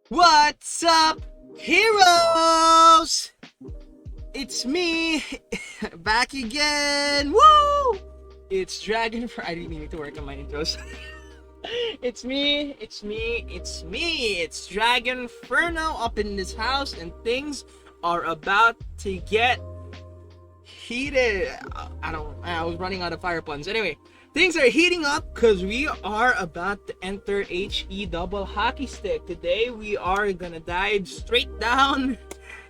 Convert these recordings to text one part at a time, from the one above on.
What's up, heroes? It's me, back again. Woo! It's Dragon. I really need to work on my intros. It's Dragon Furno up in this house, and things are about to get heated. I was running out of fire puns. Anyway, things are heating up because we are about to enter HE double hockey stick. Today we are gonna dive straight down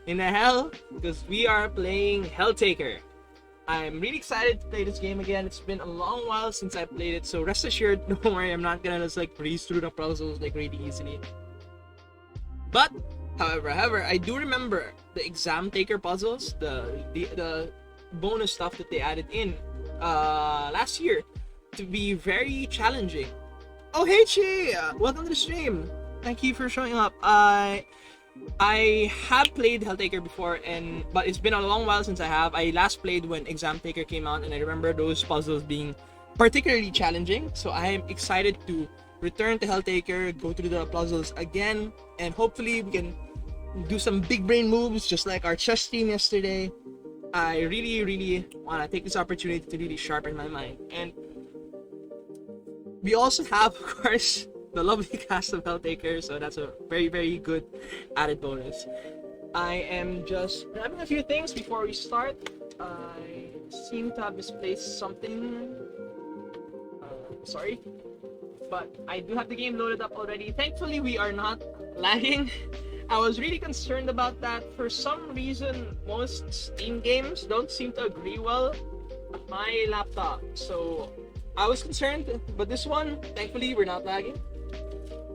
in the hell because we are playing HELLTAKER. I'm really excited to play this game again. It's been a long while since I played it, so rest assured, don't worry, I'm not gonna just like breeze through the puzzles like really easily. But however, I do remember the exam taker puzzles, the bonus stuff that they added in last year to be very challenging. Oh hey Chi! Welcome to the stream. Thank you for showing up. I have played HELLTAKER before, but it's been a long while since I have. I last played when Exam Taker came out, and I remember those puzzles being particularly challenging. So I am excited to return to HELLTAKER, go through the puzzles again, and hopefully we can do some big brain moves just like our chess team yesterday. I really want to take this opportunity to really sharpen my mind. And we also have, of course, the lovely cast of HELLTAKER, so that's a very good added bonus. I am just grabbing a few things before we start. I seem to have misplaced something. Sorry. But I do have the game loaded up already. Thankfully, we are not lagging. I was really concerned about that. For some reason, most Steam games don't seem to agree well with my laptop. So I was concerned, but this one, thankfully, we're not lagging.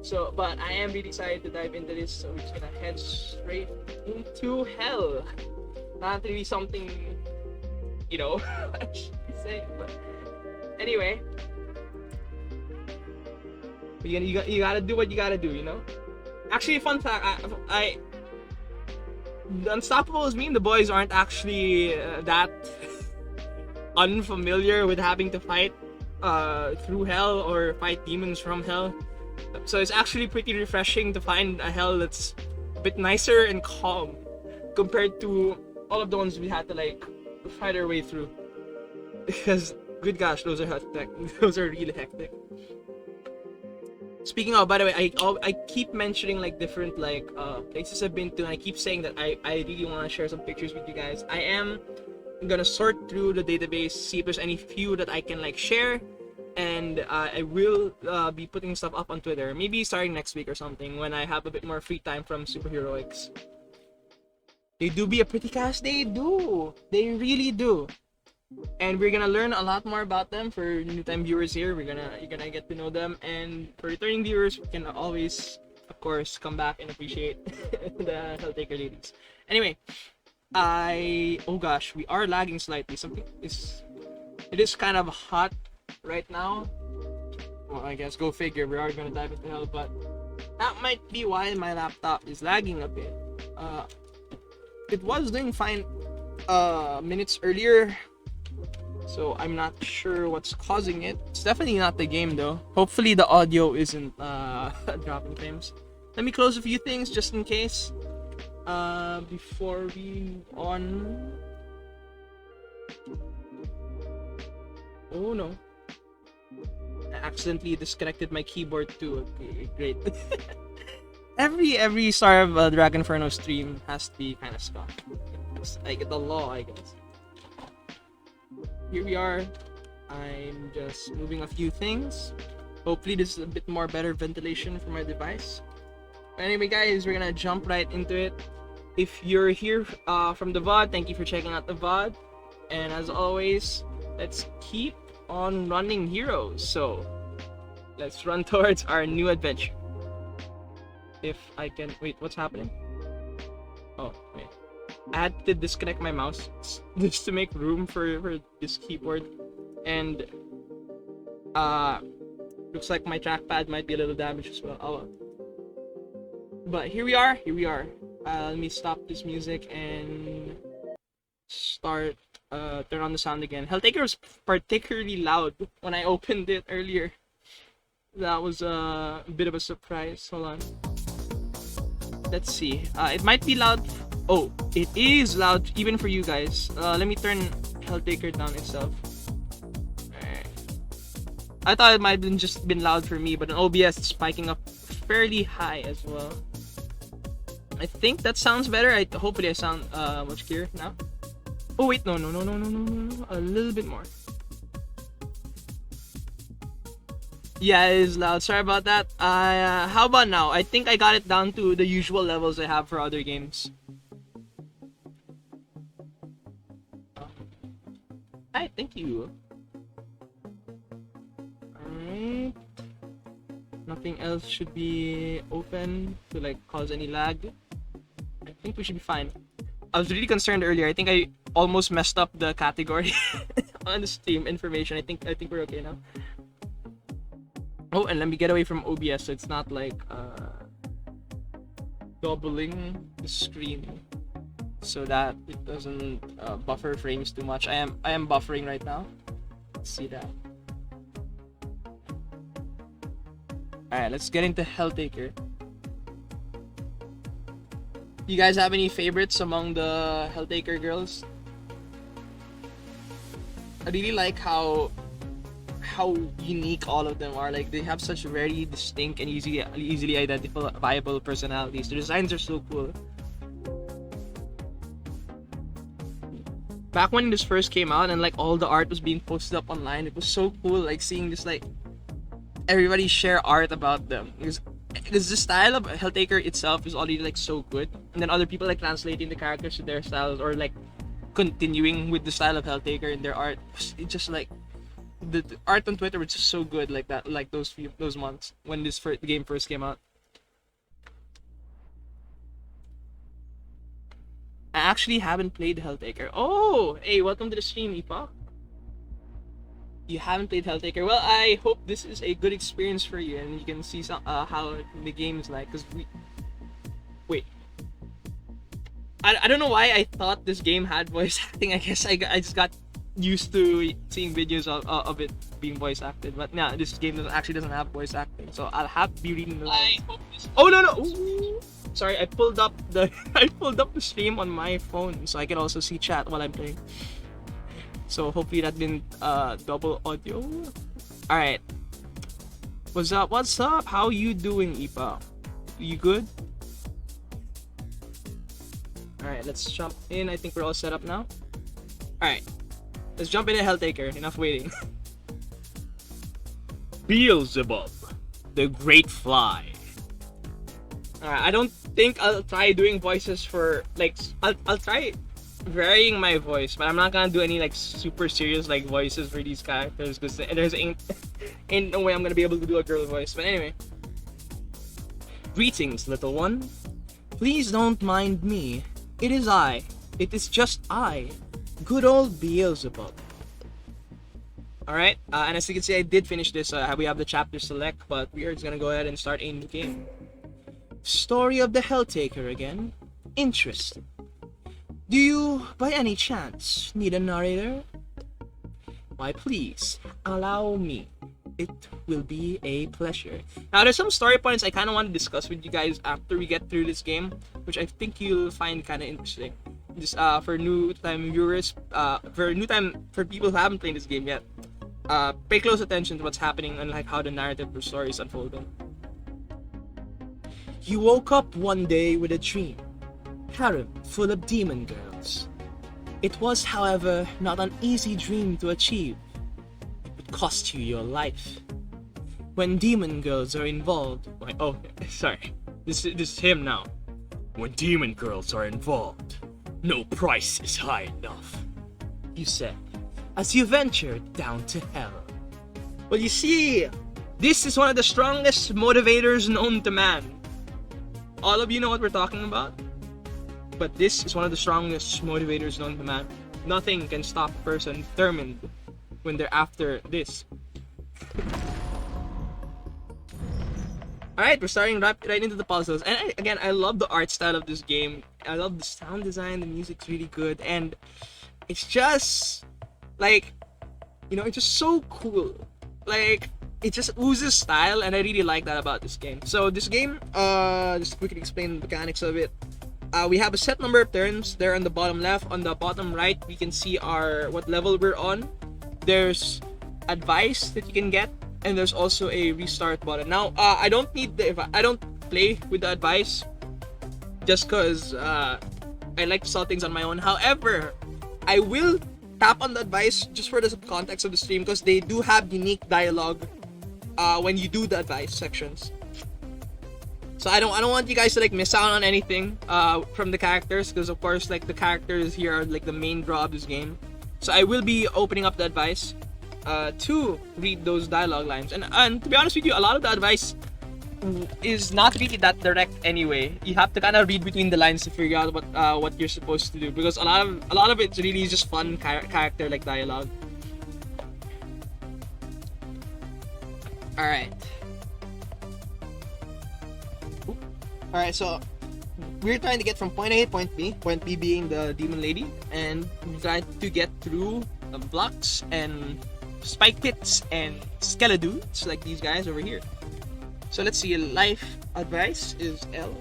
So, but I am really excited to dive into this. So we're just gonna head straight into hell. Not really something, I should say. But anyway, you gotta do what you gotta do, Actually, fun fact, I the Unstoppables, me and the boys aren't actually that unfamiliar with having to fight through hell or fight demons from hell. So it's actually pretty refreshing to find a hell that's a bit nicer and calm compared to all of the ones we had to like fight our way through. Because, good gosh, those are hectic. Those are really hectic. Speaking of, by the way, I keep mentioning like different like places I've been to, and I keep saying that I really want to share some pictures with you guys. I am gonna sort through the database, see if there's any few that I can like share, and I will be putting stuff up on Twitter, maybe starting next week or something when I have a bit more free time from superheroics. They do be a pretty cast. They do. They really do. And we're gonna learn a lot more about them. For new time viewers here, you're gonna get to know them, and for returning viewers, we can always, of course, come back and appreciate the HELLTAKER ladies. Anyway, oh gosh, we are lagging slightly. It is kind of hot right now. Well, I guess go figure. We are gonna dive into hell, but that might be why my laptop is lagging a bit. It was doing fine minutes earlier. So I'm not sure what's causing it. It's definitely not the game though. Hopefully the audio isn't dropping frames. Let me close a few things just in case. Before we move on. Oh no. I accidentally disconnected my keyboard too. Okay, great. Every Star of Dragon Inferno stream has to be kind of scuffed. It's like the law, I guess. Here we are. I'm just moving a few things. Hopefully this is a bit more better ventilation for my device. But anyway guys, we're gonna jump right into it. If you're here from the VOD, thank you for checking out the VOD. And as always, let's keep on running heroes. So let's run towards our new adventure. If I can wait, what's happening? Oh wait, I had to disconnect my mouse just to make room for this keyboard, and looks like my trackpad might be a little damaged as well. But here we are. Let me stop this music and start turn on the sound again. HELLTAKER was particularly loud when I opened it earlier. That was a bit of a surprise. Hold on. let's see. It might be loud. Oh, it is loud even for you guys. Let me turn HELLTAKER down itself. Alright. I thought it might have just been loud for me, but in OBS it's spiking up fairly high as well. I think that sounds better. Hopefully I sound much clearer now. Oh wait, no, a little bit more. Yeah, it is loud. Sorry about that. How about now? I think I got it down to the usual levels I have for other games. Hi, thank you. Alright. Nothing else should be open to like cause any lag. I think we should be fine. I was really concerned earlier. I think I almost messed up the category on the Steam information. I think we're okay now. Oh, and let me get away from OBS so it's not like doubling the screen, so that it doesn't buffer frames too much. I am buffering right now. Let's see that. Alright, let's get into HELLTAKER. You guys have any favorites among the HELLTAKER girls? I really like how unique all of them are. Like, they have such very distinct and easily identifiable personalities. The designs are so cool. Back when this first came out and like all the art was being posted up online, it was so cool, like seeing just like everybody share art about them. Because the style of HELLTAKER itself is already like so good, and then other people like translating the characters to their styles or like continuing with the style of HELLTAKER in their art. It just like the art on Twitter was just so good, like that, like those months when the game first came out. I actually haven't played HELLTAKER. Oh, hey, welcome to the stream, Ipa. You haven't played HELLTAKER. Well, I hope this is a good experience for you, and you can see some how the game is like. Cause wait, I don't know why I thought this game had voice acting. I guess I just got used to seeing videos of it being voice acted, but nah, this game actually doesn't have voice acting, so I'll have to be reading the lines. Oh no! Ooh. Sorry, I pulled up the stream on my phone so I can also see chat while I'm playing. So hopefully that didn't double audio. All right. What's up? What's up? How you doing, Ipa? You good? All right, let's jump in. I think we're all set up now. All right. Let's jump into HELLTAKER. Enough waiting. Beelzebub, the Great Fly. Alright, I don't think I'll try doing voices for like I'll try varying my voice, but I'm not gonna do any like super serious like voices for these characters because there's ain't no way I'm gonna be able to do a girl voice. But anyway. Greetings, little one. Please don't mind me. It is I. It is just I. Good old Beelzebub. Alright, and as you can see, I did finish this. We have the chapter select, but we are just gonna go ahead and start a new game. Story of the HELLTAKER again? Interesting. Do you, by any chance, need a narrator? Why, please, allow me. It will be a pleasure. Now, there's some story points I kind of want to discuss with you guys after we get through this game, which I think you'll find kind of interesting. Just for new-time viewers, for people who haven't played this game yet, pay close attention to what's happening and like how the narrative for story is unfolding. You woke up one day with a dream, harem full of demon girls. It was, however, not an easy dream to achieve. It would cost you your life. When demon girls are involved, oh, sorry, this is him now. When demon girls are involved, no price is high enough, you said, as you ventured down to hell. Well, you see, this is one of the strongest motivators known to man. All of you know what we're talking about, but this is one of the strongest motivators known to man. Nothing can stop a person determined when they're after this. Alright, we're starting right into the puzzles. And again, I love the art style of this game. I love the sound design, the music's really good, and it's just like, you know, it's just so cool. Like, it just oozes style, and I really like that about this game. So this game, just quickly explain the mechanics of it. We have a set number of turns there on the bottom left. On the bottom right, we can see what level we're on. There's advice that you can get, and there's also a restart button. Now, I don't play with the advice just because I like to sell things on my own. However, I will tap on the advice just for the context of the stream, because they do have unique dialogue when you do the advice sections. So I don't want you guys to like miss out on anything from the characters, because of course like the characters here are like the main draw of this game. So I will be opening up the advice to read those dialogue lines, and to be honest with you, a lot of the advice is not really that direct anyway. You have to kind of read between the lines to figure out what you're supposed to do, because a lot of it's really just fun character like dialogue. All right. Alright, so we're trying to get from point A to point B being the demon lady, and we're trying to get through blocks and spike pits and skeledudes like these guys over here. So let's see, life advice is L.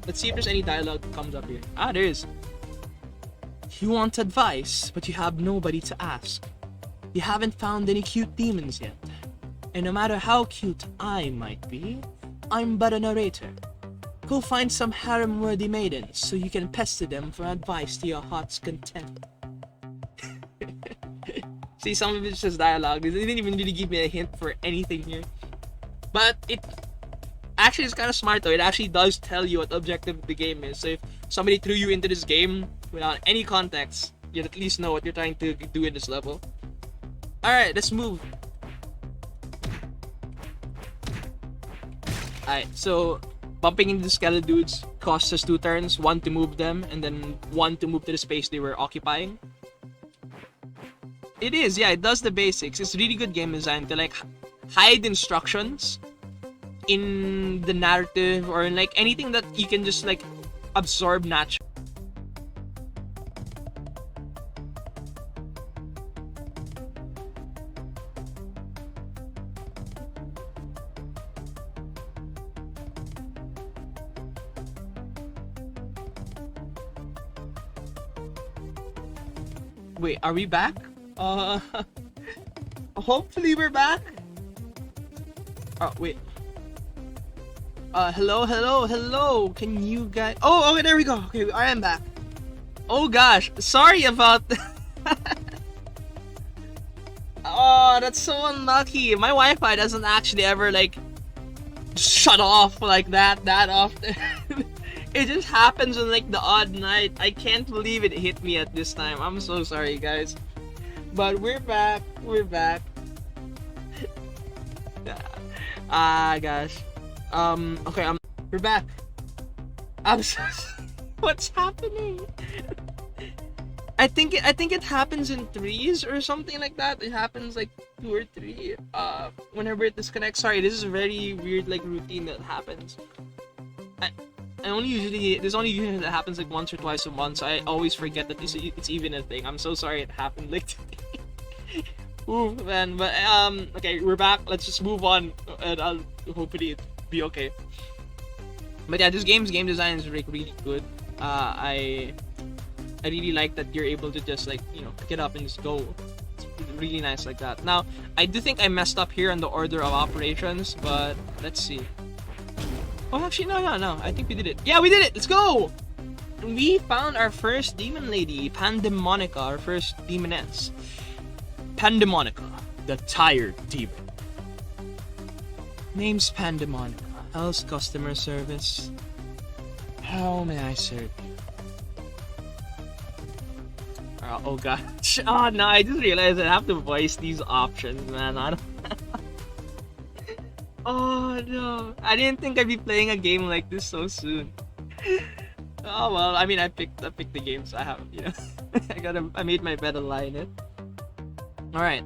Let's see if there's any dialogue that comes up here. Ah, there is. You want advice, but you have nobody to ask. You haven't found any cute demons yet. And no matter how cute I might be, I'm but a narrator. Go find some harem-worthy maidens so you can pester them for advice to your heart's content. See, some of it's just dialogue. They didn't even really give me a hint for anything here. But it actually is kind of smart though. It actually does tell you what the objective of the game is. So if somebody threw you into this game without any context, you'd at least know what you're trying to do in this level. Alright, let's move. Alright, so bumping into the skeledudes costs us 2 turns, 1 to move them, and then 1 to move to the space they were occupying. It is, yeah, it does the basics. It's really good game design to like hide instructions in the narrative, or in like anything that you can just like absorb naturally. Wait, are we back? Hopefully we're back. Oh, wait. Hello. Can you guys... Oh, okay, there we go. Okay, I am back. Oh gosh, sorry about Oh, that's so unlucky. My Wi-Fi doesn't actually ever like shut off like that often. It just happens on like the odd night. I can't believe it hit me at this time. I'm so sorry, guys. But we're back. Gosh. Okay, we're back. I'm so what's happening? I think it happens in threes or something like that. It happens like 2 or 3 whenever it disconnects. Sorry, this is a very weird like routine that happens. There's only usually that happens like once or twice a month, so I always forget that it's even a thing. I'm so sorry it happened like today. Ooh, man, but okay, we're back. Let's just move on, and I'll hopefully it be okay. But yeah, this game's game design is like really good. I really like that you're able to just like, you know, pick it up and just go. It's really nice like that. Now, I do think I messed up here on the order of operations, but let's see. Oh, actually, no. I think we did it. Yeah, we did it. Let's go. We found our first demon lady, Pandemonica, our first demoness. Pandemonica, the tired demon. Name's Pandemonica. Hell's customer service. How may I serve you? Oh gosh. Oh no, I just realized I have to voice these options, man. I don't... Oh no, I didn't think I'd be playing a game like this so soon. Oh well, I mean, I picked the game, so I have, you know, I made my bed align it. All right,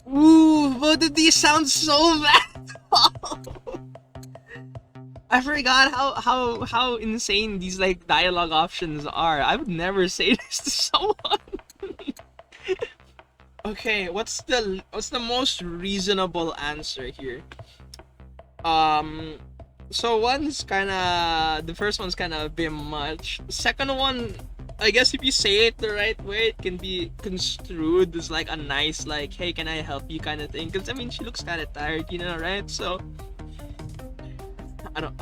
ooh, both of these sound so bad. I forgot how insane these like dialogue options are. I would never say this to someone. Okay, what's the most reasonable answer here? So the first one's kinda a bit much. The second one, I guess if you say it the right way, it can be construed as like a nice, like, hey, can I help you kind of thing. Because I mean, she looks kind of tired, you know, right? So I don't.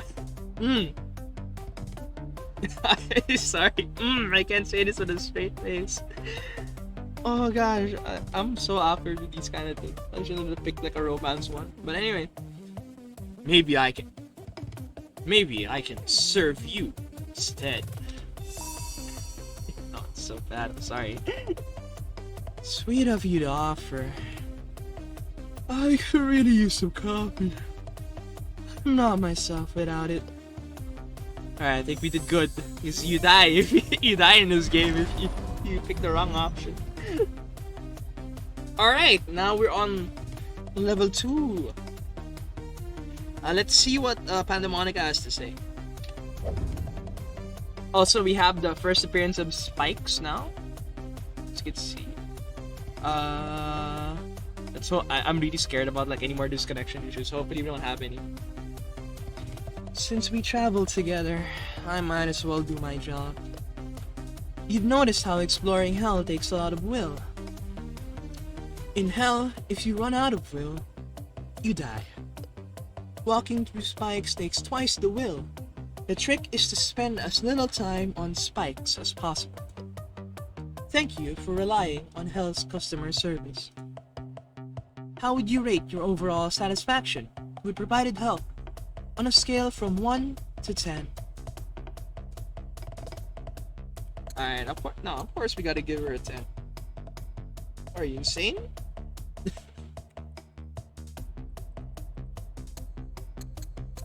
Sorry. I can't say this with a straight face. Oh gosh, I'm so awkward with these kind of things. I should have picked like a romance one. But anyway, maybe I can serve you instead. Oh, it's so bad. I'm sorry. Sweet of you to offer. I could really use some coffee. I'm not myself without it. Alright, I think we did good. Because you die if you die in this game if you pick the wrong option. Alright, now we're on level 2. Let's see what Pandemonica has to say. Also, we have the first appearance of spikes now. Let's get to see. I'm really scared about like any more disconnection issues. Hopefully we don't have any. Since we travel together, I might as well do my job. You've noticed how exploring hell takes a lot of will. In hell, if you run out of will, you die. Walking through spikes takes twice the will. The trick is to spend as little time on spikes as possible. Thank you for relying on hell's customer service. How would you rate your overall satisfaction with provided help on a scale from 1 to 10? Alright, of course we gotta give her a 10. Are you insane?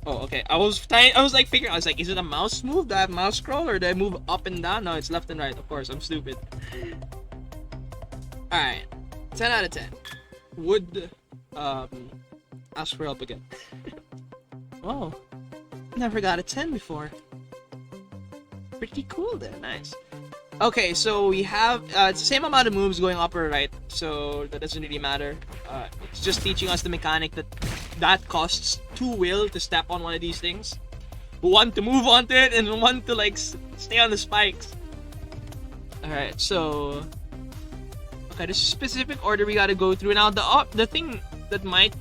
Oh, okay. I was like figuring. I was like, is it a mouse move? Do I have mouse scroll or do I move up and down? No, it's left and right. Of course, I'm stupid. All right, 10 out of 10. Would ask for help again. Oh, never got a 10 before. Pretty cool there. Nice. Okay, so we have it's the same amount of moves going up or right, so that doesn't really matter. It's just teaching us the mechanic that costs 2 will to step on one of these things. One to move onto it and one to like stay on the spikes. Alright, so okay, there's a specific order we gotta go through. Now the thing that might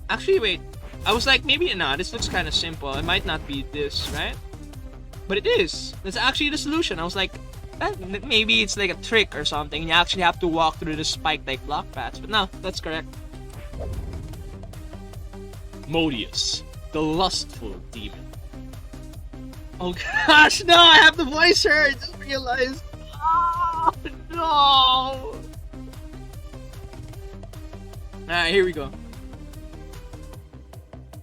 actually wait. I was like maybe this looks kinda simple. It might not be this, right? But it is. That's actually the solution. I was like, maybe it's like a trick or something. You actually have to walk through the spike-like block paths. But no, that's correct. Modius, the lustful demon. Oh gosh, no! I have to voice her. I just realized. Oh, no. Alright, here we go.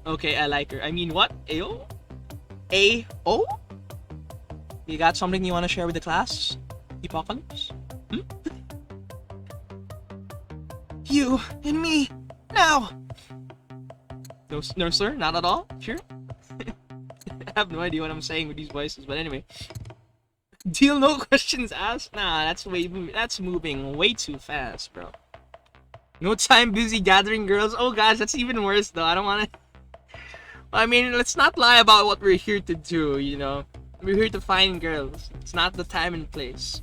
Okay, I like her. I mean, what? AO? AO? You got something you want to share with the class? Apocalypse? You and me, now! No, sir, not at all? Sure? I have no idea what I'm saying with these voices, but anyway. Deal no questions asked? Nah, that's moving way too fast, bro. No time, busy gathering girls. Oh gosh, that's even worse though. I don't want to... I mean, let's not lie about what we're here to do, you know? We're here to find girls. It's not the time and place.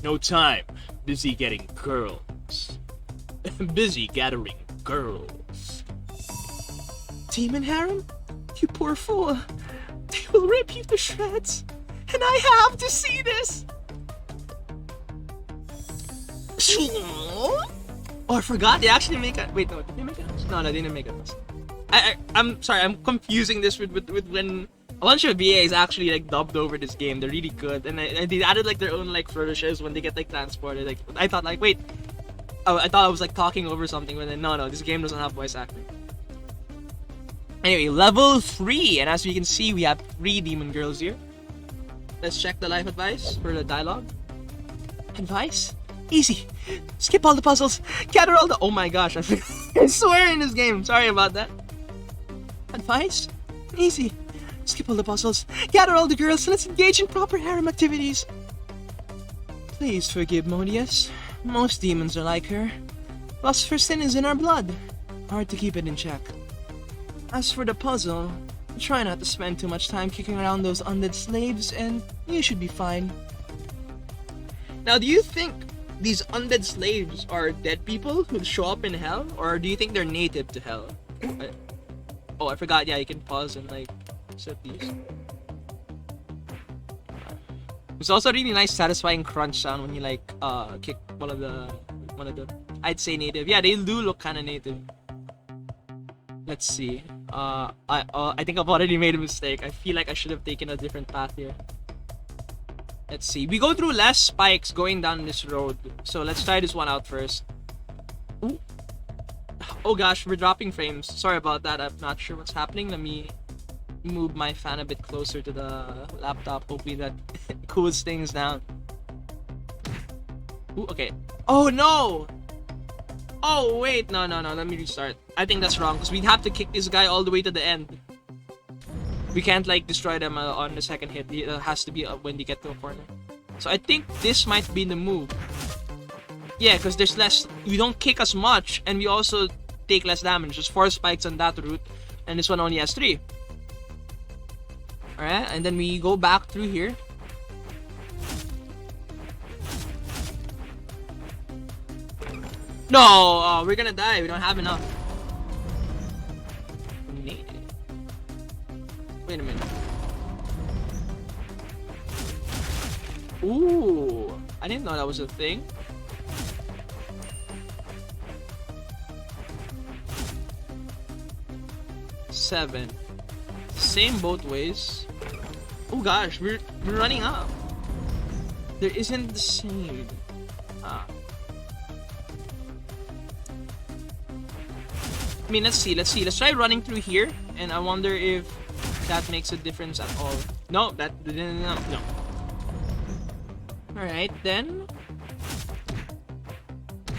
No time. Busy getting girls. Busy gathering girls. Demon harem? You poor fool. They will rip you to shreds. And I have to see this. Oh, I forgot. They actually make a... Wait, no. Did they make a... No, they didn't make a... I'm sorry. I'm confusing this with when... A bunch of VAs actually like dubbed over this game. They're really good, and they added like their own like flourishes when they get like transported. Like I thought like wait, I thought I was like talking over something, but then no, this game doesn't have voice acting. Anyway, level 3, and as we can see, we have 3 demon girls here. Let's check the life advice for the dialogue. Advice? Easy. Skip all the puzzles. Gather all the. Oh my gosh, I swear in this game. Sorry about that. Advice? Easy. Skip all the puzzles, gather all the girls, and let's engage in proper harem activities. Please forgive Modius. Most demons are like her. Lust for sin is in our blood. Hard to keep it in check. As for the puzzle, try not to spend too much time kicking around those undead slaves and you should be fine. Now, do you think these undead slaves are dead people who show up in hell? Or do you think they're native to hell? Oh, I forgot. Yeah, you can pause and like set these. It's also really nice, satisfying crunch sound when you like kick one of the I'd say native. Yeah, they do look kind of native. Let's see. I think I've already made a mistake. I feel like I should have taken a different path here. Let's see. We go through less spikes going down this road. So let's try this one out first. Ooh. Oh gosh, we're dropping frames. Sorry about that. I'm not sure what's happening. Let me move my fan a bit closer to the laptop. Hopefully that cools things down. Ooh, okay. Oh no! Oh wait, no. Let me restart. I think that's wrong because we'd have to kick this guy all the way to the end. We can't like destroy them on the second hit. It has to be when they get to a corner. So I think this might be the move. Yeah, because there's less. We don't kick as much, and we also take less damage. There's 4 spikes on that route, and this one only has 3. All right, and then we go back through here. No, we're gonna die. We don't have enough. Wait a minute. Ooh, I didn't know that was a thing. Seven. Same both ways. Oh gosh, we're running up. There isn't the same. I mean, let's see. Let's try running through here, and I wonder if that makes a difference at all. No, that didn't. No. All right, then.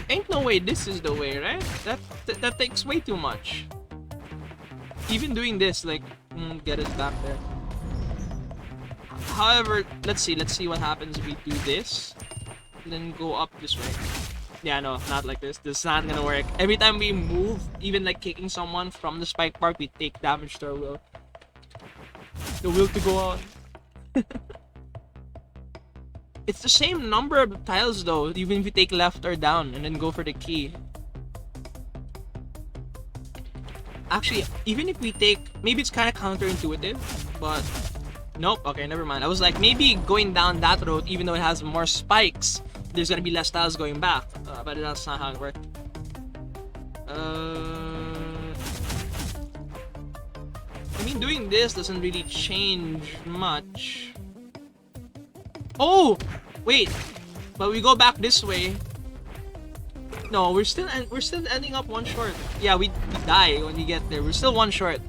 Ain't no way this is the way, right? That takes way too much. Even doing this, like, get us back there. However, let's see what happens if we do this, and then go up this way. Yeah, no, not like this. This is not gonna work. Every time we move, even like kicking someone from the spike park, we take damage to our will. The will to go on. It's the same number of tiles though, even if you take left or down and then go for the key. Actually, even if we take, maybe it's kind of counterintuitive, but nope. Okay, never mind. I was like, maybe going down that road, even though it has more spikes, there's gonna be less tiles going back, but that's not how it worked. I mean, doing this doesn't really change much. Oh, wait, but we go back this way. No, we're still ending up one short. Yeah, we die when we get there. We're still one short.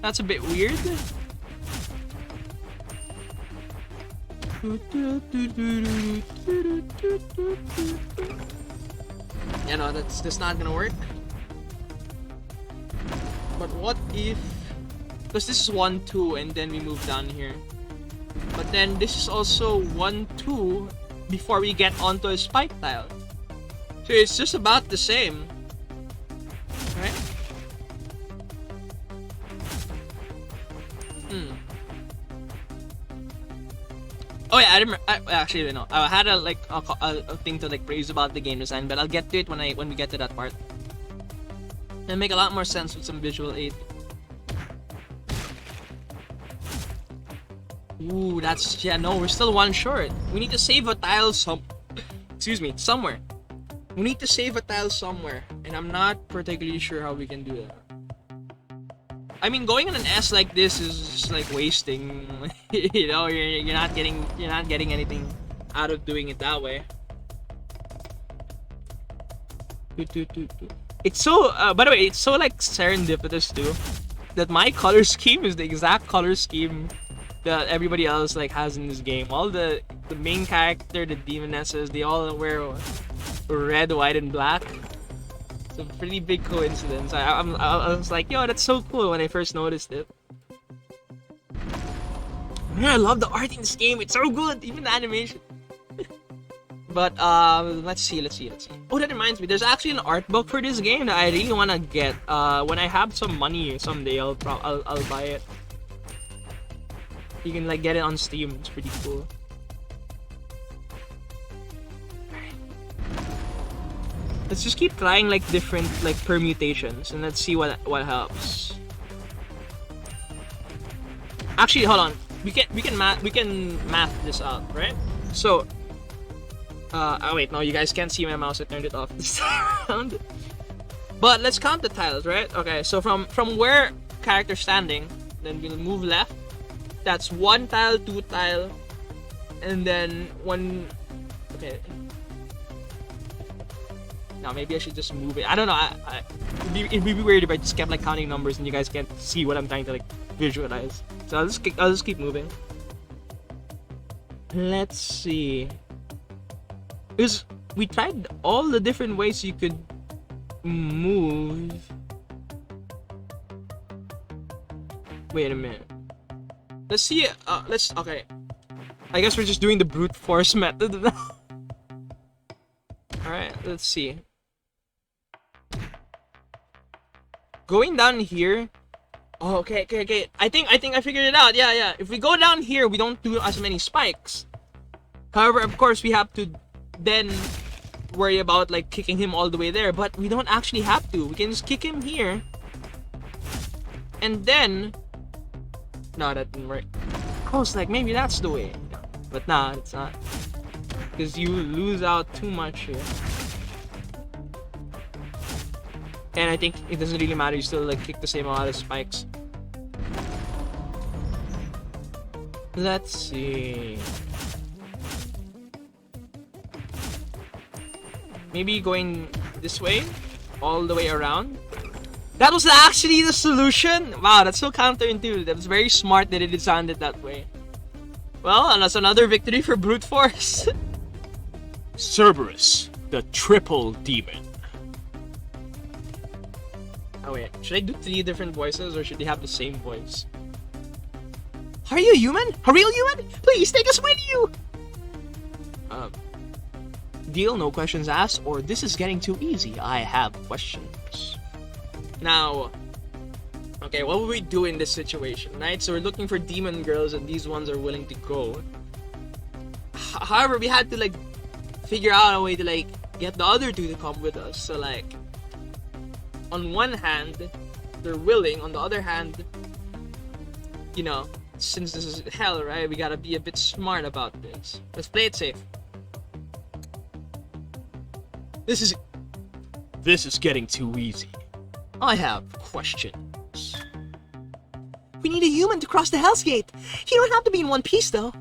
That's a bit weird. Yeah, no, that's not gonna work. But what if, because this is 1-2 and then we move down here, but then this is also 1-2 before we get onto a spike tile, so it's just about the same, right? Oh yeah, I remember. Actually, no. I had a thing to like praise about the game design, but I'll get to it when we get to that part. It'll make a lot more sense with some visual aid. Ooh, that's, yeah, no, we're still one short. We need to save a tile somewhere. We need to save a tile somewhere, and I'm not particularly sure how we can do that. I mean, going on an S like this is just like wasting. You know, you're not getting anything out of doing it that way. It's so, by the way, it's so like serendipitous too, that my color scheme is the exact color scheme that everybody else like has in this game. All the main character, the demonesses, they all wear red, white, and black. It's a pretty big coincidence. I was like, yo, that's so cool when I first noticed it. Man, I love the art in this game. It's so good, even the animation. But let's see. Oh, that reminds me. There's actually an art book for this game that I really wanna get. When I have some money someday, I'll buy it. You can like get it on Steam. It's pretty cool. Let's just keep trying like different like permutations and let's see what helps. Actually, hold on. We can math this out, right? So, oh wait, no, you guys can't see my mouse. I turned it off this time around. But let's count the tiles, right? Okay, so from where character's standing, then we'll move left. That's 1 tile, 2 tile, and then 1. Okay. Now maybe I should just move it. I don't know. It'd be weird if I just kept like counting numbers and you guys can't see what I'm trying to like visualize. So I'll just keep moving. Let's see. Because we tried all the different ways you could move. Wait a minute. Let's see. Okay. I guess we're just doing the brute force method now. Alright, let's see. Going down here. Oh, okay. I think I figured it out. Yeah. If we go down here, we don't do as many spikes. However, of course, we have to then worry about like kicking him all the way there, but we don't actually have to. We can just kick him here. And then no, that didn't work. I was like, maybe that's the way. But nah, it's not. Because you lose out too much here. And I think it doesn't really matter, you still like kick the same amount of spikes. Let's see. Maybe going this way, all the way around. That was actually the solution? Wow, that's so counterintuitive. That was very smart that it designed it that way. Well, and that's another victory for brute force. Cerberus, the triple demon. Oh wait, should I do 3 different voices or should they have the same voice? Are you human? A real human? Please take us with you! Deal, no questions asked, or this is getting too easy. I have questions. Now, okay, what would we do in this situation, right? So we're looking for demon girls and these ones are willing to go. However, we had to like figure out a way to like get the other 2 to come with us. So like, on one hand, they're willing. On the other hand, you know, since this is hell, right? We gotta be a bit smart about this. Let's play it safe. This is getting too easy. I have questions. We need a human to cross the Hell's Gate. You don't have to be in one piece, though.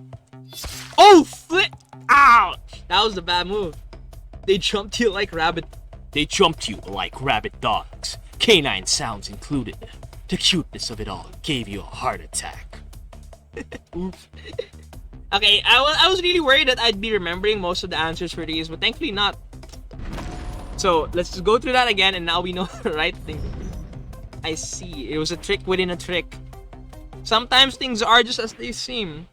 Oh, flip! Ouch! That was a bad move. They jumped you like rabbit. They jumped you like rabid dogs. Canine sounds included. The cuteness of it all gave you a heart attack. Oops. Okay, I was really worried that I'd be remembering most of the answers for these, but thankfully not. So let's just go through that again, and now we know the right thing to do. I see. It was a trick within a trick. Sometimes things are just as they seem.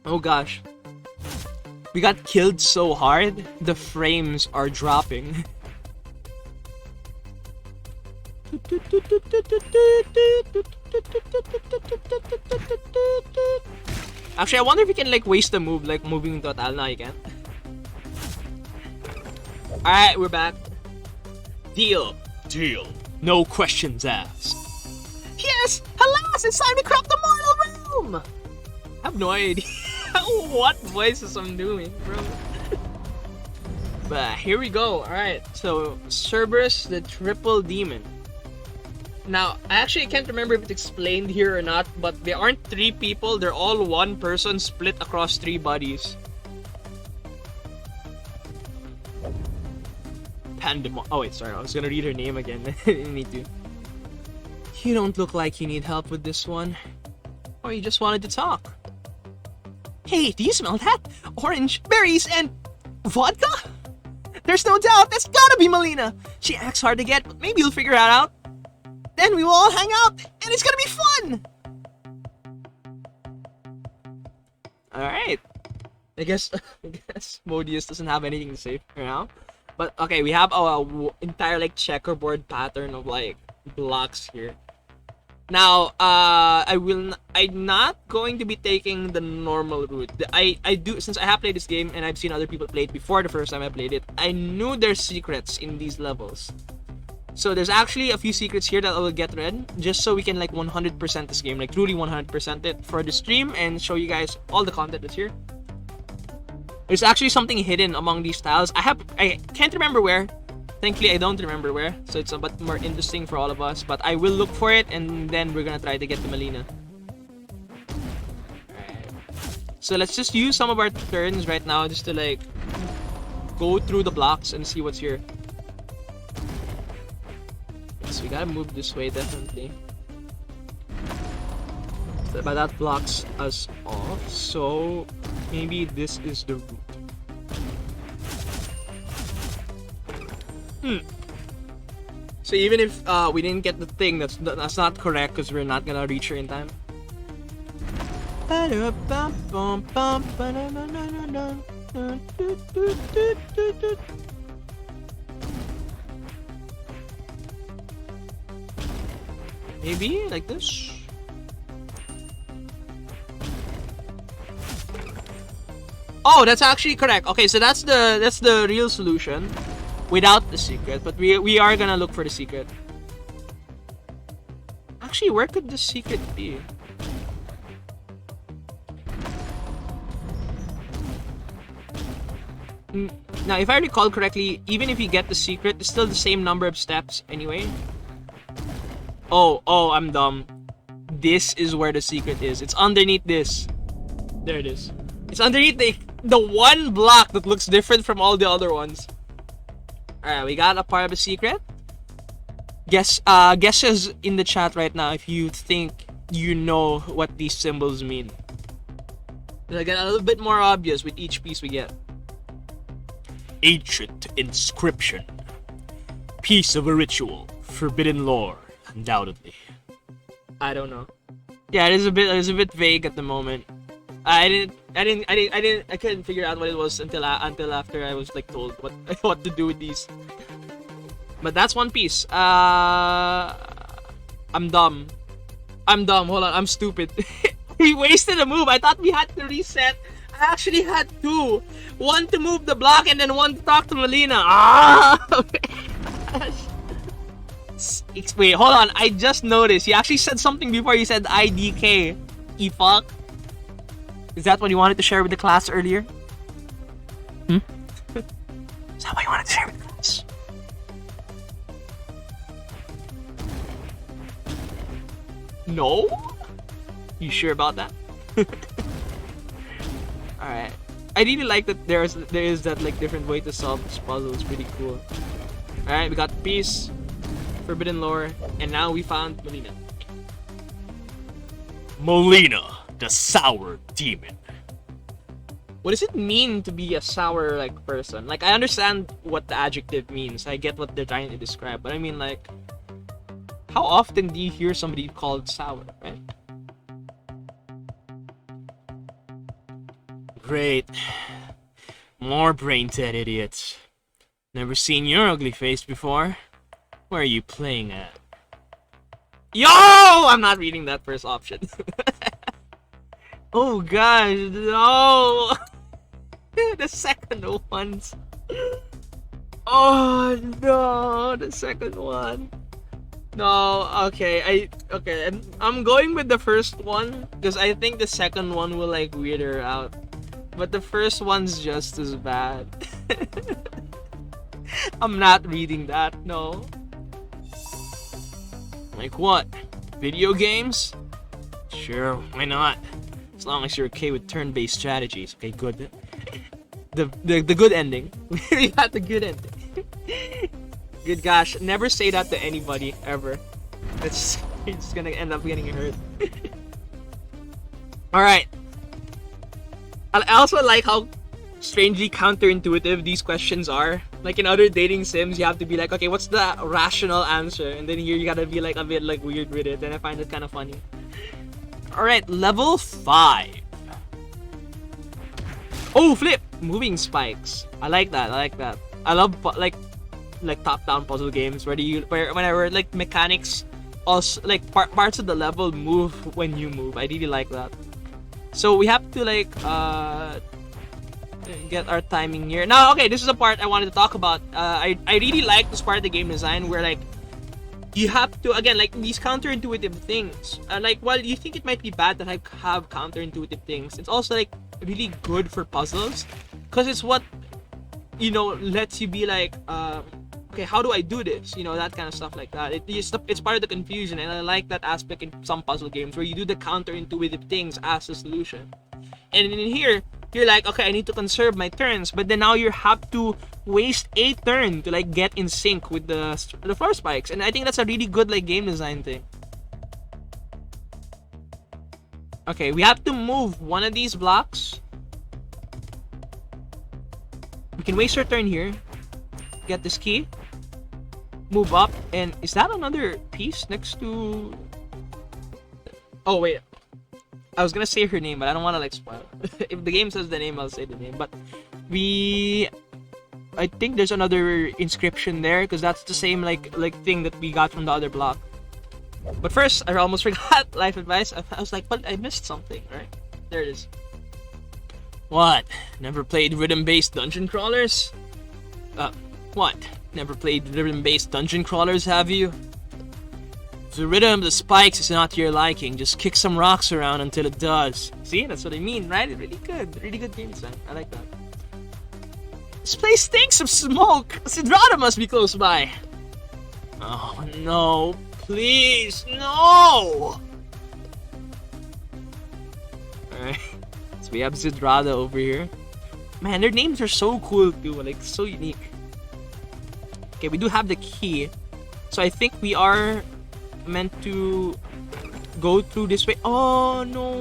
Oh gosh. We got killed so hard, the frames are dropping. Actually, I wonder if we can like waste a move, like moving total. No, you can't. Alright, we're back. Deal. No questions asked. Yes! Alas, it's time to crack the mortal realm! I have no idea what voices I'm doing, bro. But here we go. Alright, so Cerberus, the triple demon. Now, I actually can't remember if it's explained here or not, but they aren't 3 people, they're all 1 person split across 3 bodies. Pandemon. Oh wait, sorry, I was gonna read her name again. I didn't need to. You don't look like you need help with this one. Or you just wanted to talk. Hey, do you smell that? Orange, berries, and vodka? There's no doubt, that's gotta be Melina. She acts hard to get, but maybe you'll figure it out. Then we will all hang out, and it's gonna be fun! I guess Modius doesn't have anything to say for now. But okay, we have a entire like checkerboard pattern of like blocks here. Now, I'm not going to be taking the normal route. Since I have played this game and I've seen other people play it before the first time I played it, I knew there's secrets in these levels. So there's actually a few secrets here that I will get read, just so we can like 100% this game, like truly 100% it for the stream and show you guys all the content that's here. There's actually something hidden among these tiles. I can't remember where. Thankfully, I don't remember where, so it's a bit more interesting for all of us. But I will look for it, and then we're gonna try to get to Melina. Alright. So let's just use some of our turns right now just to like go through the blocks and see what's here. So we gotta move this way definitely. But that blocks us off, so maybe this is the route. So even if we didn't get the thing, that's not correct because we're not gonna reach her in time. Maybe like this. Oh, that's actually correct. Okay, so that's the real solution. Without the secret, but we are gonna look for the secret. Actually, where could the secret be? Now, if I recall correctly, even if you get the secret, it's still the same number of steps anyway. Oh, I'm dumb. This is where the secret is. It's underneath this. There it is. It's underneath the one block that looks different from all the other ones. Alright, we got a part of the secret. Guesses in the chat right now if you think you know what these symbols mean. They'll get a little bit more obvious with each piece we get. Ancient inscription. Piece of a ritual. Forbidden lore, undoubtedly. I don't know. Yeah, it is a bit vague at the moment. I couldn't figure out what it was until after I was like told what to do with these. But that's one piece. I'm dumb. Hold on, I'm stupid. We wasted a move. I thought we had to reset. I actually had two. One to move the block and then one to talk to Melina. Wait, hold on. I just noticed. He actually said something before he said IDK. E-fuck. Is that what you wanted to share with the class earlier? Is that what you wanted to share with the class? No? You sure about that? Alright. I really like that there is that like different way to solve this puzzle. It's pretty cool. Alright, we got the piece, forbidden lore, and now we found Melina. Melina, the sour demon. What does it mean to be a sour like person? Like, I understand what the adjective means. I get what they're trying to describe, but I mean, like, how often do you hear somebody called sour, right? Great. More brain-dead idiots. Never seen your ugly face before. Where are you playing at? Yo! I'm not reading that first option. Oh gosh, no! The second ones. Oh no, the second one. No, okay, I'm going with the first one because I think the second one will like weird her out. But the first one's just as bad. I'm not reading that, no. Like what? Video games? Sure, why not? As long as you're okay with turn-based strategies. Okay, good. The good ending. We got the good ending. Good gosh, never say that to anybody ever. It's gonna end up getting hurt. Alright. I also like how strangely counterintuitive these questions are. Like in other dating sims, you have to be like, okay, what's the rational answer? And then here you gotta be like a bit like weird with it, and I find it kind of funny. Alright, level 5. Oh, flip! Moving spikes. I like that. I like that. I love like top-down puzzle games where whenever like mechanics also like parts of the level move when you move. I really like that. So we have to like get our timing here. Now, okay, this is the part I wanted to talk about. I really like this part of the game design where like you have to, again, like these counterintuitive things. Like while you think it might be bad that I have counterintuitive things, it's also like really good for puzzles because it's what, you know, lets you be like, okay, how do I do this? You know, that kind of stuff like that. It's part of the confusion, and I like that aspect in some puzzle games where you do the counterintuitive things as a solution. And in here, you're like, okay, I need to conserve my turns, but then now you have to waste a turn to like get in sync with the floor spikes, and I think that's a really good like game design thing. Okay, we have to move one of these blocks. We can waste our turn here. Get this key. Move up, and is that another piece next to... Oh, wait. I was gonna say her name, but I don't want to like spoil. If the game says the name, I'll say the name. But I think there's another inscription there, because that's the same like thing that we got from the other block. But first, I almost forgot life advice. I was like, but I missed something, right? There it is. What? Never played rhythm-based dungeon crawlers? What? Never played rhythm-based dungeon crawlers, have you? If the rhythm of the spikes is not to your liking, just kick some rocks around until it does. See, that's what I mean, right? Really good game design. I like that. This place stinks of smoke. Sidrada must be close by. Oh no, please, no! Alright, so we have Sidrada over here. Man, their names are so cool too, like so unique. Okay, we do have the key. So I think we are meant to go through this way. Oh no!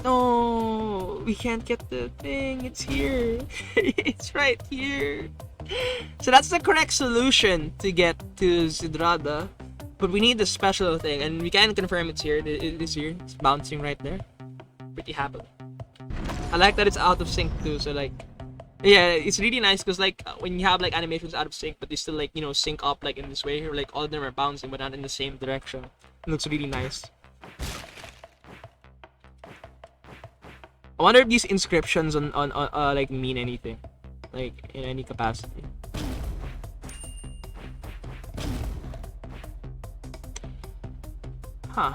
No! We can't get the thing. It's here. It's right here. So that's the correct solution to get to Sidrada. But we need the special thing, and we can confirm it's here. It is here. It's bouncing right there. Pretty happy. I like that it's out of sync too, so like... Yeah, it's really nice because like when you have like animations out of sync, but they still like, you know, sync up like in this way, or like all of them are bouncing but not in the same direction. It looks really nice. I wonder if these inscriptions on like mean anything, like in any capacity. Huh.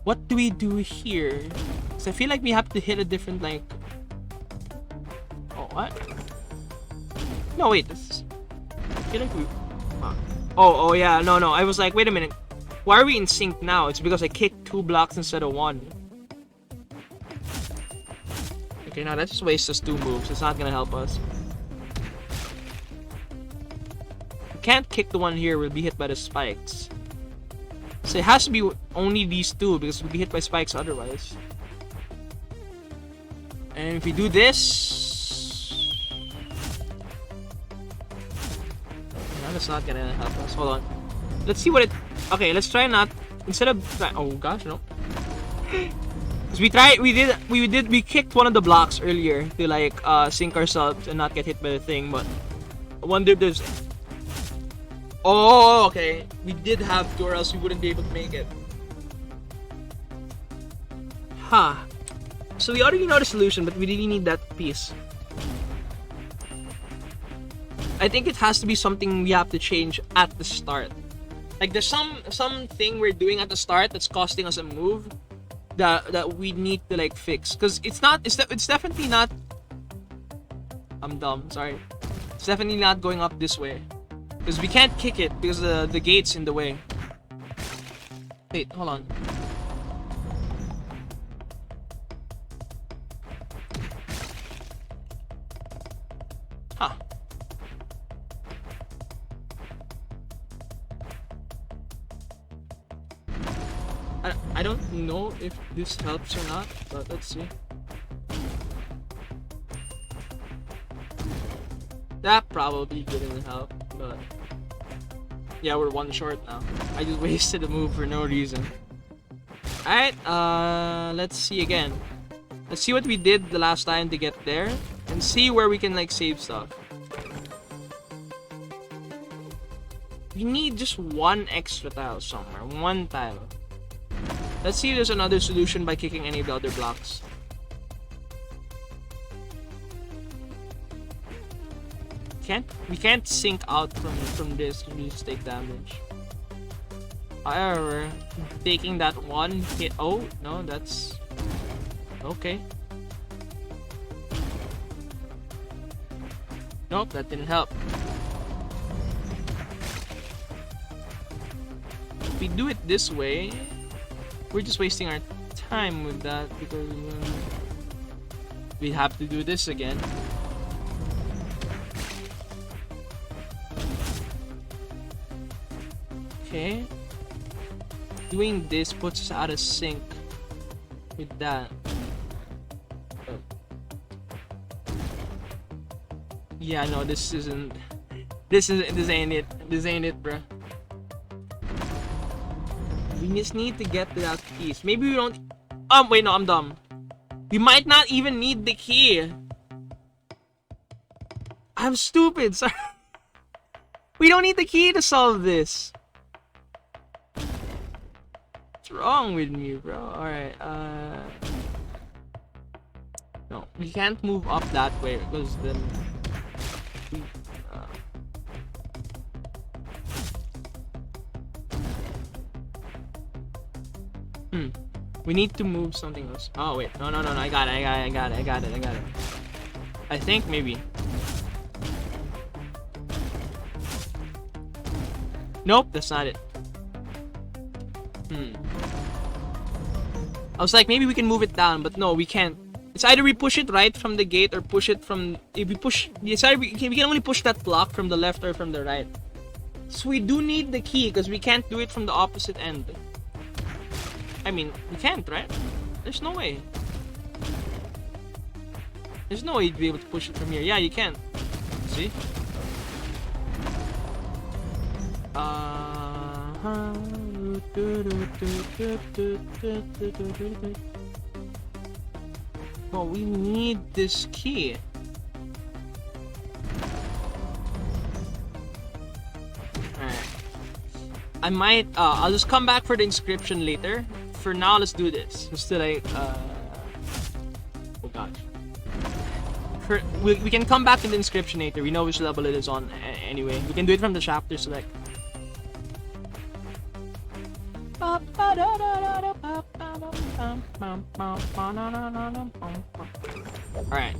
What do we do here? So I feel like we have to hit a different like... Oh, what? No, wait, this is... I feel like we... Oh yeah, no, I was like, wait a minute. Why are we in sync now? It's because I kicked 2 blocks instead of 1. Okay, now that just wastes us 2 moves. It's not gonna help us. We can't kick the one here. We'll be hit by the spikes. So it has to be only these 2 because we'll be hit by spikes otherwise. And if we do this... No, that's not gonna help us. Hold on. Let's see what it... Okay, let's try not... Instead of... Oh gosh, no. Because we kicked one of the blocks earlier to like sync ourselves and not get hit by the thing, but I wonder if there's... Oh, okay. We did have to, or else we wouldn't be able to make it. Huh. So we already know the solution, but we really need that piece. I think it has to be something we have to change at the start. Like there's something we're doing at the start that's costing us a move that we need to like fix. Cause it's definitely not... I'm dumb, sorry. It's definitely not going up this way. Because we can't kick it because the gate's in the way. Wait, hold on. Huh. I don't know if this helps or not, but let's see. That probably didn't help, but yeah, we're 1 short now. I just wasted a move for no reason. Alright, let's see again. Let's see what we did the last time to get there. And see where we can like save stuff. We need just one extra tile somewhere. One tile. Let's see if there's another solution by kicking any of the other blocks. We can't sink out from this to just take damage. However, taking that one hit. Oh no, that's okay. Nope, that didn't help. If we do it this way, we're just wasting our time with that because we have to do this again. Okay. Doing this puts us out of sync with that. Yeah, no, this ain't it. This ain't it, bruh. We just need to get to that piece. Maybe we don't. Wait, no, I'm dumb. We might not even need the key. I'm stupid. Sorry. We don't need the key to solve this. What's wrong with me, bro? Alright, no, we can't move up that way because then we need to move something else. Oh wait, no, I got it. I think maybe. Nope, that's not it. I was like, maybe we can move it down, but no, we can't. It's either we push it right from the gate or push it from. If we push, it's either we can only push that block from the left or from the right. So we do need the key because we can't do it from the opposite end. I mean, we can't, right? There's no way. There's no way you'd be able to push it from here. Yeah, you can. See? Well, we need this key. Alright. I might, I'll just come back for the inscription later. For now, let's do this. Just to like, oh gosh. We can come back to the inscription later. We know which level it is on anyway. We can do it from the chapter select. Alright.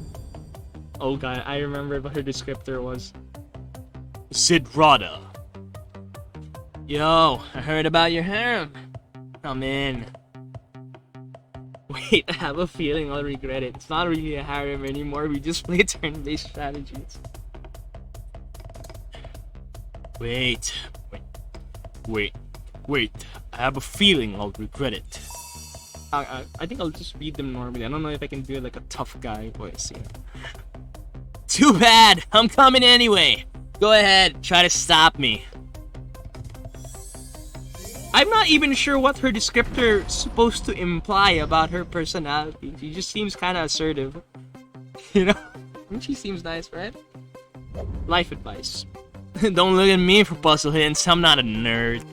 Oh god, I remember what her descriptor was. Sidrada. Yo, I heard about your harem. Come in. Wait, I have a feeling I'll regret it. It's not really a harem anymore. We just play turn-based strategies. Wait. I have a feeling I'll regret it. I think I'll just read them normally. I don't know if I can do it like a tough guy voice. Yeah. Too bad. I'm coming anyway. Go ahead. Try to stop me. I'm not even sure what her descriptor is supposed to imply about her personality. She just seems kind of assertive. You know? I mean, she seems nice, right? Life advice. Don't look at me for puzzle hints. I'm not a nerd.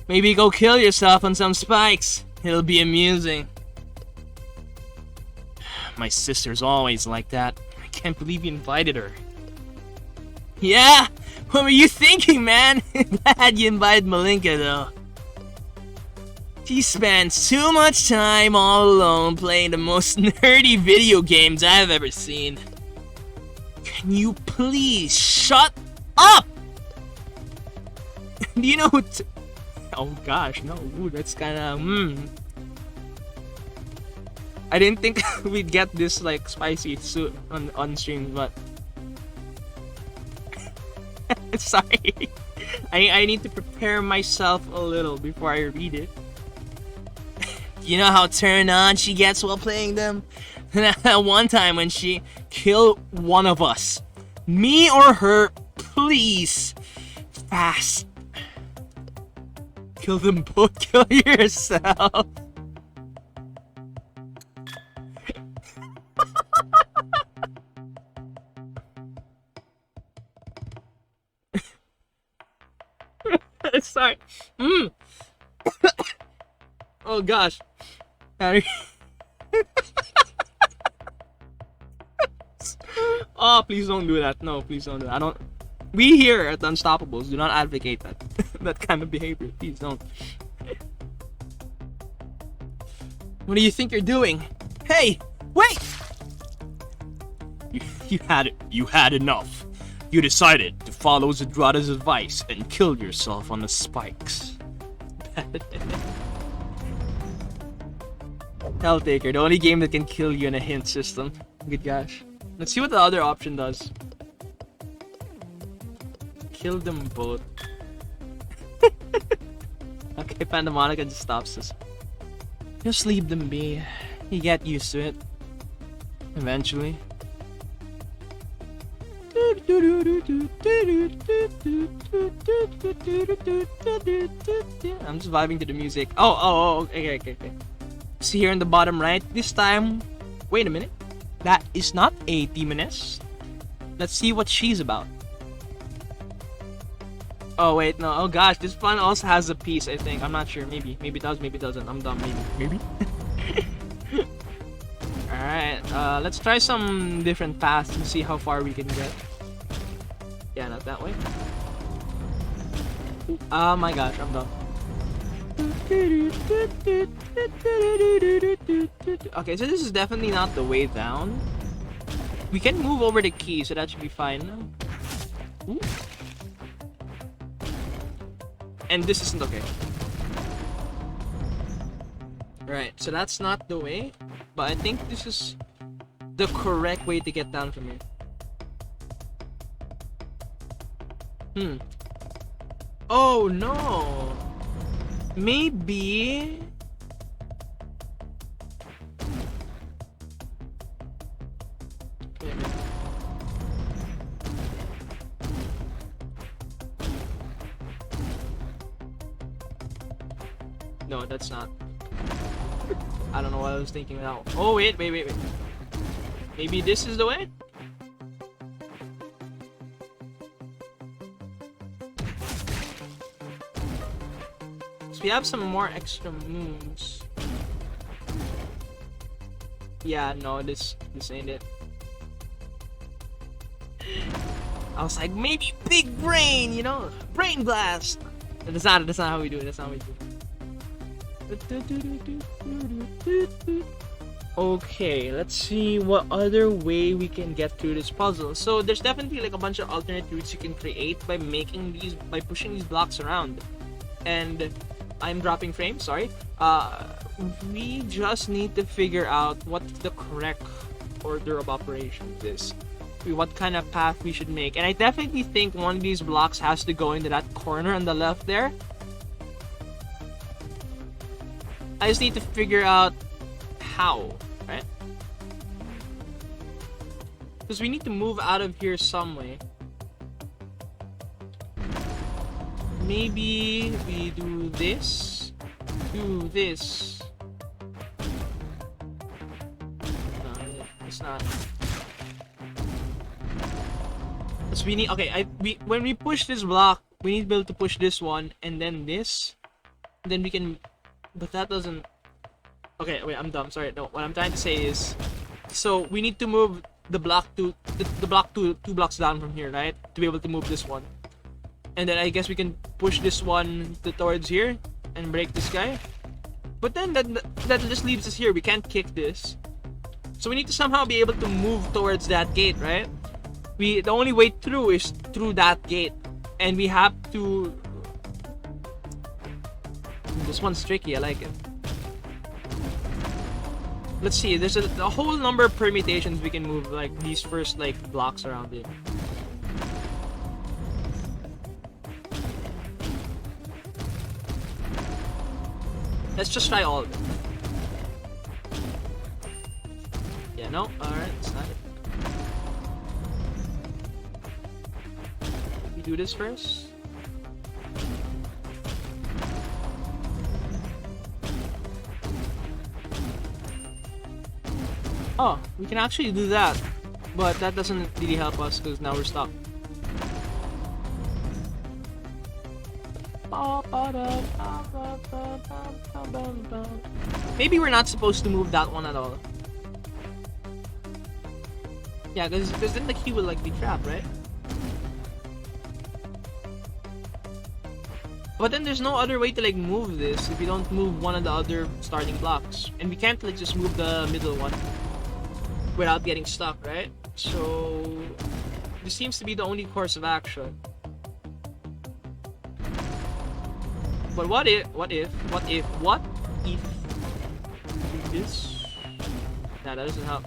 Maybe go kill yourself on some spikes. It'll be amusing. My sister's always like that. I can't believe you invited her. Yeah? What were you thinking, man? Glad you invited Malinka, though. She spends too much time all alone playing the most nerdy video games I've ever seen. Can you please shut up? Do you know what? Oh gosh, no. Ooh, that's kind of I didn't think we'd get this like spicy soon on stream, but sorry. I need to prepare myself a little before I read it. You know how turned on she gets while playing them? One time when she killed one of us. Me or her, please. Fast. Kill them both, kill yourself. Sorry. Oh gosh. Harry. Oh, please don't do that. No, please don't do that. I don't. We here at Unstoppables do not advocate that that kind of behavior. Please don't. What do you think you're doing? Hey, wait! You had enough. You decided to follow Zedrada's advice and kill yourself on the spikes. HELLTAKER, the only game that can kill you in a hint system. Good gosh. Let's see what the other option does. Kill them both. Okay, Pandamonica just stops us. Just leave them be. You get used to it. Eventually. I'm just vibing to the music. Oh, okay. See here in the bottom right, this time, wait a minute. That is not a demoness. Let's see what she's about. Oh wait, no, oh gosh, this one also has a piece, I think. I'm not sure, maybe it does, maybe it doesn't. I'm dumb, maybe. Alright, let's try some different paths and see how far we can get. Yeah, not that way. Oh my gosh, I'm dumb. Okay, so this is definitely not the way down. We can move over the key, so that should be fine. Ooh. And this isn't okay. Right, so that's not the way, but I think this is the correct way to get down from here. Oh no! Maybe... No, that's not. I don't know what I was thinking now. Oh, wait. Maybe this is the way? So we have some more extra moves. Yeah, no, this ain't it. I was like, maybe big brain, you know? Brain blast! That's not how we do it, that's not how we do it. Okay, let's see what other way we can get through this puzzle. So there's definitely like a bunch of alternate routes you can create by pushing these blocks around. And I'm dropping frames, sorry. We just need to figure out what the correct order of operations is. What kind of path we should make. And I definitely think one of these blocks has to go into that corner on the left there. I just need to figure out how, right? Because we need to move out of here some way. Maybe we do this. No, it's not. So we need, okay, when we push this block, we need to be able to push this one and then this. And then we can, but that doesn't, okay, wait, I'm dumb, sorry. No, what I'm trying to say is, so we need to move the block to, the block two blocks down from here, right? To be able to move this one. And then I guess we can push this one towards here and break this guy. But then that just leaves us here. We can't kick this. So we need to somehow be able to move towards that gate, right? The only way through is through that gate. And we have to... This one's tricky, I like it. Let's see, there's a whole number of permutations we can move, like these first like blocks around it. Let's just try all of them. Yeah, no, alright, it's not it. We do this first. Oh, we can actually do that. But that doesn't really help us because now we're stuck. Maybe we're not supposed to move that one at all. Yeah, because then the key will like be trapped, right? But then there's no other way to like move this if you don't move one of the other starting blocks. And we can't like just move the middle one without getting stuck, right? So this seems to be the only course of action. But what if this? Nah, that doesn't help.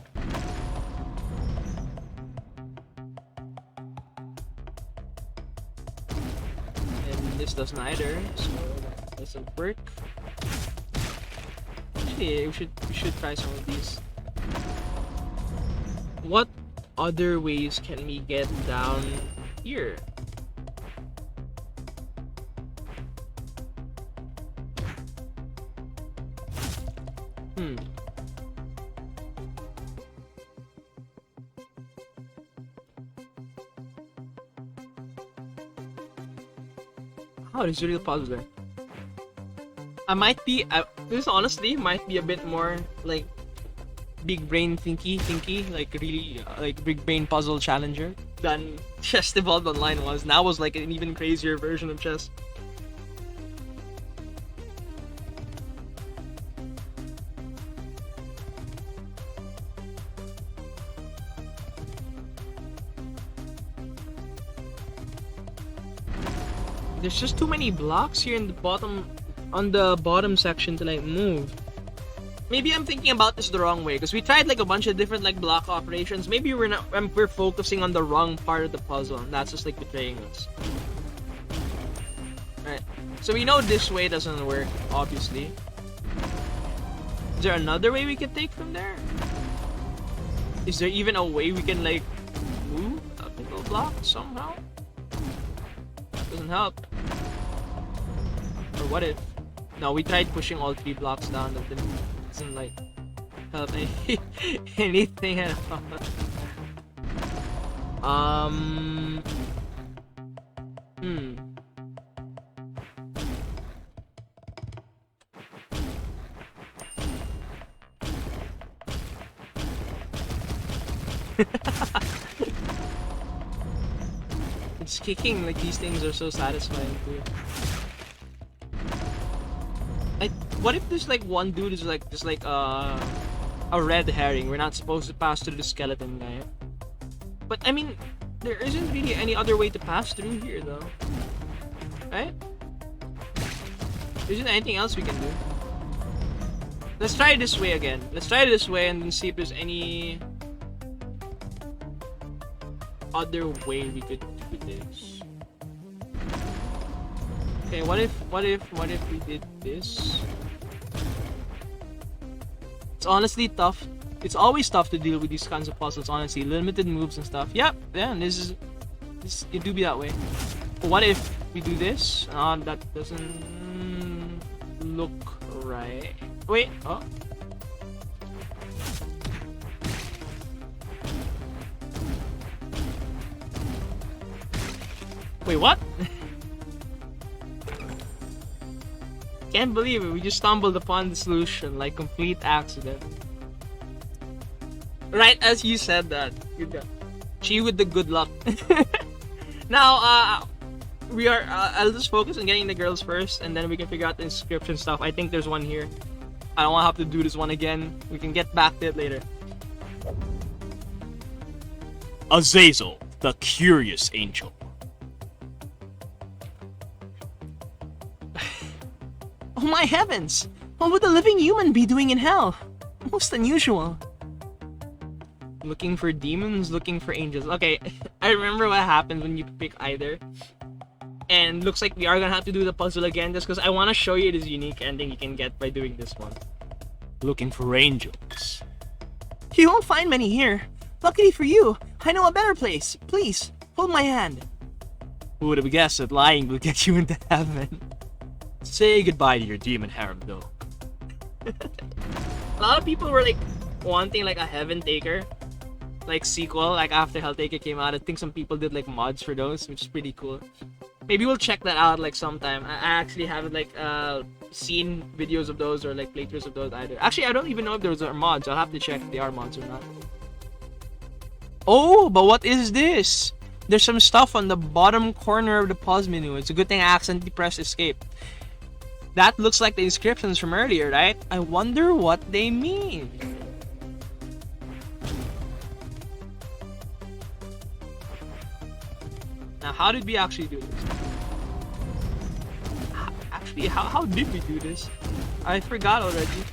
And this doesn't either, so that doesn't work. Actually, we should try some of these. What other ways can we get down here? Oh, there's a real puzzle there. This honestly might be a bit more like big brain thinky, like really like big brain puzzle challenger than Chess Evolved Online was. That was like an even crazier version of chess. There's just too many blocks here in the bottom, on the bottom section to like move. Maybe I'm thinking about this the wrong way because we tried like a bunch of different like block operations. Maybe we're focusing on the wrong part of the puzzle and that's just like betraying us. Right. So we know this way doesn't work, obviously. Is there another way we can take from there? Is there even a way we can like move a middle block somehow? That doesn't help. Or what if? No, we tried pushing all 3 blocks down. That doesn't like help anything at all. It's kicking, like these things are so satisfying too. What if there's like one dude is like just like a red herring? We're not supposed to pass through the skeleton guy. But I mean, there isn't really any other way to pass through here though. Right? There isn't anything else we can do. Let's try it this way again. Let's try it this way and then see if there's any other way we could do this. Okay, what if we did this? It's honestly tough. It's always tough to deal with these kinds of puzzles, honestly. Limited moves and stuff. Yep, yeah, this it do be that way. But what if we do this? That doesn't look right. Wait, oh. Wait, what? Can't believe it, we just stumbled upon the solution, like complete accident. Right as you said that. Good job. She with the good luck. Now, we are, I'll just focus on getting the girls first, and then we can figure out the inscription stuff. I think there's one here. I don't want to have to do this one again. We can get back to it later. Azazel, the Curious Angel. Oh my heavens! What would a living human be doing in hell? Most unusual. Looking for demons, looking for angels. Okay, I remember what happened when you pick either. And looks like we are gonna have to do the puzzle again just because I want to show you this unique ending you can get by doing this one. Looking for angels. You won't find many here. Luckily for you, I know a better place. Please, hold my hand. Who would have guessed that lying will get you into heaven? Say goodbye to your demon harem, though. A lot of people were like wanting like a HELLTAKER like sequel, like after HELLTAKER came out. I think some people did like mods for those, which is pretty cool. Maybe we'll check that out like sometime. I actually haven't like seen videos of those or like playthroughs of those either. Actually, I don't even know if those are mods. I'll have to check if they are mods or not. Oh, but what is this? There's some stuff on the bottom corner of the pause menu. It's a good thing I accidentally pressed escape. That looks like the inscriptions from earlier, right? I wonder what they mean. Now, how did we actually do this? Actually, how did we do this? I forgot already.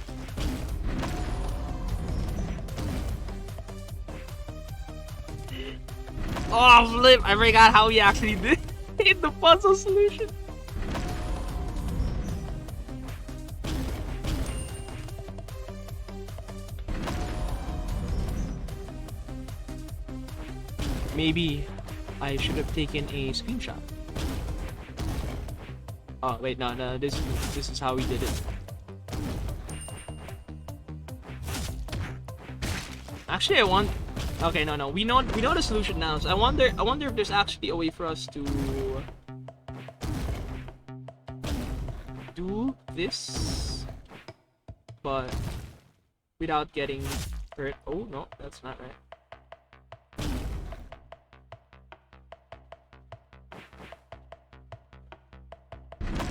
Oh, flip! I forgot how we actually did the puzzle solution. Maybe I should have taken a screenshot. Oh wait, no, this is how we did it. Actually, I want. Okay, no, we know the solution now. So I wonder if there's actually a way for us to do this, but without getting hurt. Oh no, that's not right.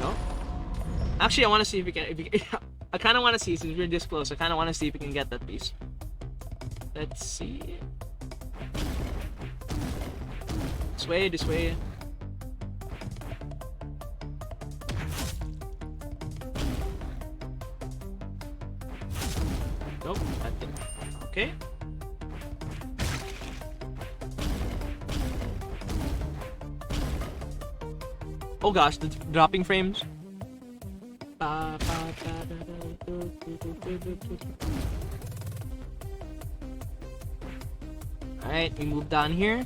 No. Actually, I want to see if we can. I kind of want to see, since we're this close. I kind of want to see if we can get that piece. Let's see. This way. Nope, that didn't. Okay. Oh gosh, the dropping frames. Alright, we move down here.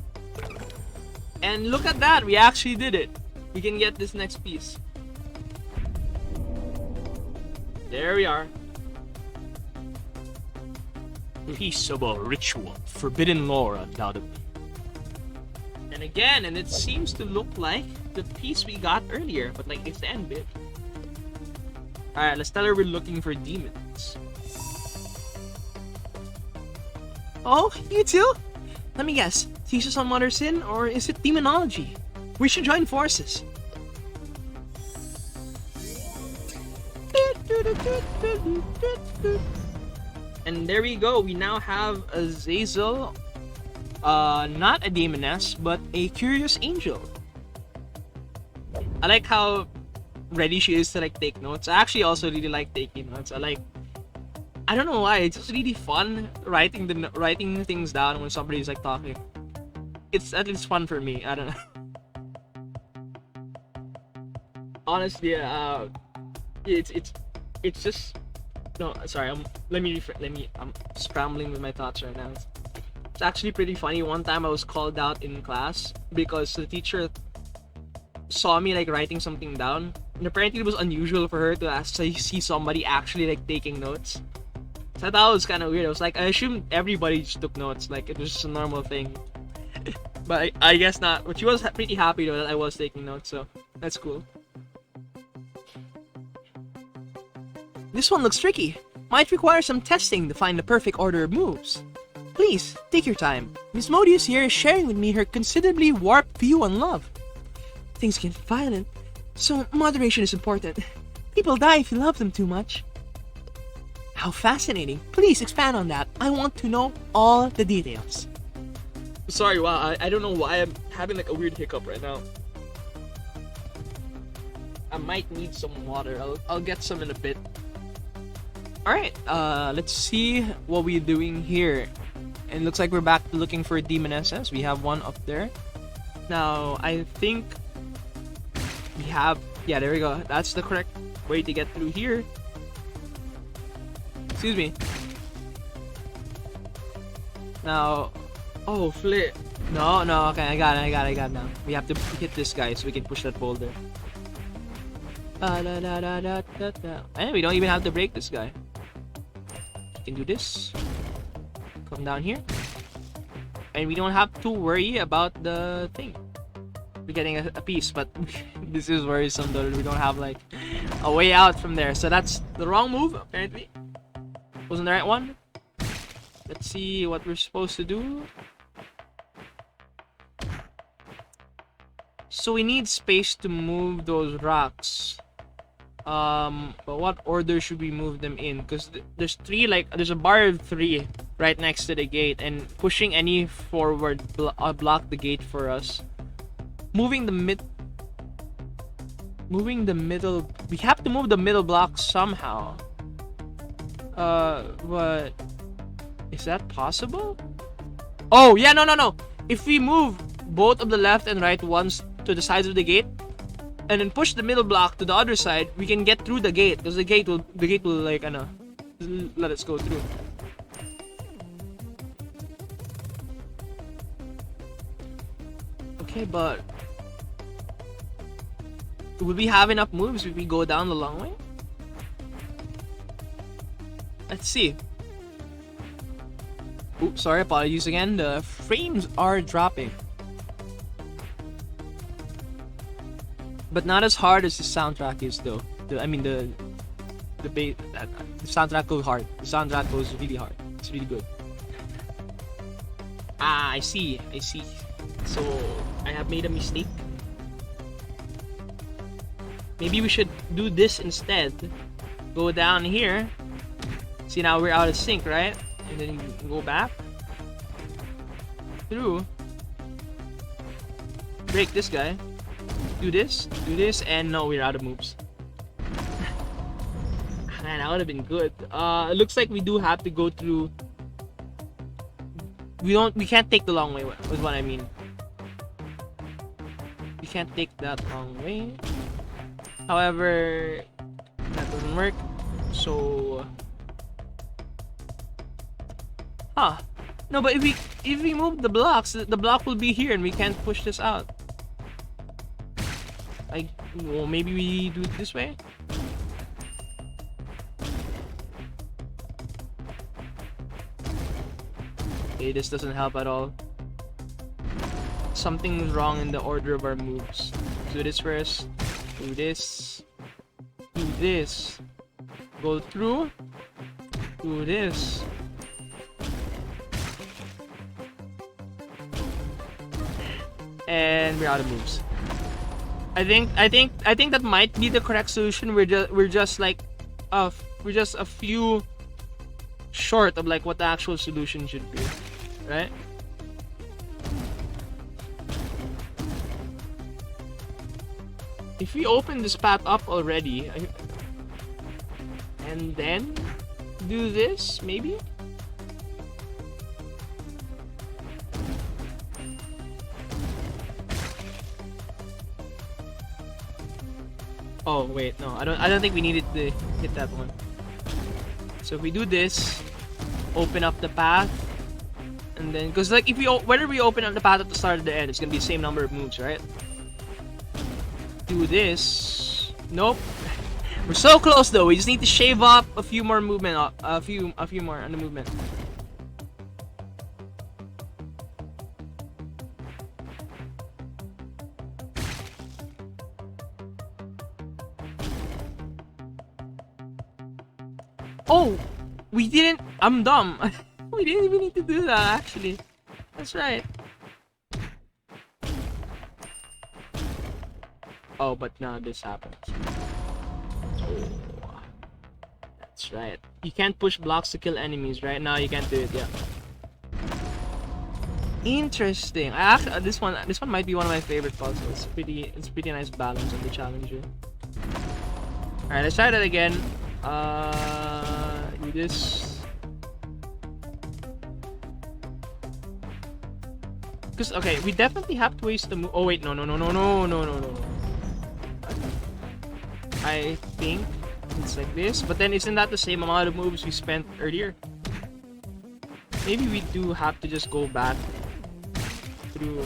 And look at that, we actually did it. We can get this next piece. There we are. Piece of a ritual. Forbidden lore, undoubtedly. And again, and it seems to look like the piece we got earlier, but like it's the end bit. Alright, let's tell her we're looking for demons. Oh, you too? Let me guess. Thesis on Mother Sin, or is it demonology? We should join forces. And there we go. We now have Azazel. Not a demoness, but a curious angel. I like how ready she is to like take notes. I actually also really like taking notes. I don't know why, it's just really fun writing things down when somebody's like talking. It's at least fun for me. I don't know. Honestly, it's just no. Sorry, I'm scrambling with my thoughts right now. It's actually pretty funny. One time I was called out in class because the teacher saw me like writing something down, and apparently it was unusual for her to see somebody actually like taking notes. So I thought it was kind of weird. I was like, I assumed everybody just took notes, like it was just a normal thing. But I guess not. But she was pretty happy though that I was taking notes, so that's cool. This one looks tricky. Might require some testing to find the perfect order of moves. Please, take your time. Miss Modius here is sharing with me her considerably warped view on love. Things get violent, so moderation is important. People die if you love them too much. How fascinating. Please expand on that. I want to know all the details. Sorry, wow, I don't know why I'm having like a weird hiccup right now. I might need some water. I'll get some in a bit. Alright, let's see what we're doing here. And it looks like we're back to looking for demonesses. We have one up there. Now, I think we have... Yeah, there we go. That's the correct way to get through here. Excuse me. Now... Oh, flip. No, okay, I got it now. We have to hit this guy so we can push that boulder. And we don't even have to break this guy. We can do this. come down here. And we don't have to worry about the thing. We're getting a piece, but this is worrisome though. We don't have like a way out from there. So that's the wrong move, apparently. Wasn't the right one. Let's see what we're supposed to do. So we need space to move those rocks. But what order should we move them in? Because there's three, like there's a bar of 3 right next to the gate, and pushing any forward block the gate for us. Moving the middle. We have to move the middle block somehow. But is that possible? Oh yeah, no. If we move both of the left and right ones to the sides of the gate, and then push the middle block to the other side, we can get through the gate. Because the gate will like let us go through. Okay, but would we have enough moves if we go down the long way? Let's see. Oops, sorry, apologies again. The frames are dropping. But not as hard as the soundtrack is though. The soundtrack goes hard. The soundtrack goes really hard. It's really good. Ah, I see. So I have made a mistake. Maybe we should do this instead. Go down here. See, now we're out of sync, right? And then you go back through. Break this guy. Do this, and no, we're out of moves. Man, that would have been good. It looks like we do have to go through. We can't take the long way, is what I mean. We can't take that long way. However, that doesn't work. So, no, but if we move the blocks, the block will be here, and we can't push this out. Well, maybe we do it this way. Okay, this doesn't help at all. Something's wrong in the order of our moves. Do this first. Do this. Do this. Go through. Do this. And we're out of moves. I think that might be the correct solution. We're just a few short of like what the actual solution should be, right? If we open this path up already, and then do this, maybe. Oh wait, no, I don't think we needed to hit that one. So if we do this, open up the path, and then because like whether we open up the path at the start or the end, it's gonna be the same number of moves, right? Do this. Nope. We're so close though. We just need to shave up a few more movement, a few more on the movement. Oh, we didn't. I'm dumb. We didn't even need to do that, actually. That's right. Oh, but now this happens. Oh, that's right. You can't push blocks to kill enemies, right? Now you can't do it, yeah. Interesting. This one might be one of my favorite puzzles. It's pretty nice balance on the challenger. All right, let's try that again. Do this. Because okay, we definitely have to waste the move. Oh wait, no. I think it's like this, but then isn't that the same amount of moves we spent earlier? Maybe we do have to just go back through.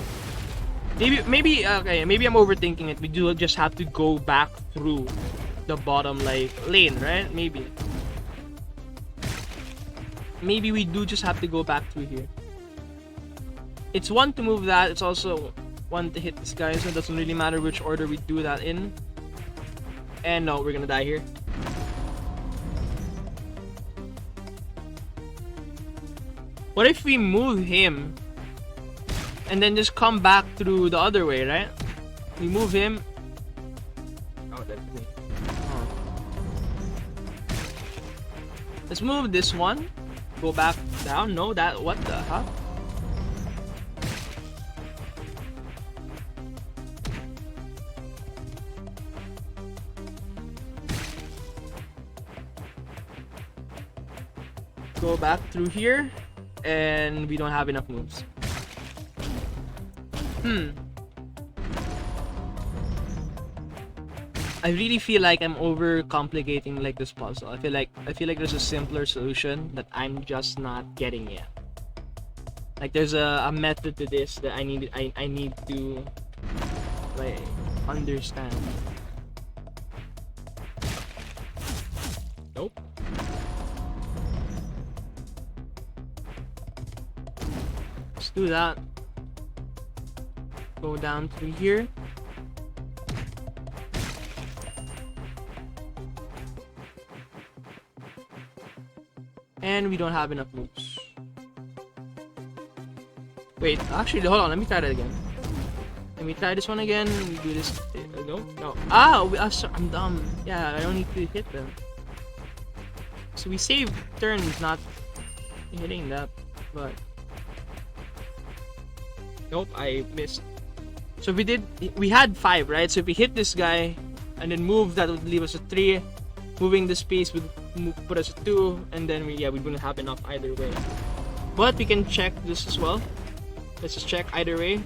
Maybe okay. Maybe I'm overthinking it. We do just have to go back through the bottom like lane, right? Maybe. maybe we do just have to go back through here. It's one to move that. It's also one to hit this guy, so it doesn't really matter which order we do that in. And no, we're gonna die here. What if we move him and then just come back through the other way, right? We move him. Oh, that's me. Oh. Let's move this one. Go back down. No, that. What the hell? Go back through here, and we don't have enough moves. I really feel like I'm overcomplicating like this puzzle. I feel like there's a simpler solution that I'm just not getting yet. Like there's a method to this that I need to like understand. Nope. Let's do that. Go down through here. And we don't have enough moves. Wait, actually, hold on. Let me try that again. Let me try this one again. Do this. No, no. I'm dumb. Yeah, I don't need to hit them. So we save turns not hitting that, but nope, I missed. So we had 5, right? So if we hit this guy and then move, that would leave us a 3. Moving this piece would put us at 2, and then we wouldn't have enough either way. But we can check this as well. Let's just check either way.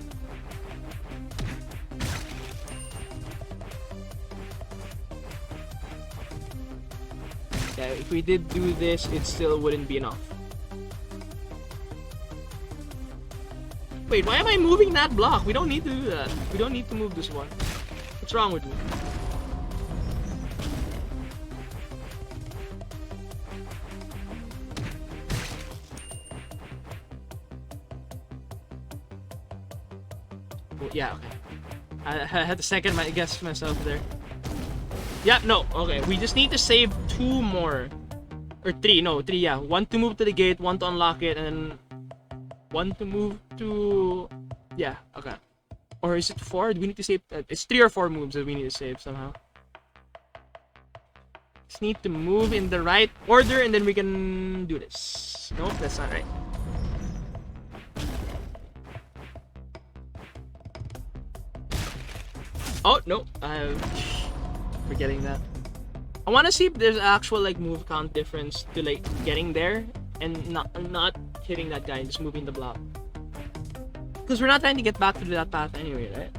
Yeah, if we did do this, it still wouldn't be enough. Wait, why am I moving that block? We don't need to do that. We don't need to move this one. What's wrong with me? Yeah, okay. I had to second guess myself there. Yeah, no, okay. We just need to save 2 more. Or 3, no, 3, yeah. 1 to move to the gate, 1 to unlock it, and then 1 to move to... Yeah, okay. Or is it 4? Do we need to save... it's 3 or 4 moves that we need to save somehow. Just need to move in the right order, and then we can do this. Nope, that's not right. Oh, no. I'm forgetting that. I want to see if there's actual like move count difference to like getting there and not hitting that guy and just moving the block. Because we're not trying to get back to that path anyway, right?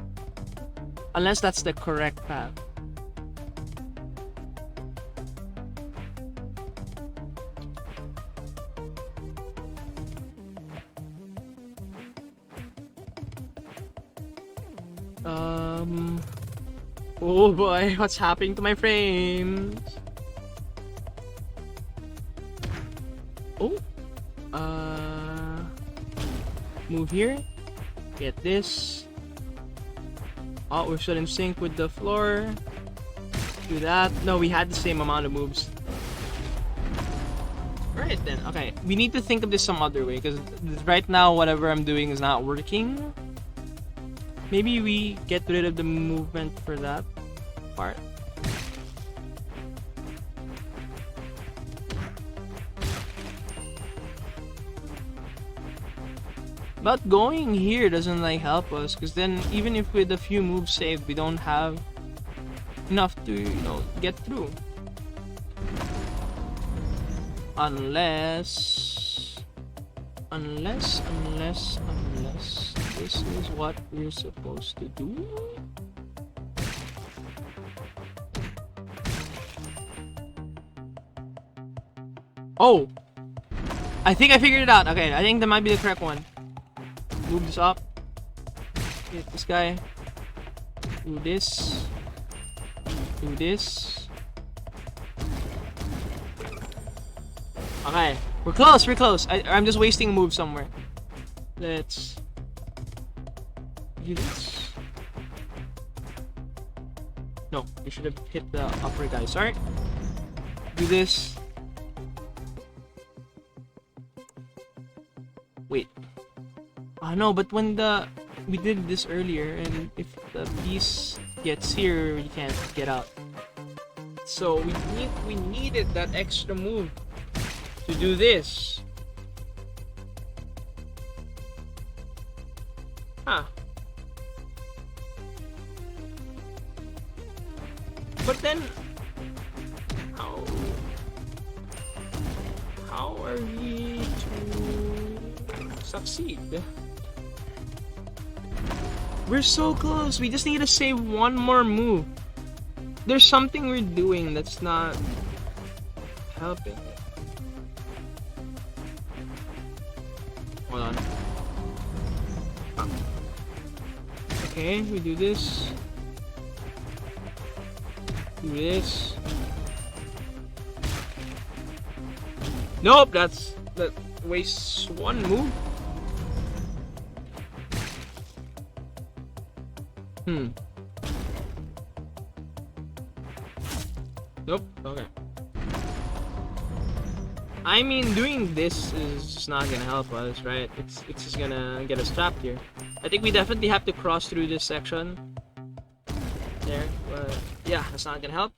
Unless that's the correct path. Oh boy, what's happening to my frames? Oh. Move here. Get this. Oh, we're still in sync with the floor. Do that. No, we had the same amount of moves. Right then. Okay, we need to think of this some other way because right now whatever I'm doing is not working. Maybe we get rid of the movement for that part. But going here doesn't like help us because then even if with a few moves saved, we don't have enough to, you know, get through. Unless this is what we're supposed to do. Oh! I think I figured it out. Okay, I think that might be the correct one. Move this up. Hit this guy. Do this. Do this. Okay. We're close, we're close. I'm just wasting a move somewhere. Let's do this. No, you should have hit the upper guy. Sorry. Do this. Wait. No, but when we did this earlier, and if the piece gets here, you can't get out. So we needed that extra move to do this. Huh. But then, how are we to succeed? We're so close. We just need to save one more move. There's something we're doing that's not helping. Hold on. Okay, we do this. Do this. Nope, that wastes one move. Nope. Okay. I mean, doing this is just not gonna help us, right? It's just gonna get us trapped here. I think we definitely have to cross through this section. There, but yeah, that's not gonna help.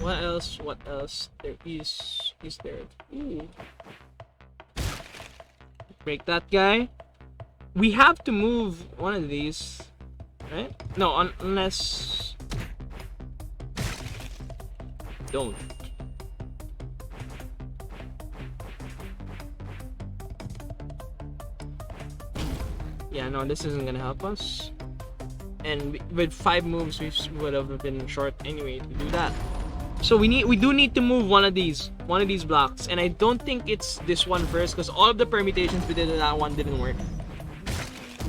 What else? What else? There is there? Ooh. Break that guy. We have to move one of these, right? No, unless don't. Yeah, no, this isn't gonna help us. And with 5 moves, we would have been short anyway to do that. So we do need to move one of these blocks, and I don't think it's this one first, because all of the permutations we did in that one didn't work.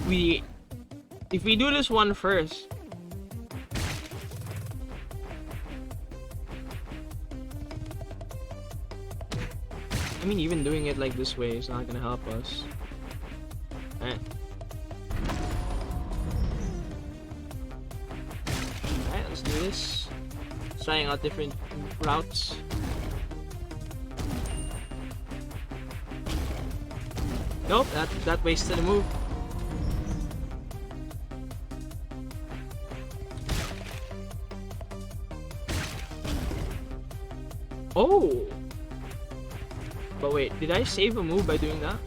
If we do this one first, I mean, even doing it like this way is not gonna help us. Alright. Alright, let's do this. Trying out different routes. Nope, that wasted a move. Oh! But wait, did I save a move by doing that?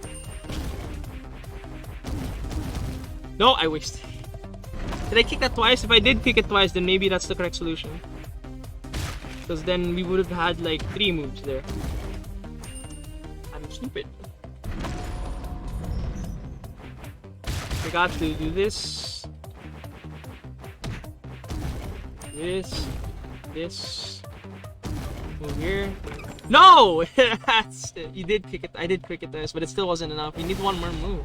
No, I wasted. Did I kick that twice? If I did kick it twice, then maybe that's the correct solution. Because then we would have had like 3 moves there. I'm stupid. Forgot to do this. This. Move here. No! You did kick it. I did kick it twice, but it still wasn't enough. We need one more move.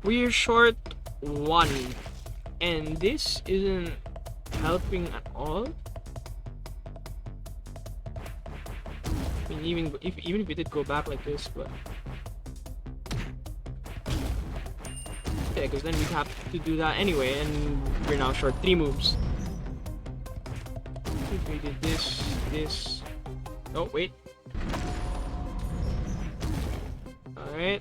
We're short 1. And this isn't helping at all. I mean, even if we did go back like this, but okay, because then we'd have to do that anyway, and we're now short 3 moves. If we did this. Oh wait. All right.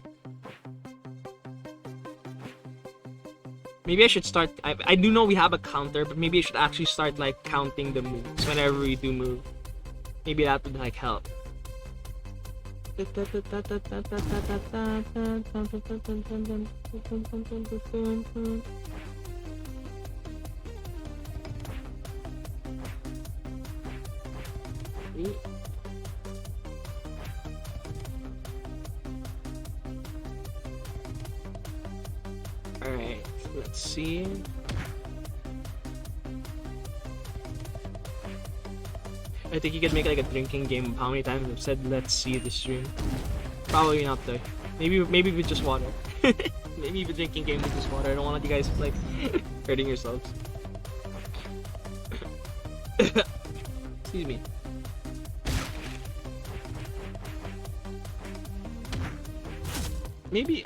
Maybe I should start. I do know we have a counter, but maybe I should actually start like counting the moves whenever we do move. Maybe that would like help. Alright, let's see. I think you could make like a drinking game of how many times I've said let's see the stream. Probably not though. Maybe with just water. Maybe the drinking game with just water. I don't want you guys like hurting yourselves. Excuse me. maybe.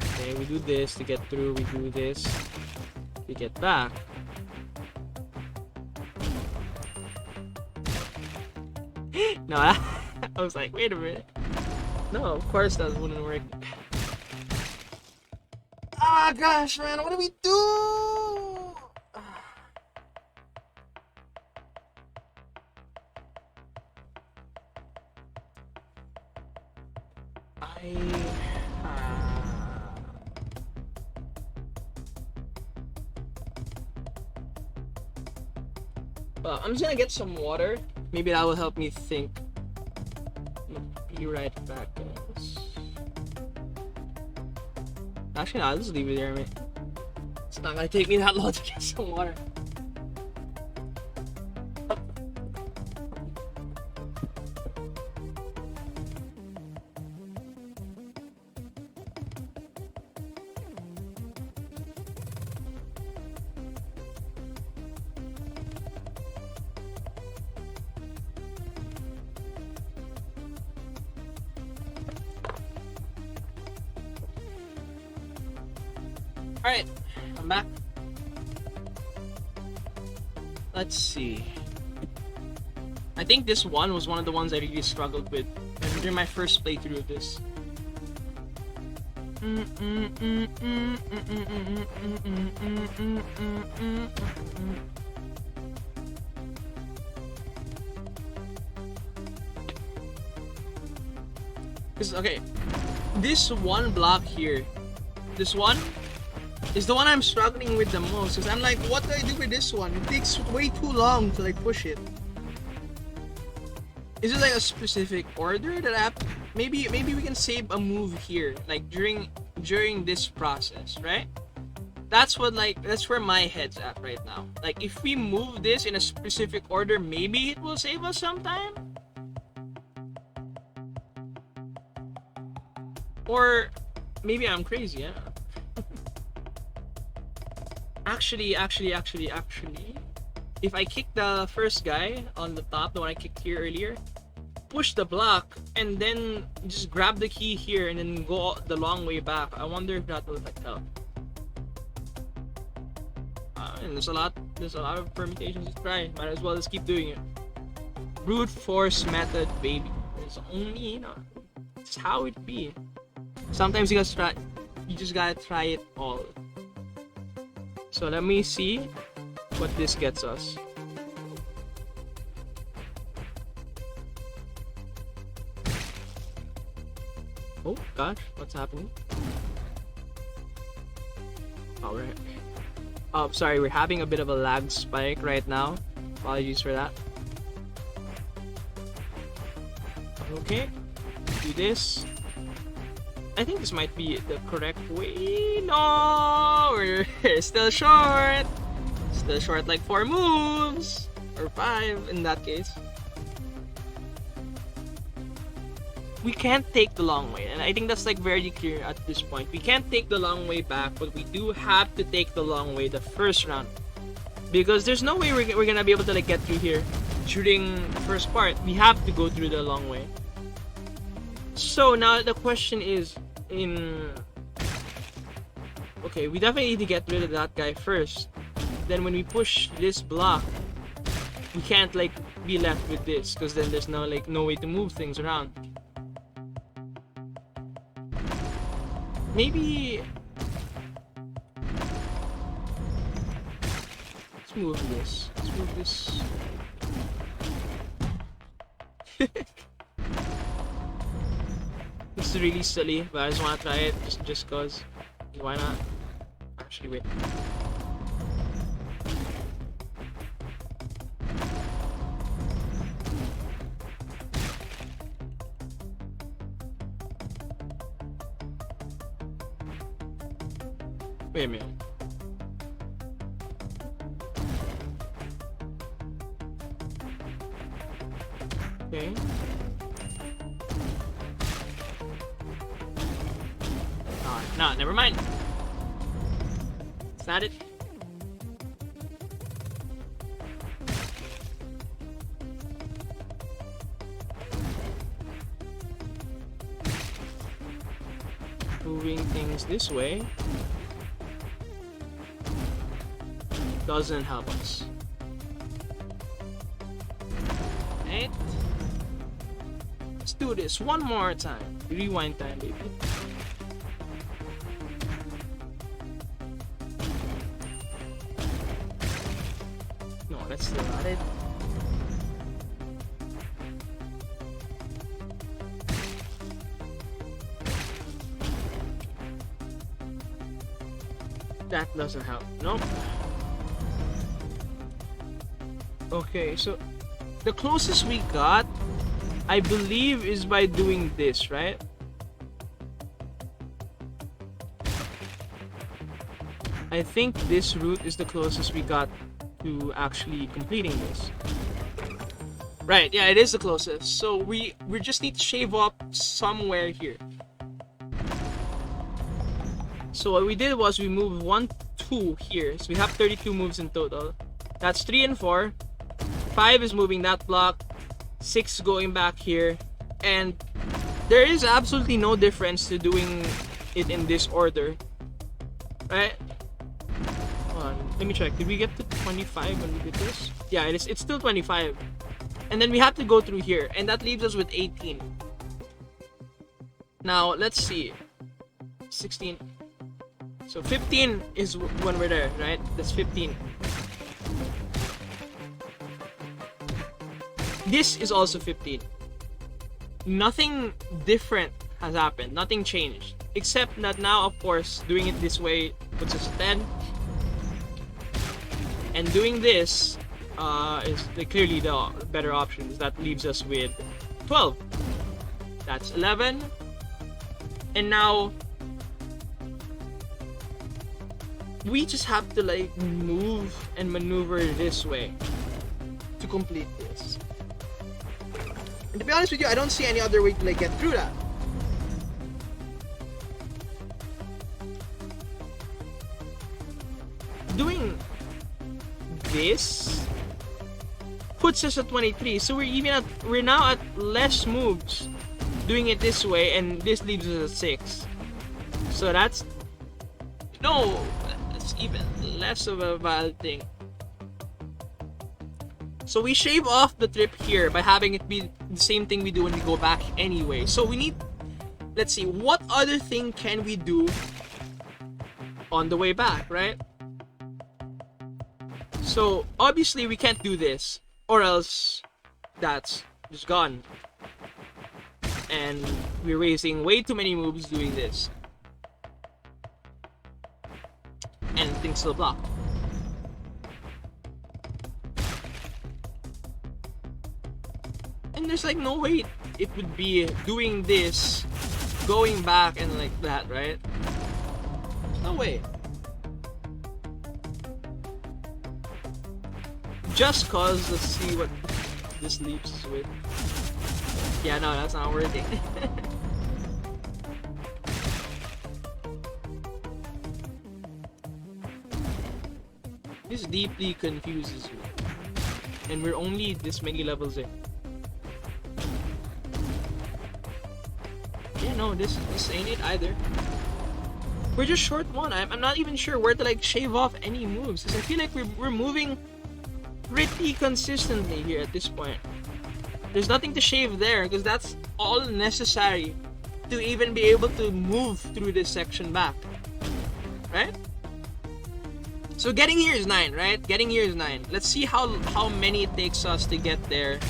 Okay, we do this to get through. We do this to get back. No, I was like, wait a minute. No, of course that wouldn't work. Ah, gosh, man, what do we do? Well, I'm just gonna get some water. Maybe that will help me think. Be right back, guys. Actually, no, I'll just leave it there, mate. It's not gonna take me that long to get some water. Alright, I'm back. Let's see. I think this one was one of the ones I really struggled with during my first playthrough of this. Because, okay, this one block here, this one is the one I'm struggling with the most. Because I'm like, what do I do with this one? It takes way too long to like push it. Is it like a specific order that I have? Maybe we can save a move here, like during this process, right? That's where my head's at right now. Like if we move this in a specific order, maybe it will save us some time. Or maybe I'm crazy, yeah. Actually, if I kick the first guy on the top, the one I kicked here earlier, push the block, and then just grab the key here and then go the long way back, I wonder if that will help. And there's a lot of permutations to try. Might as well just keep doing it. Brute force method, baby. It's only, it's how it be. Sometimes you just gotta try it all. So let me see what this gets us. Oh gosh, what's happening? Oh, sorry, we're having a bit of a lag spike right now. Apologies for that. Okay, do this. I think this might be the correct way. No, we're still short. Still short like 4 moves. Or 5 in that case. We can't take the long way, and I think that's like very clear at this point. We can't take the long way back, but we do have to take the long way the first round. Because there's no way we're gonna be able to like get through here during the first part. We have to go through the long way. So now the question is, okay, we definitely need to get rid of that guy first. Then when we push this block, we can't like be left with this, because then there's no way to move things around. Maybe let's move this. Let's move this. This is really silly, but I just want to try it just cause. Why not? Actually, wait. Wait a minute. Okay. No, never mind. Is that it? doing things this way doesn't help us. Right? Let's do this one more time. Rewind time, baby. No, that's still not it. That doesn't help. Nope. Okay, so the closest we got, I believe, is by doing this, right? I think this route is the closest we got to actually completing this. Right, yeah, it is the closest. So we just need to shave off somewhere here. So what we did was we moved 1, 2 here. So we have 32 moves in total. That's 3 and 4. 5 is moving that block. 6 going back here. And there is absolutely no difference to doing it in this order. Right? Hold on, let me check. Did we get to 25 when we did this? Yeah, it's still 25. And then we have to go through here. And that leaves us with 18. Now, let's see. 16. So 15 is when we're there, right? That's 15. This is also 15. Nothing different has happened. Nothing changed. Except that now, of course, doing it this way puts us at 10. And doing this is clearly the better option. That leaves us with 12. That's 11. And now we just have to like move and maneuver this way to complete this. And to be honest with you, I don't see any other way to like get through that. Doing this puts us at 23, so we're now at less moves doing it this way, and this leaves us at 6. So that's even less of a valid thing. So we shave off the trip here by having it be the same thing we do when we go back anyway. So we need, let's see, what other thing can we do on the way back, right? So obviously we can't do this, or else that's just gone. And we're wasting way too many moves doing this. And things still block. And there's like no way it would be doing this, going back and like that, right? There's no way. Just cause, let's see what this leaves us with. Yeah, no, that's not working. This deeply confuses me. And we're only this many levels in. Yeah, no, this ain't it either. We're just short one. I'm not even sure where to like shave off any moves, because I feel like we're moving pretty consistently here at this point. There's nothing to shave there, because that's all necessary to even be able to move through this section back. Right? So getting here is 9, right? Getting here is 9. Let's see how many it takes us to get there.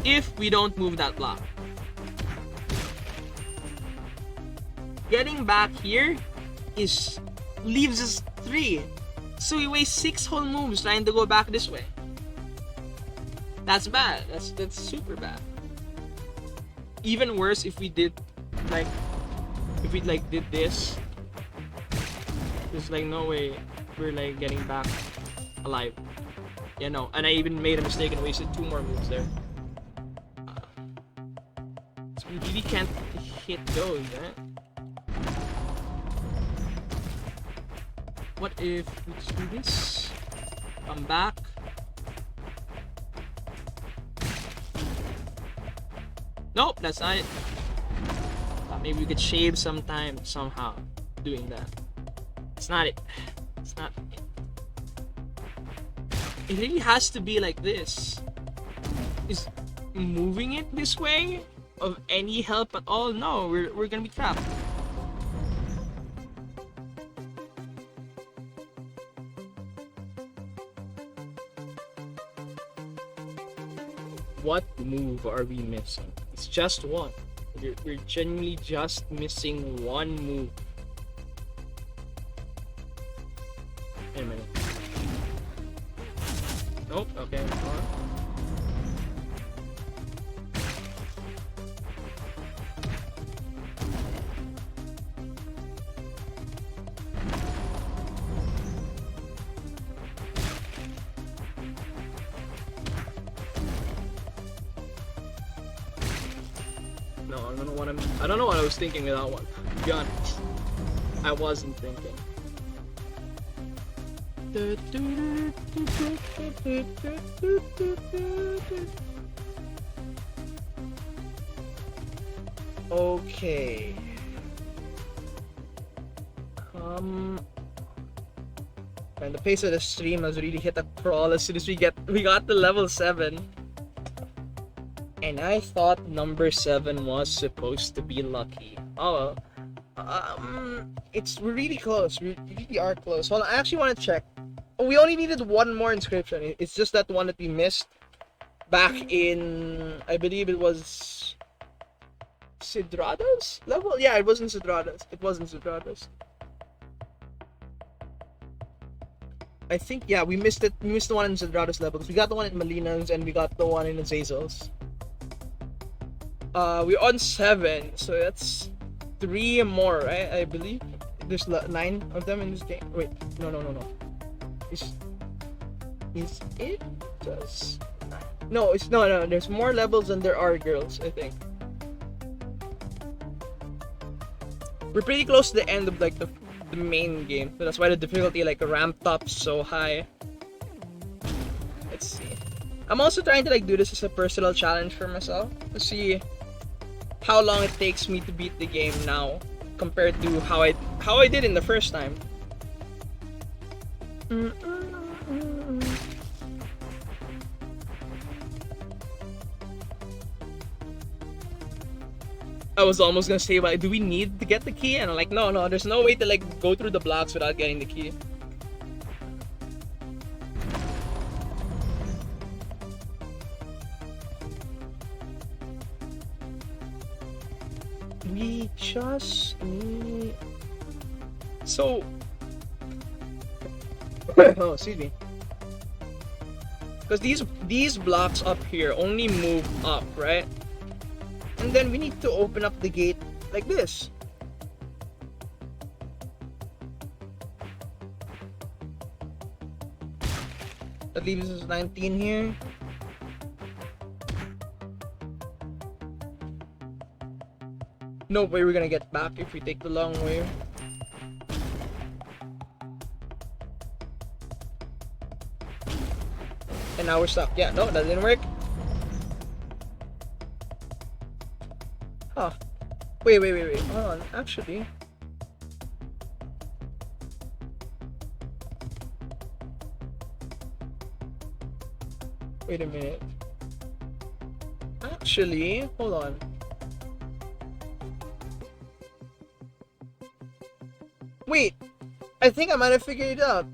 If we don't move that block. Getting back here leaves us 3. So we waste 6 whole moves trying to go back this way. That's bad. That's super bad. Even worse if we did like did this. There's like no way we're like getting back alive. Yeah, no. And I even made a mistake and wasted 2 more moves there. So we really can't hit those, right? What if we just do this? Come back. Nope, that's not it. Maybe we could shave some time somehow doing that. It's not it. It's not it. It really has to be like this. Is moving it this way of any help at all? No, we're gonna be trapped. What move are we missing? It's just one. We're genuinely just missing one move. Wait a minute. Nope, okay, hold on. No, I don't know what I was thinking with that one. To be honest, I wasn't thinking. Okay. And the pace of the stream has really hit a crawl as soon as we got to level 7. And I thought number 7 was supposed to be lucky. Oh well. We're really close. We really are close. Hold on, I actually want to check. Oh, we only needed one more inscription. It's just that one that we missed back in, I believe it was Sidrada's level? Yeah, it wasn't Sidrada's. It wasn't Sidrada's. I think, yeah, we missed it. We missed the one in Sidrada's level because we got the one in Malina's and we got the one in Azazel's. We're on 7, so that's 3 more, right? I believe there's 9 of them in this game. Wait, no. Is it just 9? No, it's no. There's more levels than there are girls, I think. We're pretty close to the end of like the main game, so that's why the difficulty like ramped up so high. Let's see. I'm also trying to like do this as a personal challenge for myself to see how long it takes me to beat the game now compared to how I did in the first time. I was almost gonna say, like, do we need to get the key? And I'm like, no, there's no way to like go through the blocks without getting the key. We just need... So... oh, excuse me. Because these blocks up here only move up, right? And then we need to open up the gate like this. That leaves us 19 here. No way we're gonna get back if we take the long way. And now we're stuck. Yeah, no, that didn't work. Huh. Wait. Hold on. Actually. Wait a minute. Actually, hold on. Wait. I think I might have figured it out.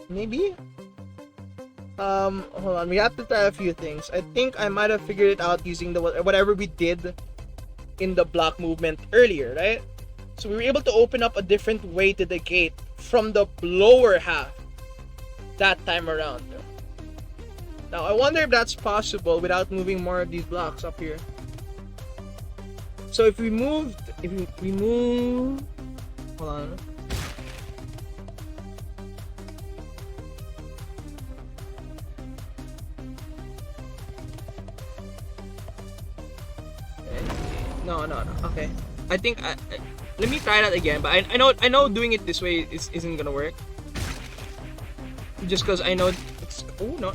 Maybe? Hold on, we have to try a few things. I think I might have figured it out using the whatever we did in the block movement earlier, right? So we were able to open up a different way to the gate from the lower half that time around. Now, I wonder if that's possible without moving more of these blocks up here. So if we move, hold on. No. Okay. I think let me try that again. But I know doing it this way isn't gonna work. Just because I know it's... Oh, no.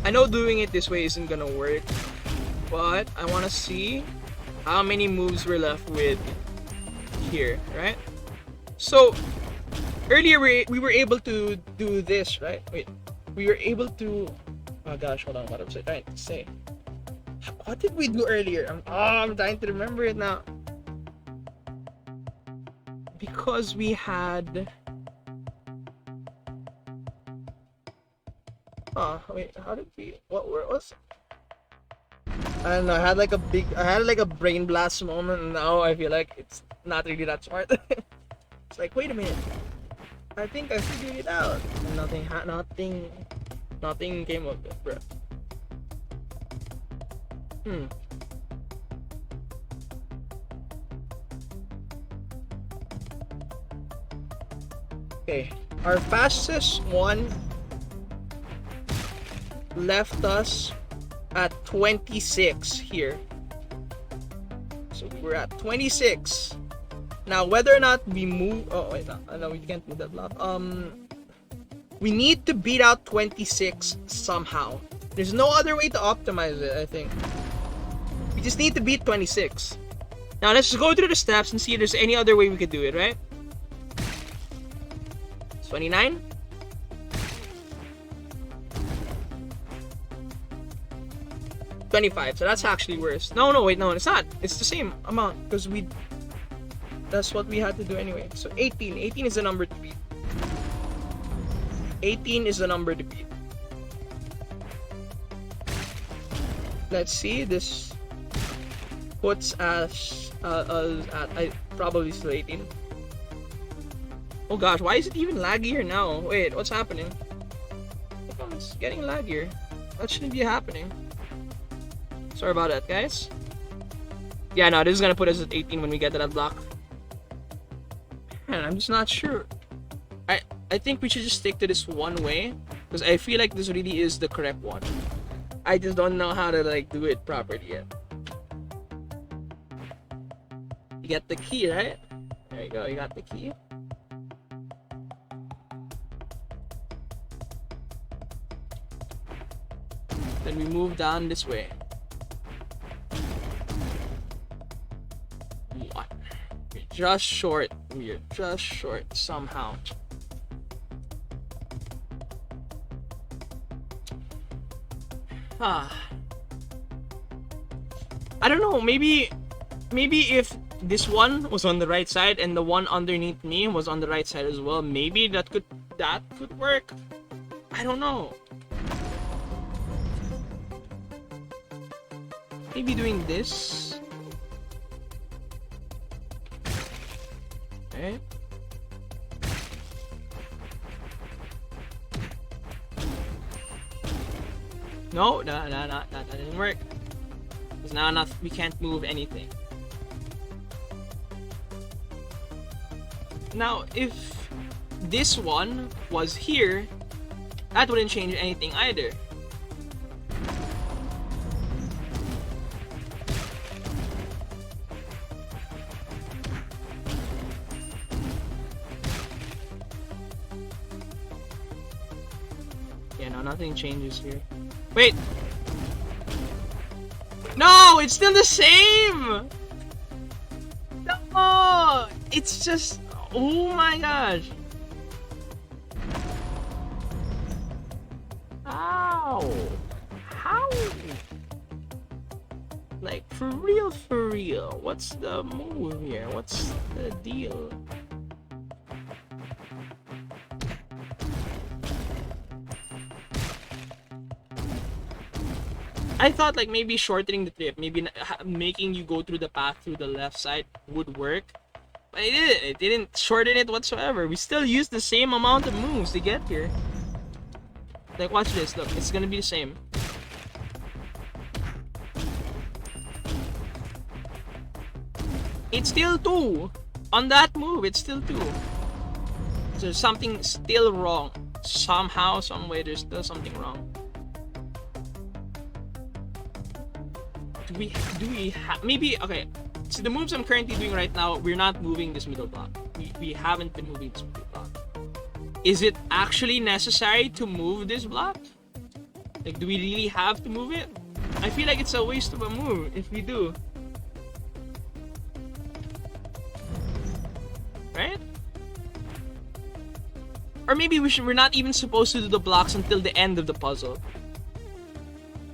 I know doing it this way isn't gonna work. but I want to see how many moves we're left with here, right? So earlier we were able to do this, right? Wait, we were able to. Oh gosh, hold on. What was I trying to say? What did we do earlier? I'm trying to remember it now. Because we had. Oh wait, how did we? What was? I don't know. I had like a brain blast moment, and now I feel like it's not really that smart. It's like, wait a minute. I think I figured it out. And nothing came of it, bro. Okay, our fastest one left us at 26 here. So we're at 26. Now, whether or not we move, oh wait, no, we can't move that block. We need to beat out 26 somehow. There's no other way to optimize it, I think. We just need to beat 26. Now let's just go through the steps and see if there's any other way we could do it, right? 29. 25, so that's actually worse. No, wait, no, it's not. It's the same amount because that's what we had to do anyway. So 18 is the number to beat. 18 is the number to beat. Let's see, this puts us at probably still 18. Oh gosh, why is it even laggier now? Wait, what's happening? It's getting laggier. That shouldn't be happening. Sorry about that, guys. Yeah, no, this is gonna put us at 18 when we get to that block. Man, I'm just not sure. I think we should just stick to this one way because I feel like this really is the correct one. I just don't know how to like do it properly yet. You get the key, right? There you go, you got the key. Then we move down this way. What? We're just short. We're just short somehow. I don't know, maybe if this one was on the right side and the one underneath me was on the right side as well, maybe that could work. I don't know. Maybe doing this. Okay. No, that didn't work. Because now we can't move anything. Now, if this one was here, that wouldn't change anything either. Yeah, no, nothing changes here. Wait! No! It's still the same! No! It's just... Oh my gosh! Ow! How? Like, for real? What's the move here? What's the deal? I thought like maybe shortening the trip, maybe making you go through the path through the left side would work. But it didn't shorten it whatsoever. We still used the same amount of moves to get here. Like, watch this, look, it's gonna be the same. It's still 2. On that move, it's still 2. So there's something still wrong. Somehow, some way, there's still something wrong. Do we have maybe okay, so the moves I'm currently doing right now, we're not moving this middle block. We haven't been moving this middle block. Is it actually necessary to move this block? Like, do we really have to move it? I feel like it's a waste of a move if we do. Right? Or maybe we're not even supposed to do the blocks until the end of the puzzle.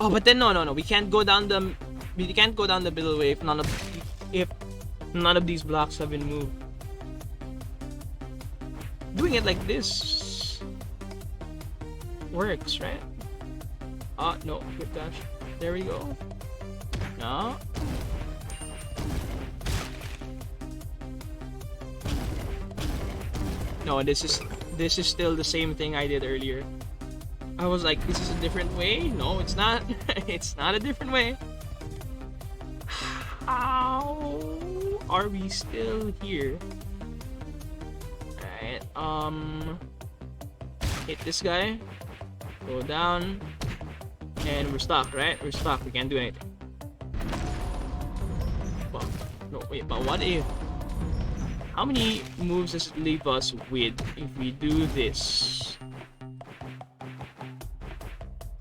Oh, but then no. We can't go down the middle way if none of these blocks have been moved. Doing it like this works, right? No, good dash. There we go. No. No, this is still the same thing I did earlier. I was like, this is a different way? No, it's not. It's not a different way. How are we still here? Alright, hit this guy. Go down. And we're stuck, right? We're stuck. We can't do anything. But, no, wait, but what if... How many moves does it leave us with if we do this?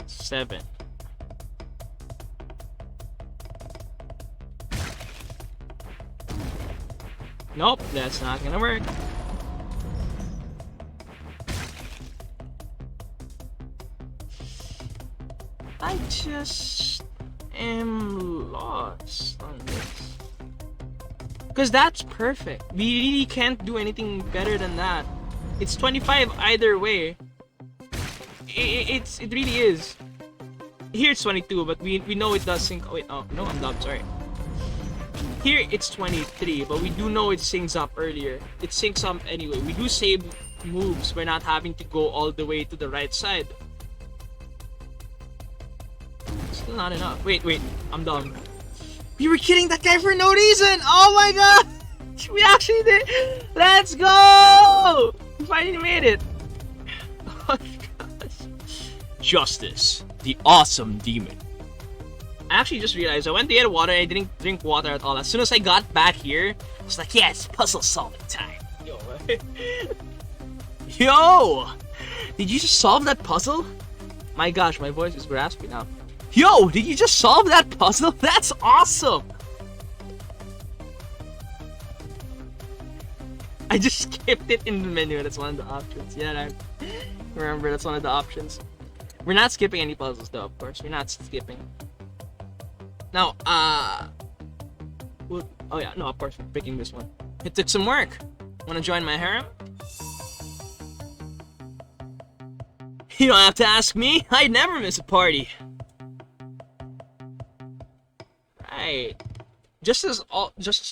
7. Nope, that's not gonna work. I just am lost on this. Because that's perfect. We really can't do anything better than that. It's 25 either way. It really is. Here it's 22, but we know it does sync. Oh, wait, oh, no, I'm dumb, sorry. Here it's 23, but we do know it syncs up earlier. It syncs up anyway. We do save moves. We're not having to go all the way to the right side. Still not enough. Wait, I'm dumb. We were killing that guy for no reason! Oh my god! We actually did! Let's go! We finally made it! Oh my gosh. Justice, the awesome demon. I actually just realized I went to get water and I didn't drink water at all. As soon as I got back here, I was like, yes, puzzle solving time. Yo, Yo! Did you just solve that puzzle? my gosh, my voice is raspy now. Yo, did you just solve that puzzle? That's awesome! I just skipped it in the menu. That's one of the options. Yeah, I remember that's one of the options. We're not skipping any puzzles though, of course. We're not skipping. Now, well, oh yeah, no, of course, we're picking this one. It took some work. Wanna join my harem? You don't have to ask me. I never miss a party. Right. Just as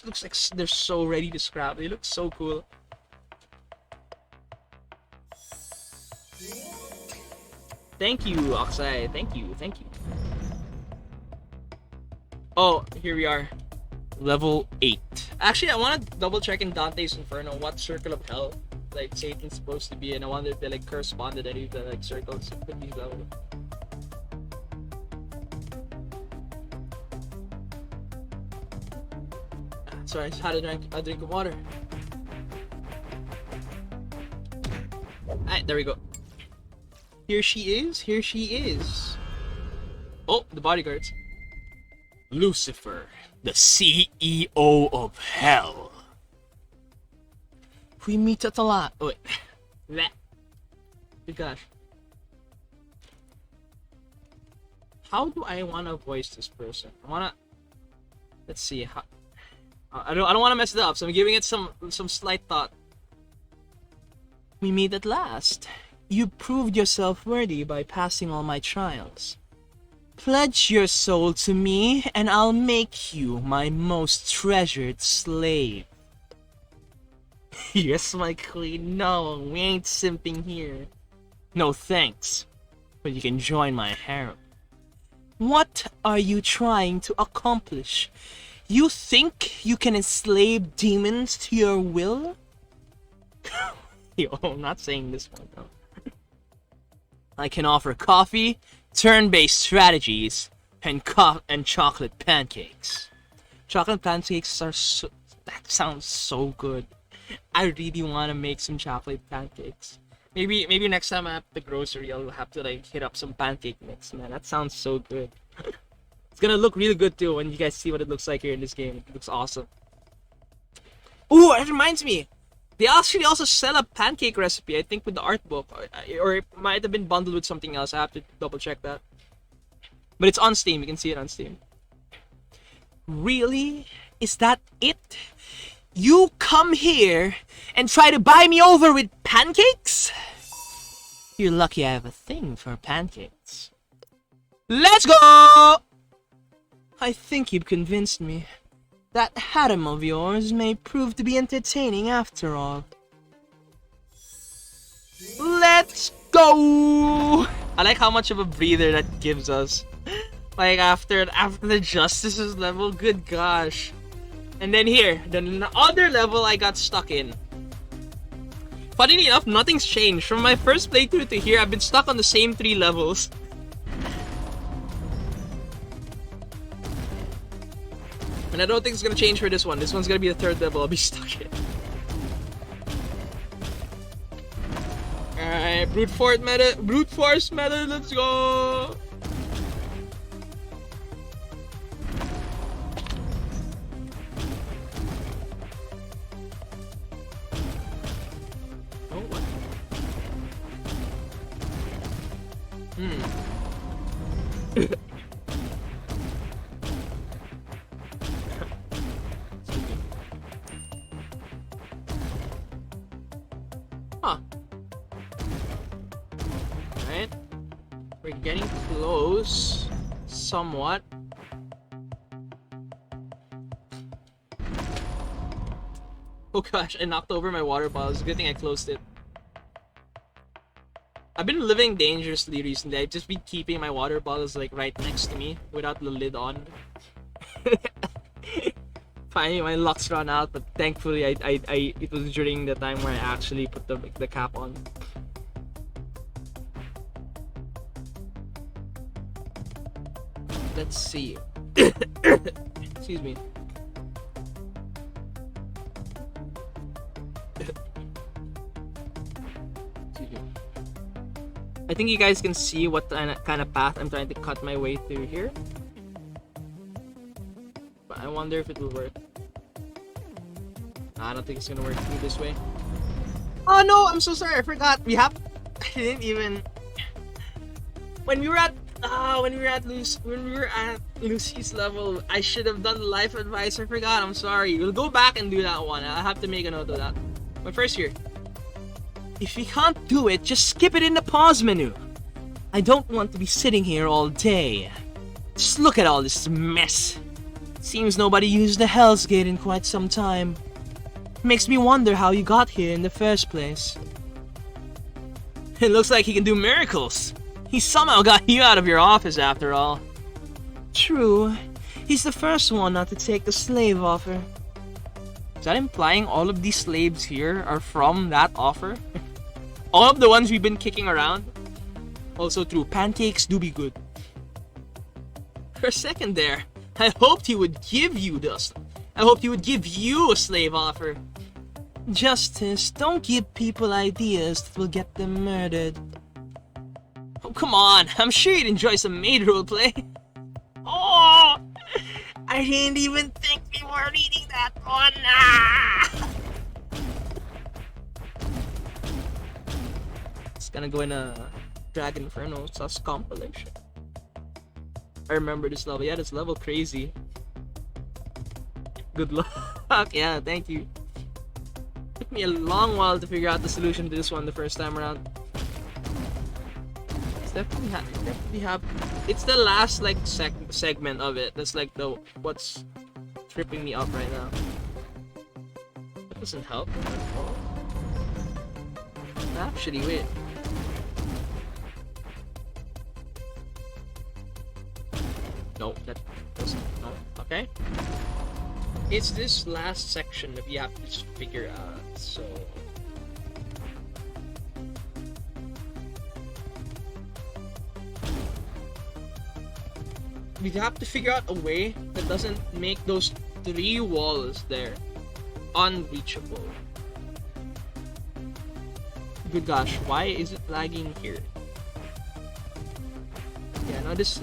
looks like they're so ready to scrap. They look so cool. Thank you, Oxide. Thank you. Oh, here we are. Level 8. Actually, I want to double check in Dante's Inferno what circle of hell like Satan's supposed to be, and I wonder if they like corresponded any of the like circles with these levels. Sorry, I just had a drink of water. Alright, there we go. Here she is. Oh, the bodyguards. Lucifer, the CEO of hell. We meet at a lot. Oh, wait. That. Good gosh. How do I want to voice this person? Let's see. How... I don't want to mess it up, so I'm giving it some slight thought. We meet at last. You proved yourself worthy by passing all my trials. Pledge your soul to me, and I'll make you my most treasured slave. Yes, my queen. No, we ain't simping here. No thanks, but you can join my harem. What are you trying to accomplish? You think you can enslave demons to your will? Yo, I'm not saying this one though. I can offer coffee, turn-based strategies, and chocolate pancakes. Chocolate pancakes are so... That sounds so good. I really want to make some chocolate pancakes. Maybe next time I'm at the grocery, I'll have to like hit up some pancake mix, man. That sounds so good. It's gonna look really good too when you guys see what it looks like here in this game. It looks awesome. Ooh, it reminds me. They actually also sell a pancake recipe, I think, with the art book. Or it might have been bundled with something else. I have to double check that. But it's on Steam. You can see it on Steam. Really? Is that it? You come here and try to buy me over with pancakes? You're lucky I have a thing for pancakes. Let's go! I think you've convinced me. That harem of yours may prove to be entertaining after all. Let's go! I like how much of a breather that gives us. Like after the justices level, good gosh. And then here, the other level I got stuck in. Funnily enough, nothing's changed. From my first playthrough to here, I've been stuck on the same 3 levels. And I don't think it's gonna change for this one. This one's gonna be the 3rd level I'll be stuck in. Alright, brute force meta, let's go! Oh, what? Huh. Alright. We're getting close. Somewhat. Oh gosh, I knocked over my water bottle. It's a good thing I closed it. I've been living dangerously recently. I've just been keeping my water bottles like right next to me without the lid on. Finally, my luck's run out, but thankfully, it was during the time where I actually put the cap on. Let's see. Excuse me. I think you guys can see what kind of path I'm trying to cut my way through here. But I wonder if it will work. I don't think it's gonna work through this way. Oh no, I'm so sorry, I forgot. I didn't even... When we were at Lucy's level, I should have done the life advice. I forgot, I'm sorry. We'll go back and do that one. I'll have to make a note of that. But first here. If you can't do it, just skip it in the pause menu. I don't want to be sitting here all day. Just look at all this mess. Seems nobody used the Hell's Gate in quite some time. Makes me wonder how you got here in the first place. It looks like he can do miracles. He somehow got you out of your office after all. True. He's the first one not to take the slave offer. Is that implying all of these slaves here are from that offer? All of the ones we've been kicking around? Also true, pancakes do be good. For a second there, I hoped he would give you this. I hoped he would give you a slave offer. Justice, don't give people ideas that will get them murdered. Oh, come on, I'm sure you'd enjoy some maid roleplay. Oh, I didn't even think we were reading that one. Ah! It's gonna go in a Dragon Inferno sus compilation. I remember this level. Yeah, this level crazy. Good luck. Yeah, thank you. Took me a long while to figure out the solution to this one the first time around. It's definitely have. It's the last like segment of it. That's like the what's tripping me up right now. That doesn't help. Actually, wait. No, that doesn't. No. Okay. It's this last section that we have to just figure out. So. We have to figure out a way that doesn't make those 3 walls there unreachable. Good gosh, why is it lagging here? Yeah, no, this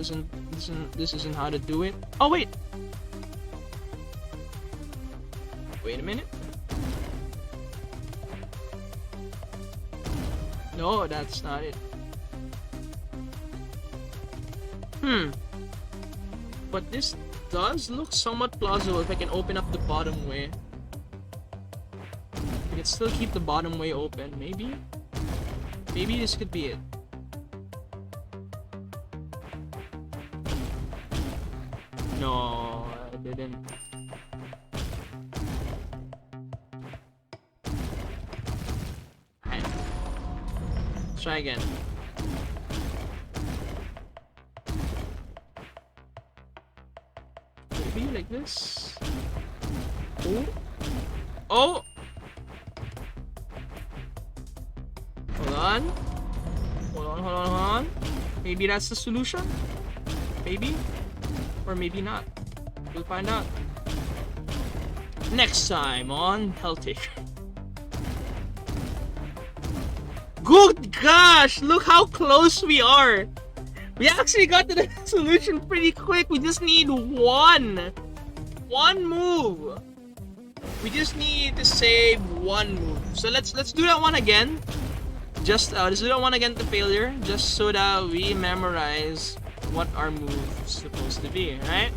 This isn't how to do it. Oh wait. Wait a minute. No, that's not it. But this does look somewhat plausible if I can open up the bottom way. I can still keep the bottom way open. Maybe this could be it. No, I didn't. Alright. Let's try again. Maybe like this. Oh. Oh! Hold on. Hold on. Maybe that's the solution? Maybe? Or maybe not. We'll find out. Next time on HELLTAKER. Good gosh! Look how close we are! We actually got to the solution pretty quick. We just need one move. We just need to save one move. So let's do that one again. Let's do that one again to failure, just so that we memorize what our move is supposed to be, right?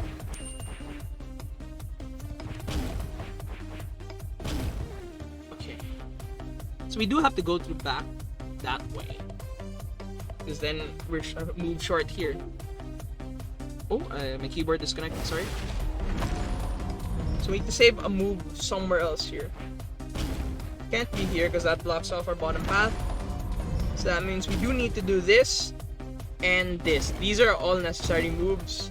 Okay. So we do have to go through back that way, because then we're move short here. Oh, my keyboard disconnected. Sorry. So we need to save a move somewhere else here. Can't be here because that blocks off our bottom path. So that means we do need to do this and this. These are all necessary moves.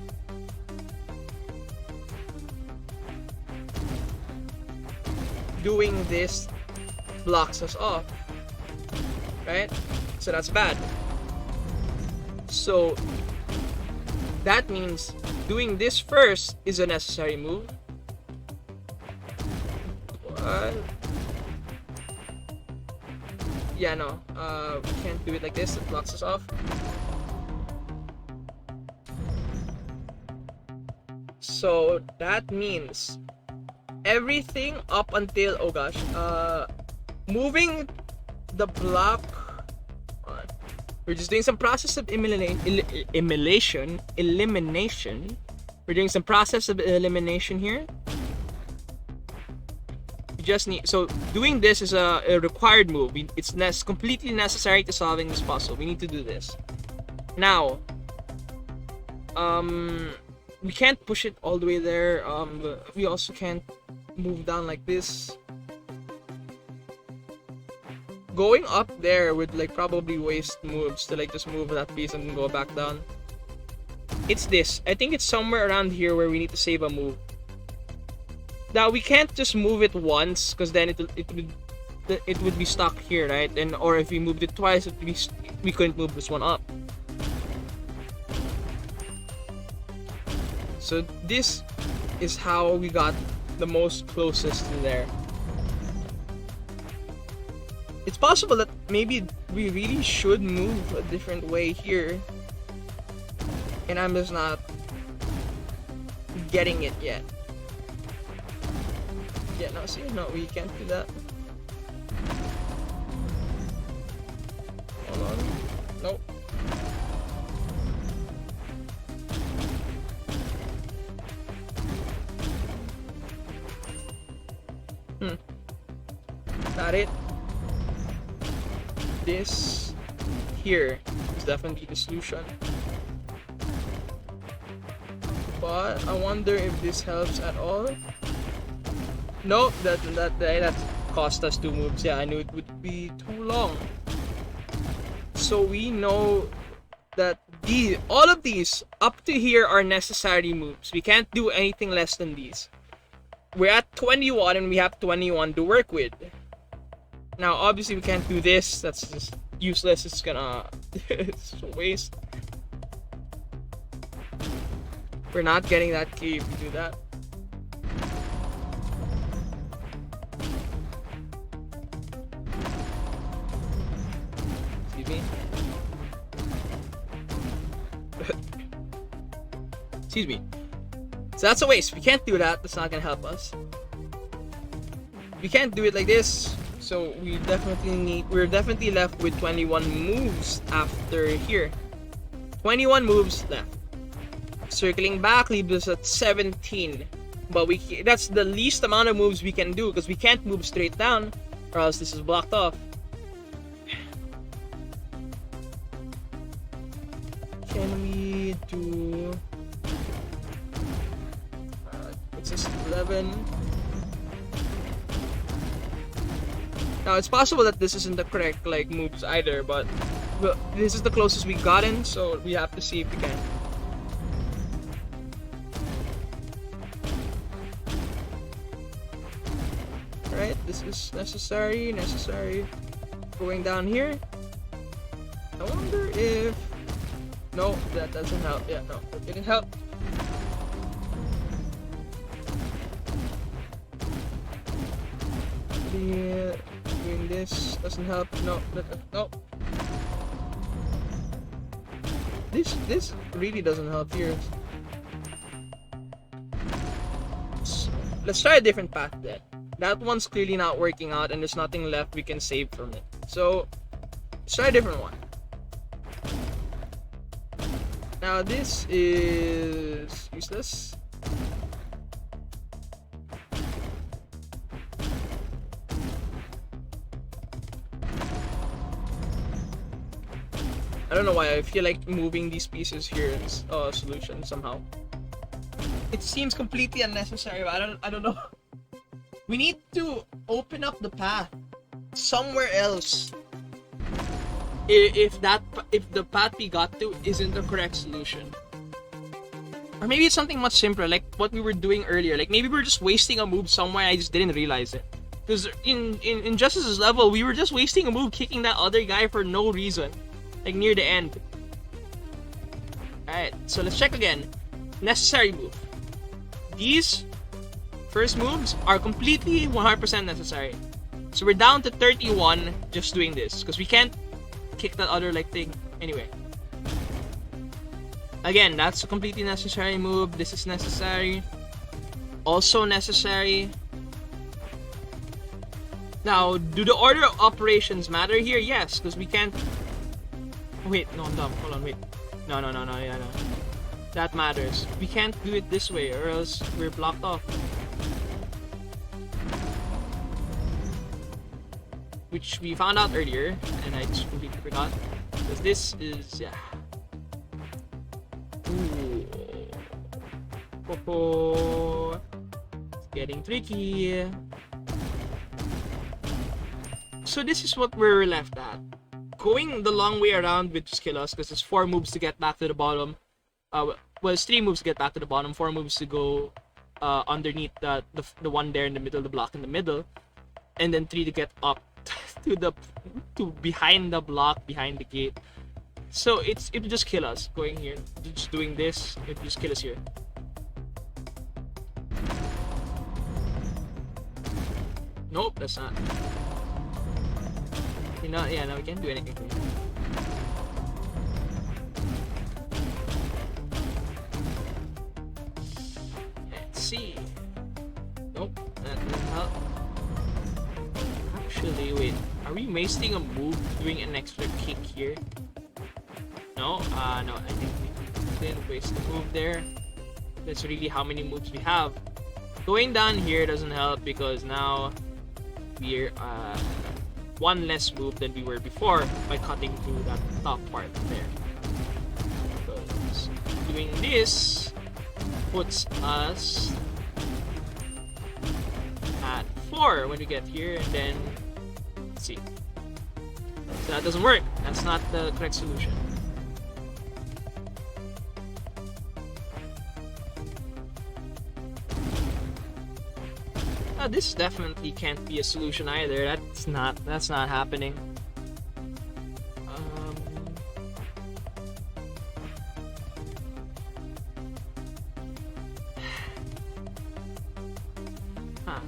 Doing this blocks us off, right? So that's bad. So that means doing this first is a necessary move. Yeah, no. We can't do it like this. It blocks us off. So that means everything up until, oh gosh, moving the block. We're just doing some process of elimination. We're doing some process of elimination here. We just need, so doing this is a required move. It's completely necessary to solving this puzzle. We need to do this. Now, we can't push it all the way there. We also can't move down like this. Going up there would like probably waste moves to like just move that piece and then go back down. It's this. I think it's somewhere around here where we need to save a move. Now we can't just move it once, because then it would be stuck here, right? And or if we moved it twice, we couldn't move this one up. So this is how we got the most closest to there. It's possible that maybe we really should move a different way here, and I'm just not getting it yet. Yeah, no, see, no, we can't do that. Hold on. Nope. Got it. This here is definitely the solution. But I wonder if this helps at all. Nope, that cost us 2 moves. Yeah, I knew it would be too long. So we know that all of these up to here are necessary moves. We can't do anything less than these. We're at 21 and we have 21 to work with. Now obviously we can't do this. That's just useless. It's gonna it's a waste. We're not getting that key if we do that. Excuse me. Excuse me. So that's a waste. We can't do that. That's not gonna help us. We can't do it like this. So we're definitely left with 21 moves after here. 21 moves left. Circling back leaves us at 17. But that's the least amount of moves we can do because we can't move straight down or else this is blocked off. Can we do... it's just 11. Now it's possible that this isn't the correct moves either, but this is the closest we gotten, so we have to see if we can. Alright, this is necessary. Going down here. I wonder if... No, that doesn't help. Yeah, no, it didn't help. Yeah, doing this doesn't help. No. This really doesn't help here. Let's try a different path then. That one's clearly not working out and there's nothing left we can save from it. So, let's try a different one. Now this is useless. I don't know why, I feel like moving these pieces here is a solution somehow. It seems completely unnecessary, but I don't know. We need to open up the path somewhere else. If the path we got to isn't the correct solution. Or maybe it's something much simpler, like what we were doing earlier. Like maybe we're just wasting a move somewhere, I just didn't realize it. Because in Justice's level, we were just wasting a move kicking that other guy for no reason. Like near the end. Alright, so let's check again. Necessary move. These first moves are completely 100% necessary. So we're down to 31 just doing this. Because we can't kick that other thing. Anyway. Again, that's a completely necessary move. This is necessary. Also necessary. Now, do the order of operations matter here? Yes, because we can't... Wait, no, I'm dumb. Hold on, wait. No, yeah, no. That matters. We can't do it this way or else we're blocked off. Which we found out earlier, and I just completely forgot. Because this is, yeah. Ooh. Oh, it's getting tricky. So this is what we're left at. Going the long way around would just kill us because there's 4 moves to get back to the bottom. Well, it's 3 moves to get back to the bottom, 4 moves to go underneath the one there in the middle, the block in the middle, and then 3 to get up to behind the block, behind the gate. So it would just kill us going here. Just doing this, it would just kill us here. Nope, that's not. You know, yeah, no, we can't do anything from here. Let's see. Nope, that doesn't help. Actually, wait. Are we wasting a move doing an extra kick here? No? No, I think we didn't waste the move there. That's really how many moves we have. Going down here doesn't help because now we're 1 less move than we were before by cutting through that top part there. Because doing this puts us at 4 when we get here, and then let's see. So that doesn't work. That's not the correct solution. This definitely can't be a solution either. That's not happening. Huh.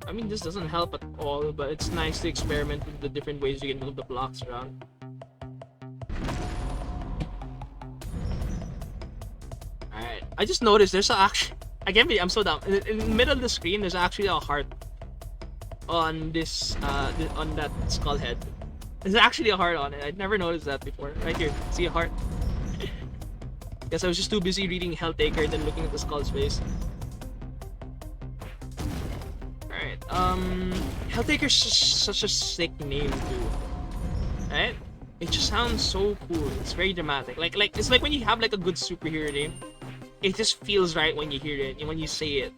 I mean, this doesn't help at all, but it's nice to experiment with the different ways you can move the blocks around. Alright, I just noticed there's actually... I can't believe I'm so dumb. In the middle of the screen, there's actually a heart on this, on that skull head. There's actually a heart on it. I'd never noticed that before. Right here, see a heart? Guess I was just too busy reading HELLTAKER than looking at the skull's face. Alright, HELLTAKER's such a sick name too. Right? It just sounds so cool. It's very dramatic. Like it's like when you have like a good superhero name. It just feels right when you hear it and when you say it.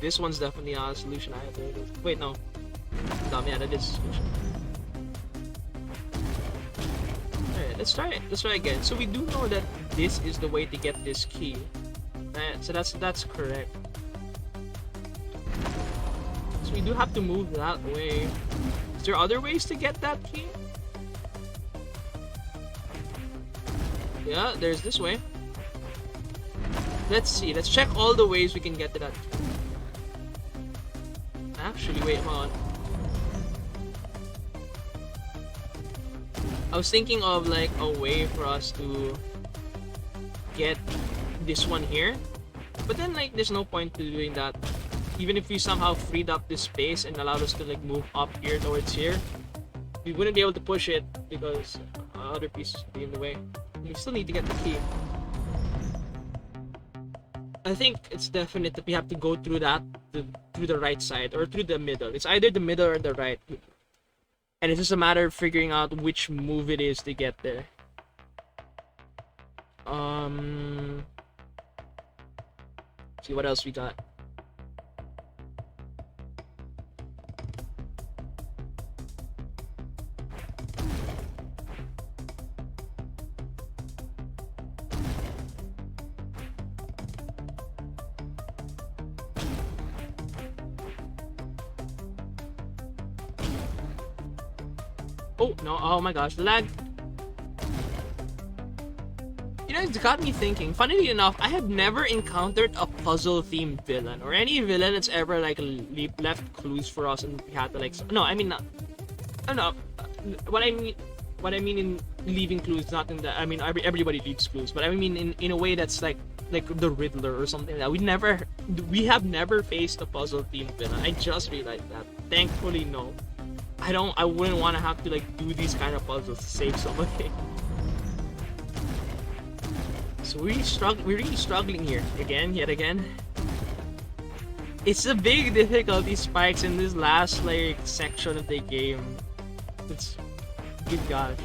This one's definitely not a solution either. Wait, no. Yeah, that is a solution. Alright, let's try it. Let's try again. So we do know that this is the way to get this key. Right, so that's correct. So we do have to move that way. Is there other ways to get that key? Yeah, there's this way. Let's see. Let's check all the ways we can get to that key. Actually, wait, hold on. I was thinking of like a way for us to get this one here. But then like there's no point to doing that. Even if we somehow freed up this space and allowed us to like move up here towards here, we wouldn't be able to push it because other pieces would be in the way. We still need to get the key. I think it's definite that we have to go through that, through the right side or through the middle. It's either the middle or the right. And it's just a matter of figuring out which move it is to get there. See what else we got. Oh, no. Oh my gosh, the lag. You know, it's got me thinking. Funnily enough, I have never encountered a puzzle-themed villain or any villain that's ever like left clues for us and we had to like. No, I mean not. I don't know. What I mean in leaving clues, not in that. I mean everybody leaves clues, but I mean in a way that's like the Riddler or something like that. We have never faced a puzzle-themed villain. I just realized that. Thankfully, no. I wouldn't want to have to like do these kind of puzzles to save somebody. So we're really struggling here yet again. It's a big difficulty spikes in this last like section of the game. It's good gosh.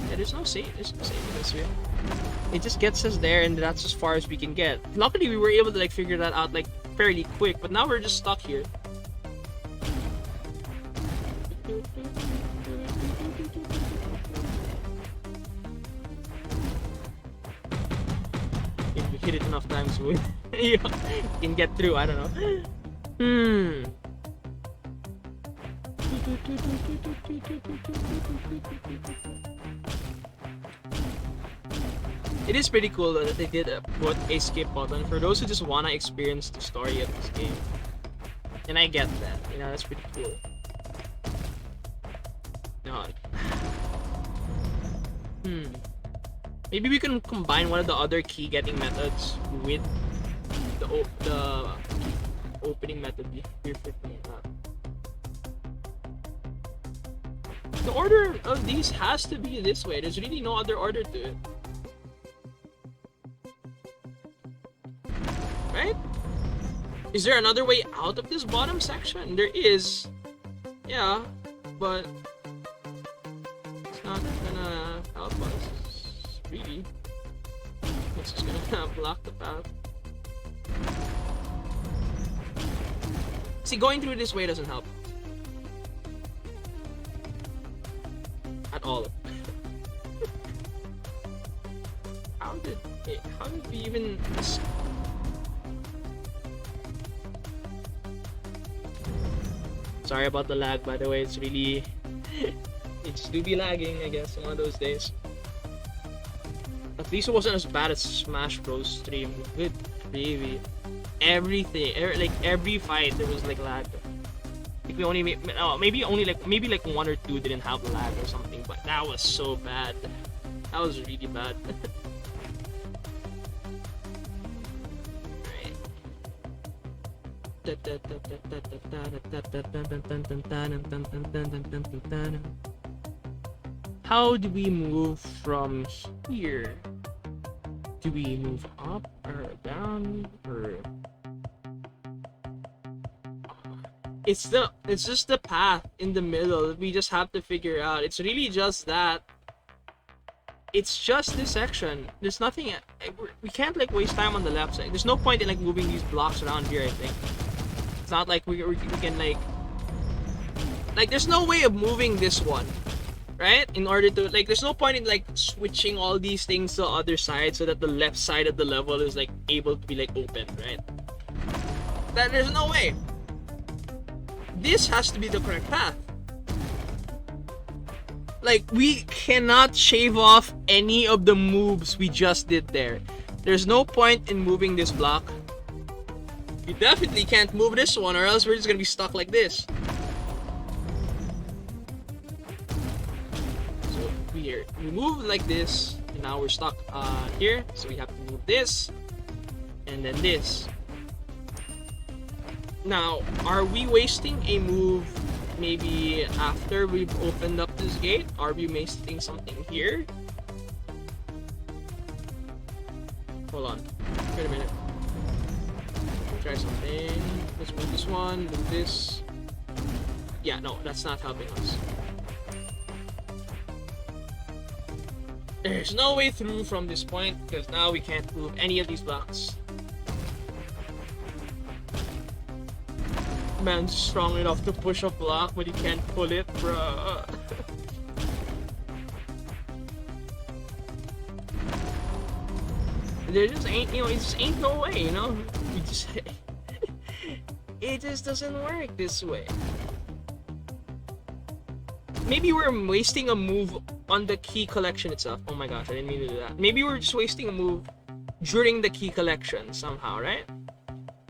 Yeah, there's no save in this way. It just gets us there and that's as far as we can get. Luckily we were able to like figure that out like fairly quick, but now we're just stuck here. If we hit it enough times, we can get through. I don't know. It is pretty cool that they did put a skip button for those who just wanna experience the story of this game. And I get that. You know, that's pretty cool. No. Maybe we can combine one of the other key getting methods with the opening method here for the order of these has to be this way. There's really no other order to it. Right? Is there another way out of this bottom section? There is. Yeah, but it's not gonna help us, really. It's just gonna block the path. See, going through this way doesn't help. At all. How did we even... Sorry about the lag, by the way. It's really... it just do be lagging, I guess, one of those days. At least it wasn't as bad as Smash Bros. Stream. Good gravy. Everything, like every fight, there was like lag. Like we only maybe like one or two didn't have lag or something, but that was so bad. That was really bad. How do we move from here? Do we move up or down or? It's just the path in the middle. We just have to figure out. It's really just that. It's just this section. There's nothing. We can't like waste time on the left side. There's no point in like moving these blocks around here. I think it's not like we can like there's no way of moving this one, right? In order to like, there's no point in like switching all these things to the other side so that the left side of the level is like able to be like open, right? That there's no way. This has to be the correct path. Like, we cannot shave off any of the moves we just did there. There's no point in moving this block. You definitely can't move this one, or else we're just gonna be stuck like this. So we move like this, and now we're stuck here. So we have to move this, and then this. Now, are we wasting a move maybe after we've opened up this gate? Are we wasting something here? Hold on. Wait a minute. Try something. Let's move this one, move this. Yeah, no, that's not helping us. There's no way through from this point, because now we can't move any of these blocks. Man's strong enough to push a block, but he can't pull it, bruh. There just ain't, it just ain't no way, We just, it just doesn't work this way. Maybe we're wasting a move on the key collection itself. Oh my gosh, I didn't mean to do that. Maybe we're just wasting a move during the key collection somehow, right?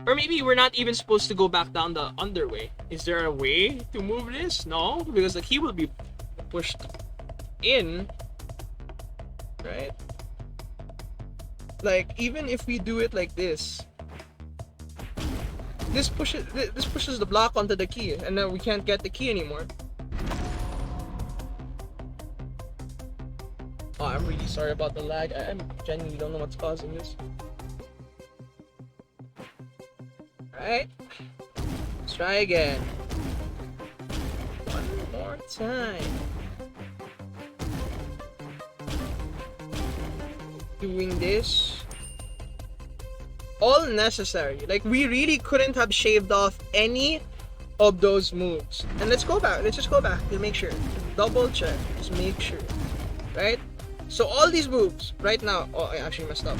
Or maybe we're not even supposed to go back down the underway. Is there a way to move this? No, because the key will be pushed in, right? Like, even if we do it like this, this pushes the block onto the key, and then we can't get the key anymore. Oh, I'm really sorry about the lag. I genuinely don't know what's causing this. Alright, let's try again. One more time. Doing this. All necessary. Like, we really couldn't have shaved off any of those moves. And let's go back. Let's just go back to make sure. Double check. Just make sure. Right? So all these moves right now. Oh, I actually messed up.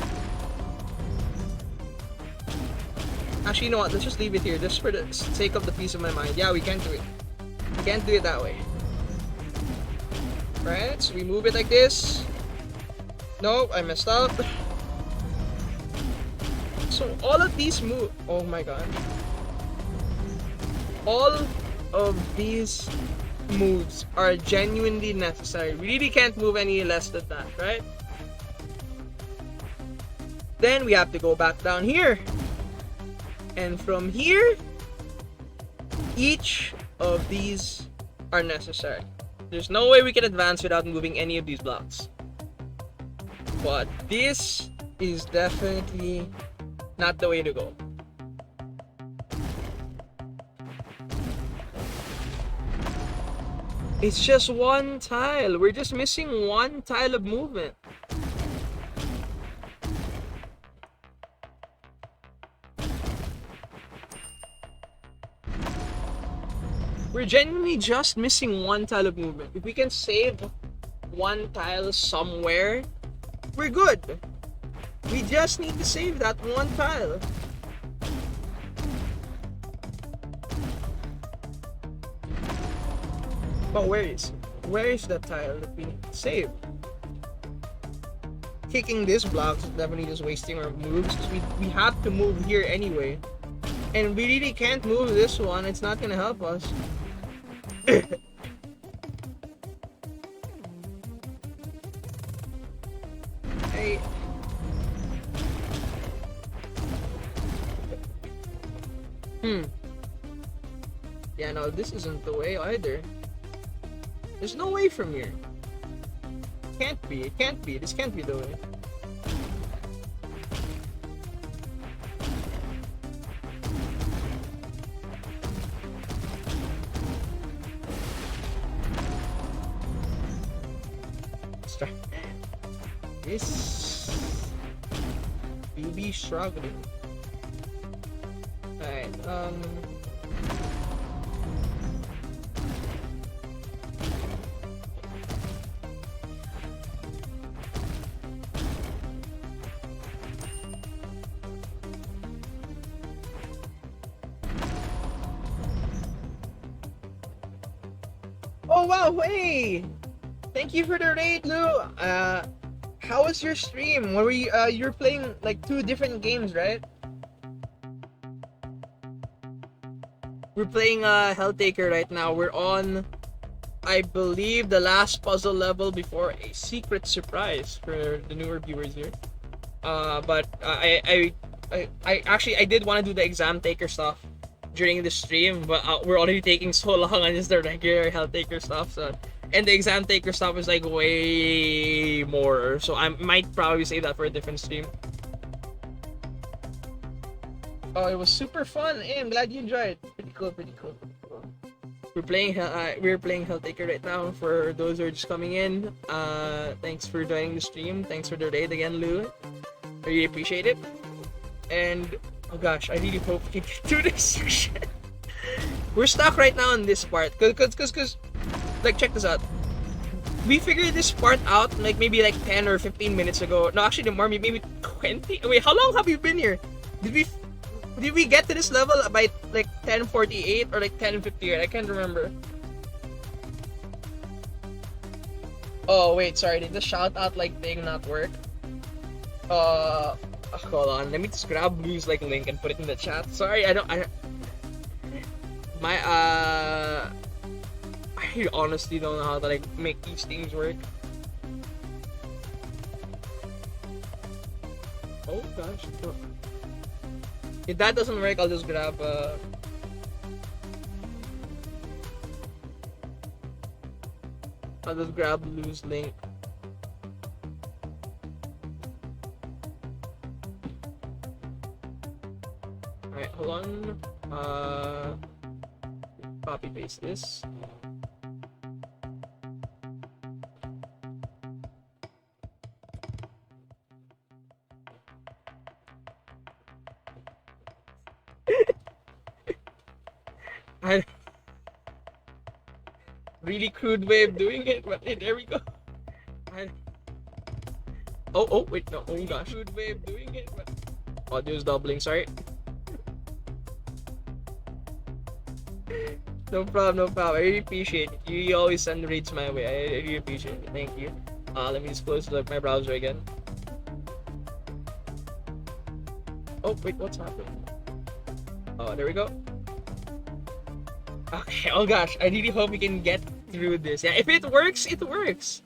Actually, you know what? Let's just leave it here, just for the sake of the peace of my mind. Yeah, we can't do it. We can't do it that way. Right? So we move it like this. Nope, I messed up. So all of these moves. Oh my god. All of these moves are genuinely necessary. We really can't move any less than that, right? Then we have to go back down here. And from here, each of these are necessary. There's no way we can advance without moving any of these blocks. But this is definitely not the way to go. It's just one tile. We're just missing one tile of movement. We're genuinely just missing one tile of movement. If we can save one tile somewhere, we're good. We just need to save that one tile. But where is the tile that we need to save? Kicking this block is definitely just wasting our moves, because we have to move here anyway. And we really can't move this one, it's not gonna help us. Hey. Yeah, no, this isn't the way either. There's no way from here. Can't be, it can't be, this can't be the way. This will be struggling. Alright, oh wow, hey! Thank you for the raid, Lou! How was your stream? Were we, you're playing like 2 different games, right? We're playing HELLTAKER right now. We're on, I believe, the last puzzle level before a secret surprise for the newer viewers here. But I actually did want to do the exam taker stuff during the stream, but we're already taking so long on just the regular HELLTAKER stuff. So, and the exam taker stuff is like way more, so I might probably save that for a different stream. Oh, it was super fun. Hey, I'm glad you enjoyed. Pretty cool, pretty cool. We're playing HELLTAKER right now. For those who are just coming in, thanks for joining the stream. Thanks for the raid again, Lou. I really appreciate it. And oh gosh, I really hope we can get through this section. We're stuck right now in this part, cause like, check this out. We figured this part out like maybe like 10 or 15 minutes ago. No, actually more, maybe 20. Wait, how long have you been here? Did we get to this level by like 10:48 or like 10:58? I can't remember. Oh wait, sorry, did the shout out like thing not work? Hold on, let me just grab Blue's like link and put it in the chat. Sorry, I honestly don't know how to like make these things work. Oh gosh. If that doesn't work, I'll just grab Blue's link. Alright, hold on. Copy paste this. Really crude way of doing it, but hey, there we go. Oh wait, no, oh gosh, crude way of doing it, but audio's doubling, sorry. No problem. I really appreciate it. You always send the raids my way. I really appreciate it. Thank you. Let me just close my browser again. Oh wait, what's happening? Oh, there we go. Okay, oh gosh, I really hope we can get through this. Yeah, if it works, it works.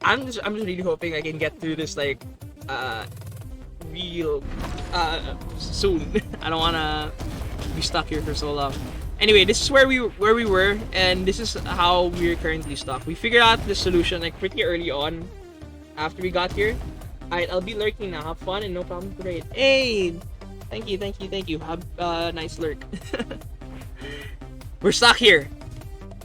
I'm just really hoping I can get through this like real soon. I don't wanna be stuck here for so long. Anyway, this is where we were, and this is how we're currently stuck. We figured out the solution like pretty early on after we got here. Alright, I'll be lurking now. Have fun and no problem to raid. Hey! Thank you. Have a nice lurk. We're stuck here.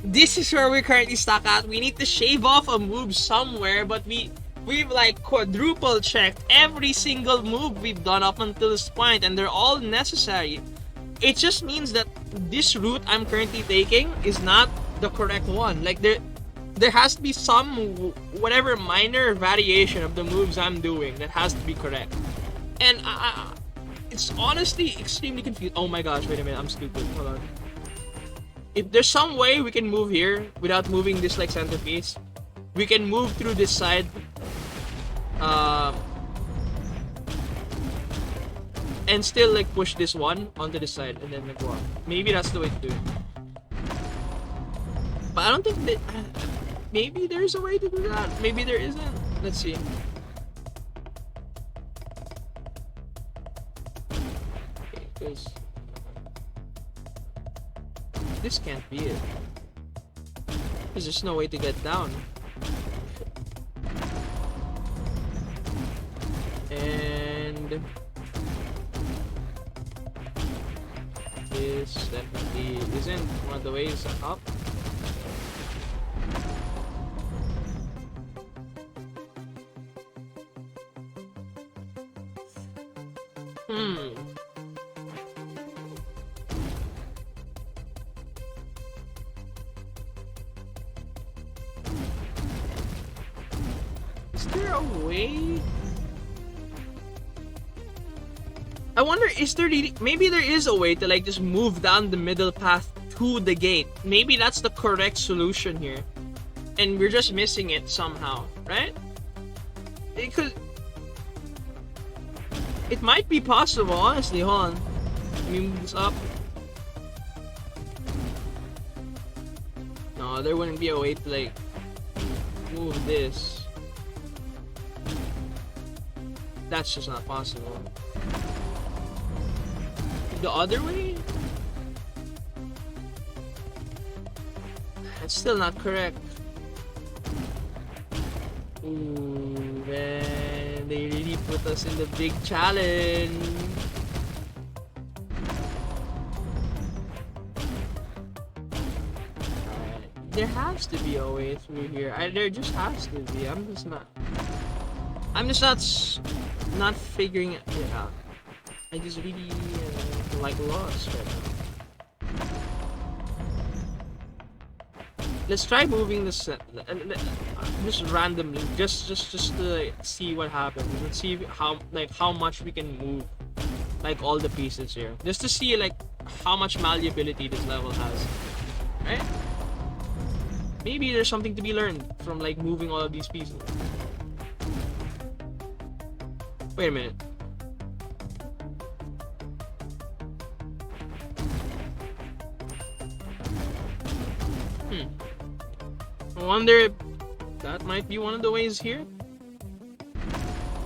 This is where we're currently stuck at. We need to shave off a move somewhere, but we've like quadruple checked every single move we've done up until this point, and they're all necessary. It just means that this route I'm currently taking is not the correct one. Like there has to be some whatever minor variation of the moves I'm doing that has to be correct. And it's honestly extremely confusing. Oh my gosh, wait a minute, I'm stupid. Hold on. if there's some way we can move here without moving this like centerpiece, we can move through this side. And still like push this one onto the side and then like walk. Maybe that's the way to do it. But I don't think that. Maybe there's a way to do that. Maybe there isn't. Let's see. Okay, because this can't be it. Because there's no way to get down. And this definitely isn't one of the ways up. Is there a way? I wonder, is there maybe there is a way to like just move down the middle path to the gate. Maybe that's the correct solution here. And we're just missing it somehow, right? It might be possible, honestly. Hold on. Let me move this up. No, there wouldn't be a way to like move this. That's just not possible. The other way? That's still not correct. Ooh, man, they really put us in the big challenge. There has to be a way through here. There just has to be. I'm just not figuring it out. I just really like lost right now. Let's try moving this just randomly, just to like, see what happens. Let's see how much we can move like all the pieces here, just to see like how much malleability this level has, right? Maybe there's something to be learned from like moving all of these pieces. Wait a minute. I wonder if that might be one of the ways here.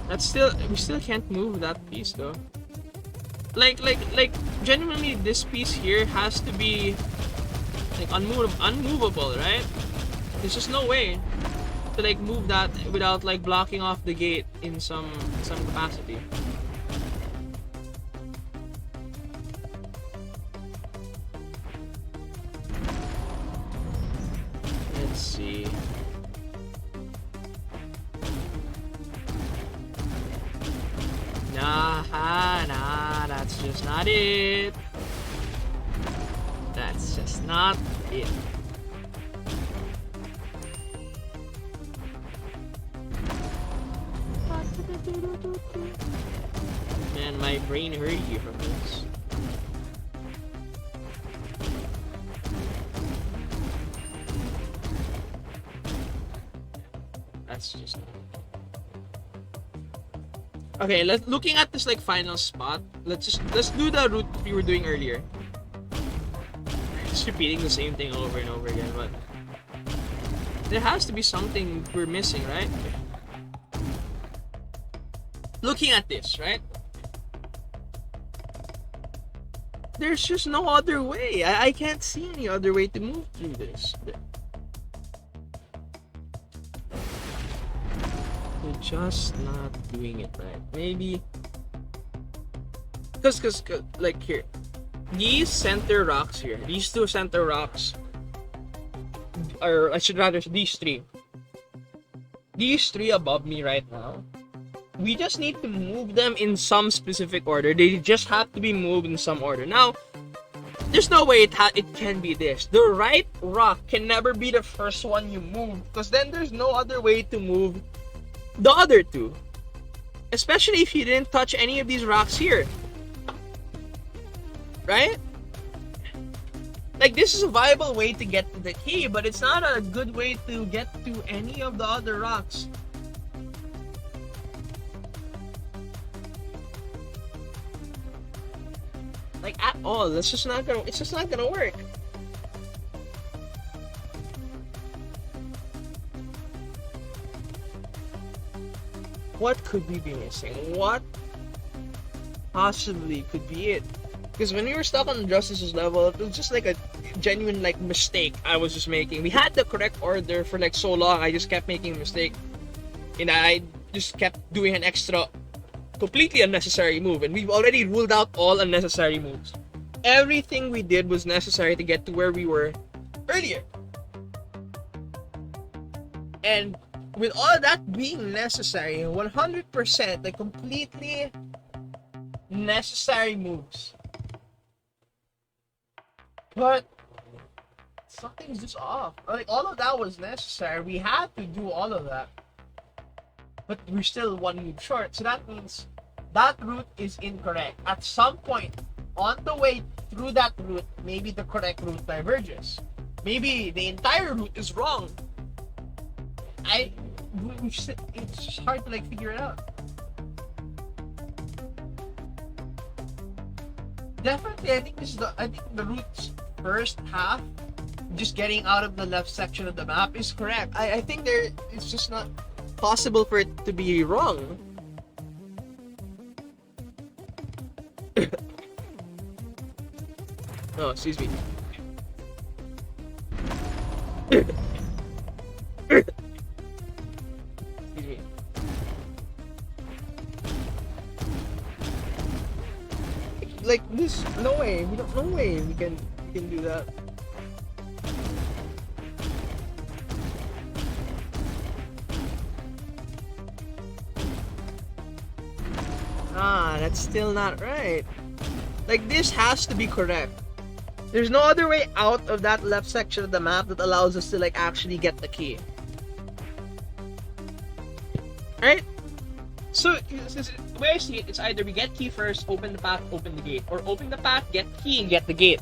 We still can't move that piece though. Like genuinely this piece here has to be like unmovable, right? There's just no way to like move that without like blocking off the gate in some capacity. Let's see. Nah, that's just not it. That's just not it. Man, my brain hurt you from this. That's just okay. Looking at this like final spot. Let's do the route we were doing earlier. Just repeating the same thing over and over again, but there has to be something we're missing, right? Looking at this, right? There's just no other way. I can't see any other way to move through this. We're just not doing it right. Maybe because like here, these center rocks here, these two center rocks, or I should rather these three above me right now. We just need to move them in some specific order. They just have to be moved in some order. Now, there's no way it can be this. The right rock can never be the first one you move, because then there's no other way to move the other two. Especially if you didn't touch any of these rocks here. Right? Like, this is a viable way to get to the key, but it's not a good way to get to any of the other rocks. Like, at all. It's just not gonna work. What could we be missing? What possibly could be it? Because when we were stuck on the Justice's level, it was just like a genuine like mistake I was just making. We had the correct order for like so long, I just kept making a mistake. And I just kept doing an extra, completely unnecessary move. And we've already ruled out all unnecessary moves. Everything we did was necessary to get to where we were earlier. And with all that being necessary, 100%, like completely necessary moves. But something's just off. Like, all of that was necessary. We had to do all of that. But we're still one move short. So that means that route is incorrect. At some point on the way through that route, maybe the correct route diverges. Maybe the entire route is wrong. It's just hard to like figure it out. Definitely, I think the route's first half, just getting out of the left section of the map, is correct. I think it's just not possible for it to be wrong. Oh, excuse me. Excuse me. Like this, no way. No way we can do that. Ah, that's still not right. Like, this has to be correct. There's no other way out of that left section of the map that allows us to like actually get the key. Right? So, the way I see it, it's either we get key first, open the path, open the gate. Or open the path, get key, get the gate.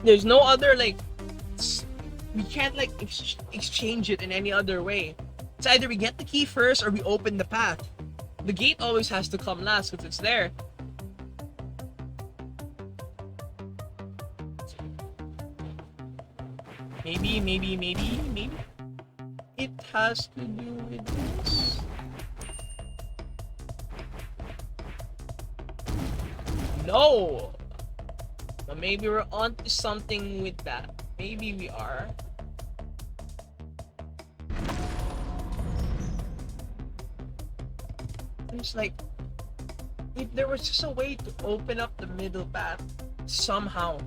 There's no other, like, we can't, like, exchange it in any other way. It's either we get the key first or we open the path. The gate always has to come last because it's there. Maybe. It has to do with this. No! But maybe we're onto something with that. Maybe we are. It's like, if there was just a way to open up the middle path somehow.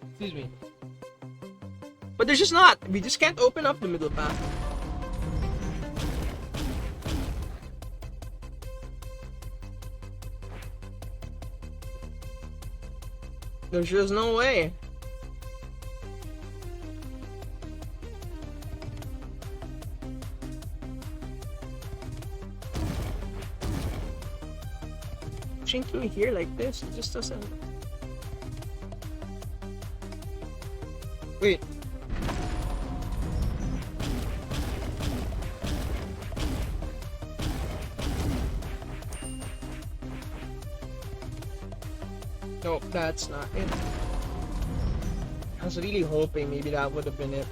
Excuse me. But there's just not. We just can't open up the middle path. There's just no way. Pushing through here like this, it just doesn't. Wait. Nope, that's not it. I was really hoping maybe that would have been it.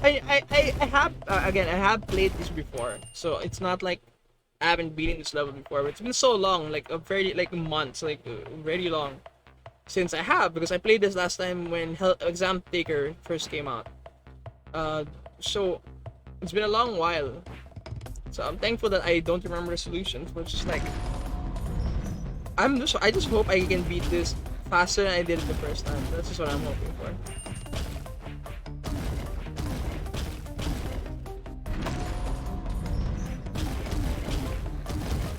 I have again, I have played this before, so it's not like I haven't beaten this level before. But it's been so long, like a very months, like very long since I have, because I played this last time when HELLTAKER first came out. So it's been a long while So I'm thankful that I don't remember the solutions, but just like I just hope I can beat this faster than I did it the first time. That's just what I'm hoping for.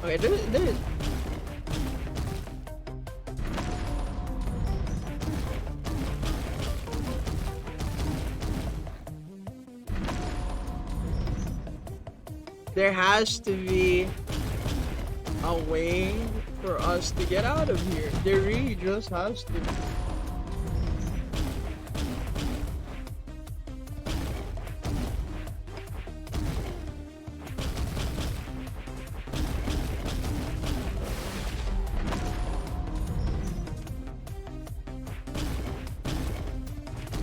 Okay, there has to be a way for us to get out of here. There really just has to be.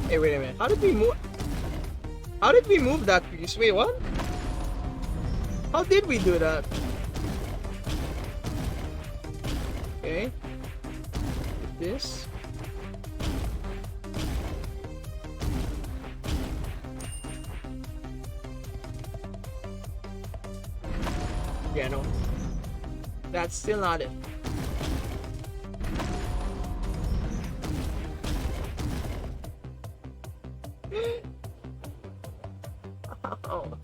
Hey, wait a minute. How did we move? How did we move that piece? Wait, what? How did we do that? Okay. This. Yeah, no. That's still not it. Oh.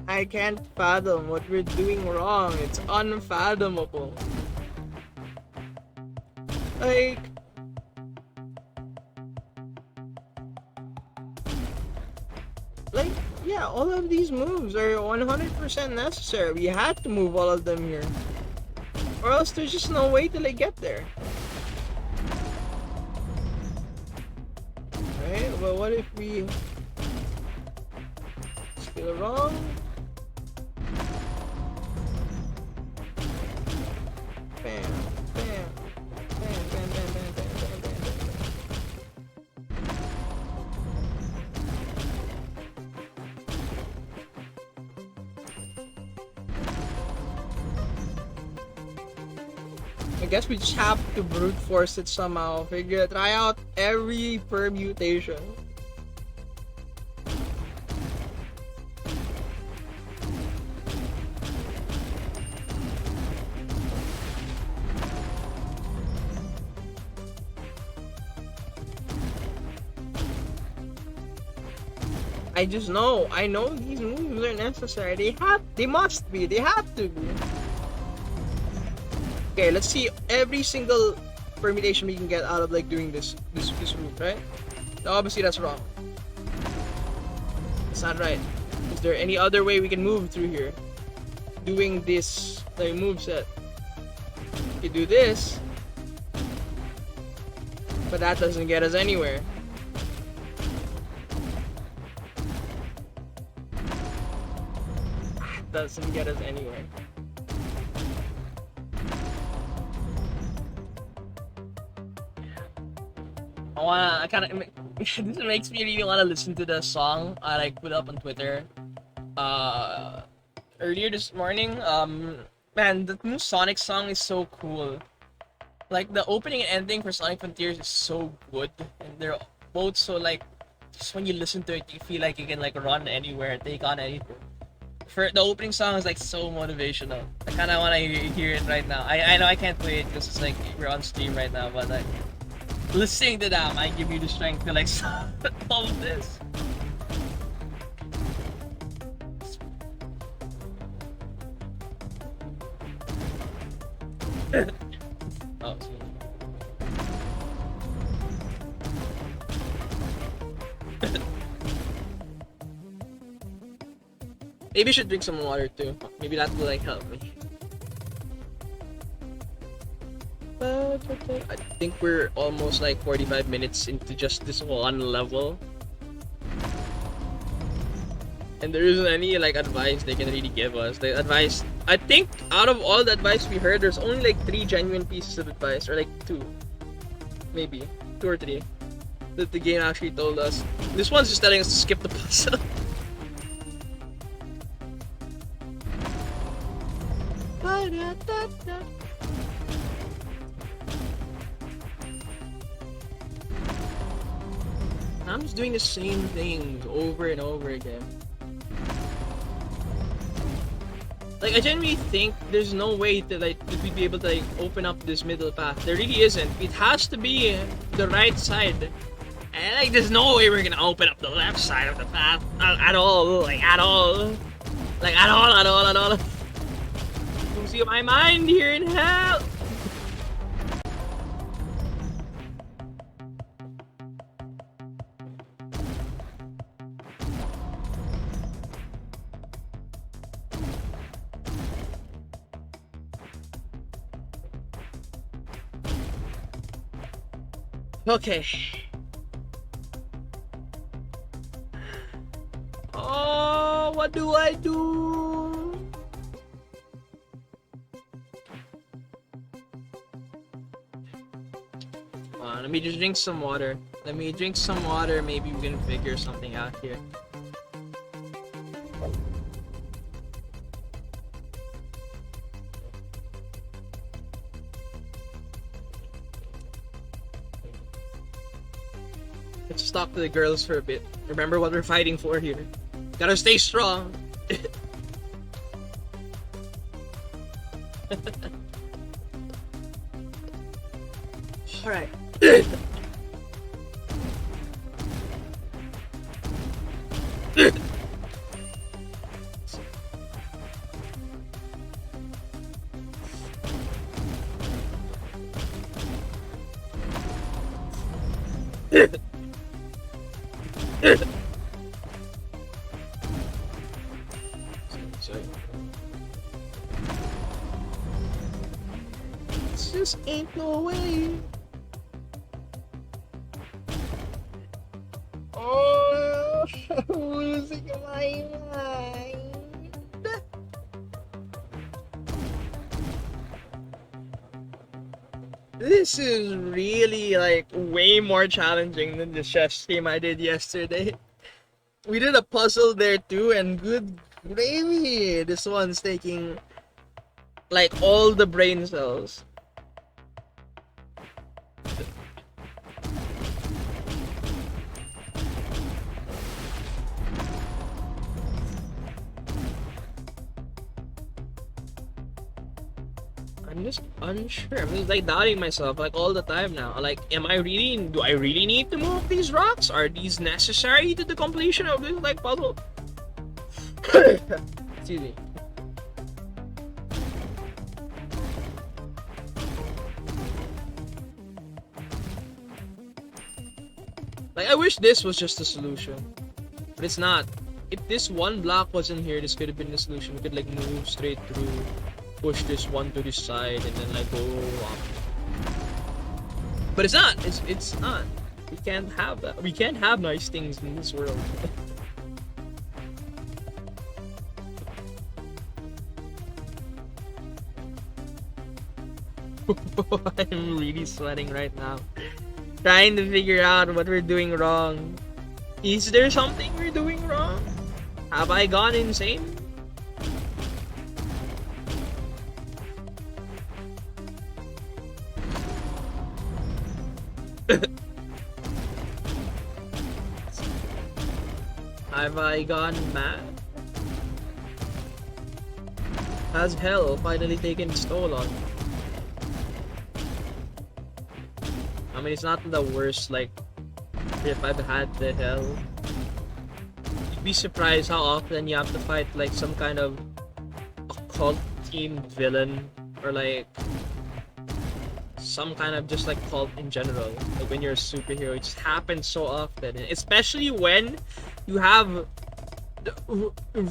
I can't fathom what we're doing wrong. It's unfathomable. Like, yeah, all of these moves are 100% necessary. We had to move all of them here, or else there's just no way to like get there. Right? But what if we still wrong? Bam, bam, bam, bam, bam, bam, bam, bam, bam, bam. I guess we just have to brute force it somehow. Try out every permutation. I know these moves are necessary. They must be, they have to be. Okay, let's see every single permutation we can get out of like doing this route, right? Now, obviously that's wrong. It's not right. Is there any other way we can move through here? Doing this like move set. You do this, but that doesn't get us anywhere. That doesn't get us anywhere. I kind of this makes me really want to listen to the song I like put up on Twitter earlier this morning. Man, the new Sonic song is so cool. Like the opening and ending for Sonic Frontiers is so good, and they're both so like just when you listen to it, you feel like you can like run anywhere, take on anything. For the opening song is like so motivational. I kind of want to hear it right now. I know I can't play it because it's like we're on stream right now, but like. Listening to that might give you the strength to like stop all of this. Oh, maybe I should drink some water too. Maybe that will like help me. I think we're almost like 45 minutes into just this one level. And there isn't any like advice they can really give us. The advice, I think out of all the advice we heard, there's only like 3 genuine pieces of advice, or like 2. Maybe 2 or 3 that the game actually told us. This one's just telling us to skip the puzzle. I'm just doing the same things over and over again. Like, I genuinely think there's no way that we'd be able to like open up this middle path. There really isn't. It has to be the right side. And like, there's no way we're gonna open up the left side of the path at all. Like, at all. Like, at all. You see my mind here in hell. Okay. Oh, what do I do? Let me just drink some water. Maybe we can figure something out here. Let's talk to the girls for a bit. Remember what we're fighting for here. Gotta stay strong. Alright. Sorry. This just ain't no way. Oh, I'm losing my mind. This is really like way more challenging than the chef's game I did yesterday. We did a puzzle there too, and good gravy. This one's taking like all the brain cells. I'm just unsure. I'm just like doubting myself like all the time now. Like, do I really need to move these rocks? Are these necessary to the completion of this like puzzle? Excuse me. Like, I wish this was just a solution, but it's not. If this one block wasn't here, this could have been the solution. We could like move straight through, push this one to this side, and then like go up. But it's not. It's not. We can't have that. We can't have nice things in this world. I'm really sweating right now. Trying to figure out what we're doing wrong. Is there something we're doing wrong? Have I gone insane? Have I gone mad? Has hell finally taken its toll on me? I mean, it's not the worst, like, if I've had the hell. You'd be surprised how often you have to fight, like, some kind of occult-themed villain, or, like, some kind of just, like, cult in general. Like, when you're a superhero, it just happens so often. Especially when you have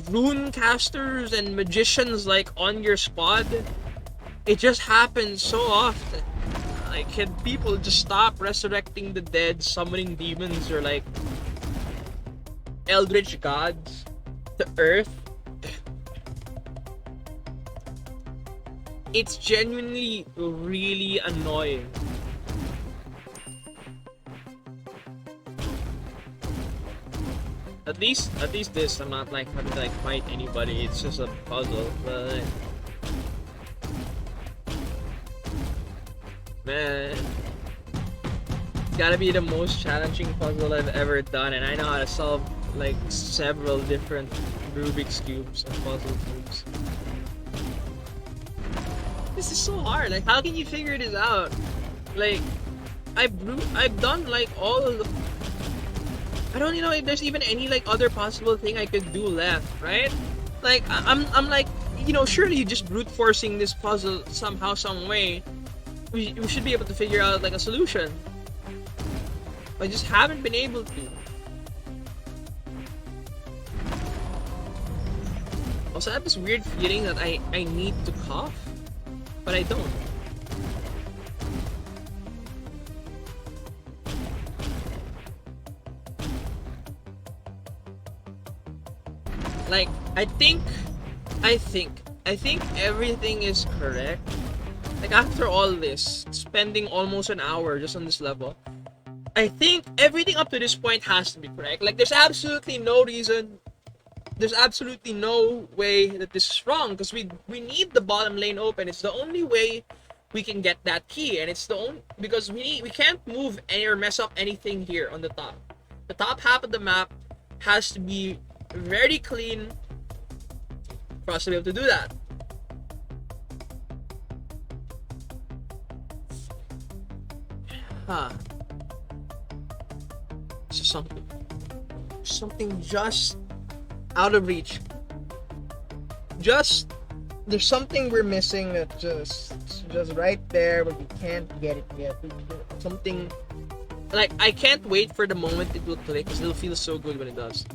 rune casters and magicians, like, on your squad. It just happens so often. Like, can people just stop resurrecting the dead, summoning demons, or like eldritch gods to Earth? It's genuinely really annoying. At least this, I'm not like having to like fight anybody. It's just a puzzle, but. Man, it's gotta be the most challenging puzzle I've ever done, and I know how to solve like several different Rubik's cubes and puzzle cubes. this is so hard. Like, how can you figure this out? Like, I've done like all of the. I don't know if there's even any like other possible thing I could do left, right? Like, I'm like, surely you just brute forcing this puzzle somehow, some way. We should be able to figure out like a solution. I just haven't been able to. Also, I have this weird feeling that I need to cough, but I don't. Like, I think everything is correct. Like, after all this, spending almost an hour just on this level, I think everything up to this point has to be correct. Like, there's absolutely no reason, there's absolutely no way that this is wrong, because we need the bottom lane open. It's the only way we can get that key, and it's the only, because we can't move or mess up anything here on the top. The top half of the map has to be very clean for us to be able to do that. So something just out of reach. There's something we're missing that just right there, but we can't get it yet. Something like, I can't wait for the moment it will click, because it'll feel so good when it does.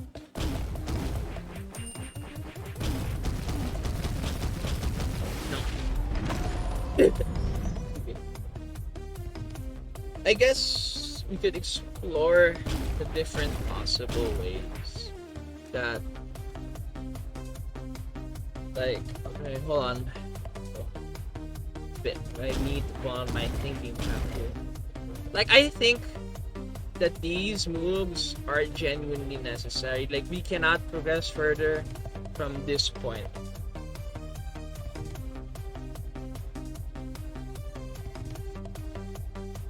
I guess we could explore the different possible ways that, like, okay, hold on. I need to put on my thinking cap here. Like, I think that these moves are genuinely necessary. Like, we cannot progress further from this point.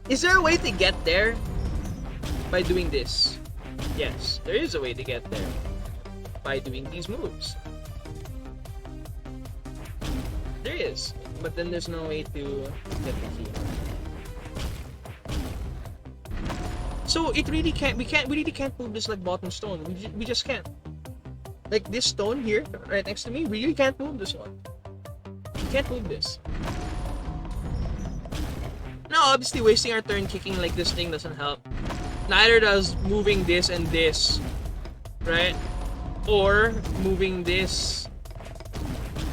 Is there a way to get there by doing this? Yes, there is a way to get there by doing these moves. There is, but then there's no way to get the key. So it really can't. We really can't move this like bottom stone. We just can't. Like this stone here, right next to me, we really can't move this one. We can't move this. Now, obviously, wasting our turn kicking like this thing doesn't help. Neither does moving this and this, right? Or moving this.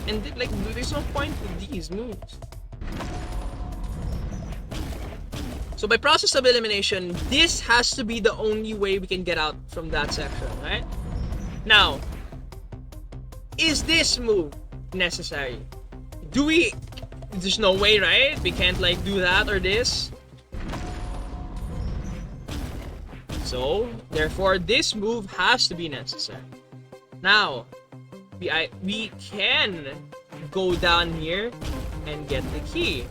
And like, there's no point to these moves. So by process of elimination, this has to be the only way we can get out from that section, right? Now, is this move necessary? There's no way, right? We can't like do that or this. So, therefore, this move has to be necessary. Now, we can go down here and get the key.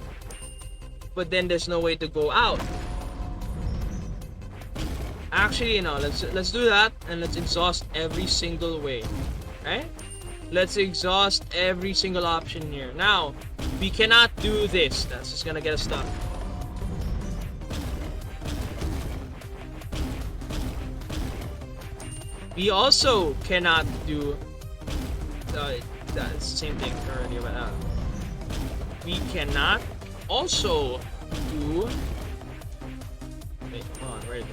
But then there's no way to go out. Actually, let's do that and let's exhaust every single way, right? Let's exhaust every single option here. Now, we cannot do this. That's just gonna get us stuck. We also cannot do that's the same thing earlier, but we cannot also do. Wait, hold on, where is it?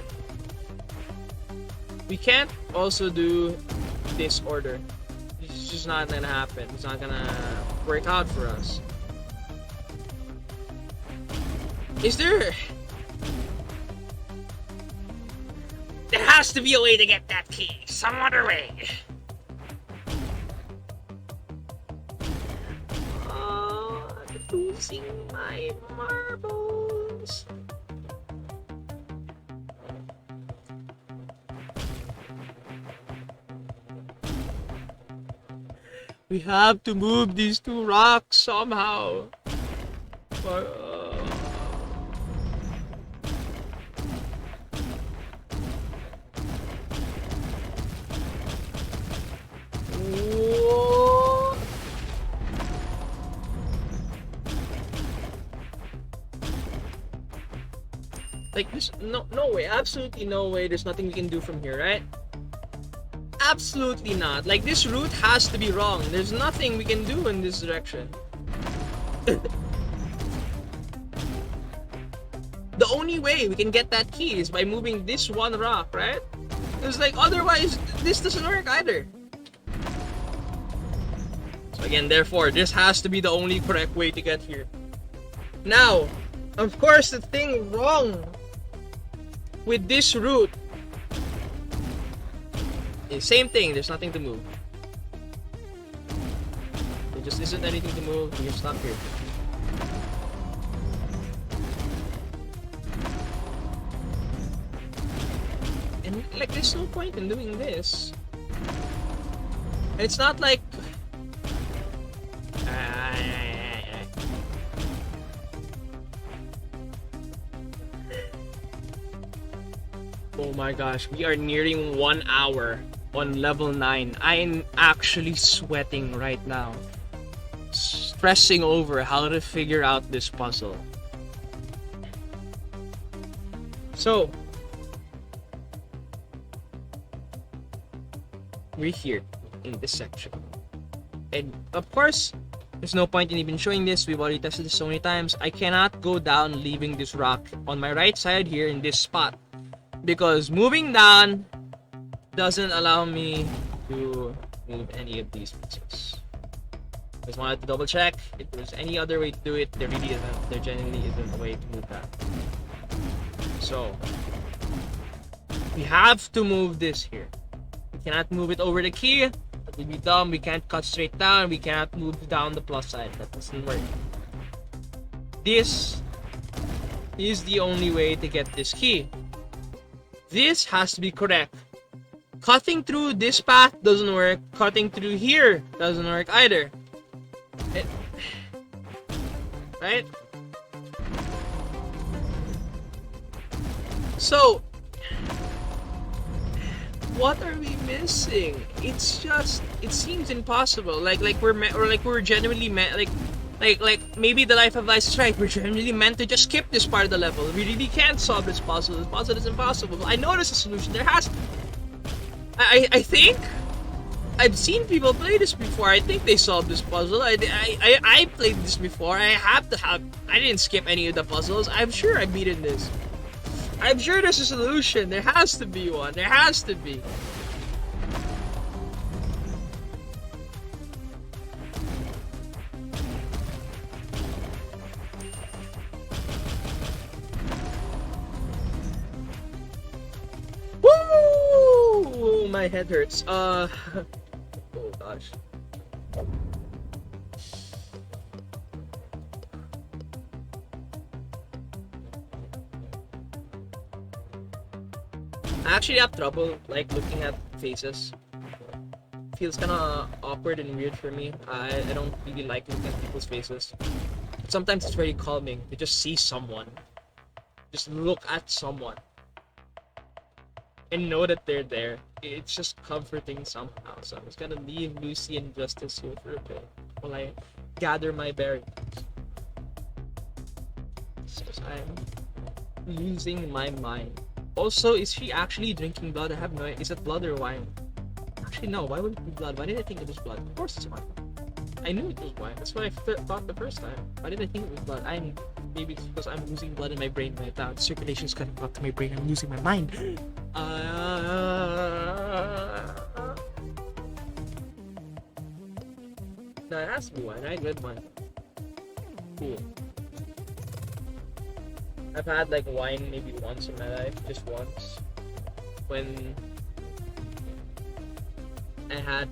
We can't also do this order. It's just not gonna happen. It's not gonna work out for us. Is there? There has to be a way to get that key. Some other way. Losing my marbles. We have to move these two rocks somehow. Like, there's no way, absolutely no way there's nothing we can do from here, right? Absolutely not. Like, this route has to be wrong. There's nothing we can do in this direction. The only way we can get that key is by moving this one rock, right? It's like, otherwise, this doesn't work either. So again, therefore, this has to be the only correct way to get here. Now, of course, the thing wrong with this route is same thing, there's nothing to move. There just isn't anything to move, you're stuck here. And like, there's no point in doing this. And it's not like oh my gosh, we are nearing 1 hour on level 9. I'm actually sweating right now, stressing over how to figure out this puzzle. So we're here in this section, and of course there's no point in even showing this. We've already tested this so many times. I cannot go down leaving this rock on my right side here in this spot, because moving down doesn't allow me to move any of these pieces. Just wanted to double check if there's any other way to do it. There really isn't. There genuinely isn't a way to move that. So we have to move this here. We cannot move it over the key. That would be dumb. We can't cut straight down. We cannot move down the plus side. That doesn't work. This is the only way to get this key. This has to be correct. Cutting through this path doesn't work. Cutting through here doesn't work either. Right? So, what are we missing? It's just, it seems impossible. Like we're genuinely like maybe the Life of Vice is right. We're genuinely meant to just skip this part of the level. We really can't solve this puzzle. This puzzle is impossible. I know there's a solution. There has. I think I've seen people play this before. I think they solved this puzzle. I played this before. I didn't skip any of the puzzles. I'm sure I beaten this. I'm sure there's a solution. There has to be one. There has to be. Woo! My head hurts. Oh gosh. I actually have trouble like looking at faces. Feels kind of awkward and weird for me. I don't really like looking at people's faces. Sometimes it's very calming to just see someone, just look at someone, and know that they're there. It's just comforting somehow. So I'm just gonna leave Lucy and Justice here for a bit while I gather my bearings. Because I'm losing my mind. Also, is she actually drinking blood? I have no idea. Is it blood or wine? Actually, no. Why would it be blood? Why did I think it was blood? Of course it's wine. I knew it was wine. That's what I thought the first time. Why did I think it was blood? Maybe it's because I'm losing blood in my brain right now. Circulation's cutting back to my brain. I'm losing my mind. No, it has to be wine, right? Red wine. Cool. I've had like wine maybe once in my life, just once. When I had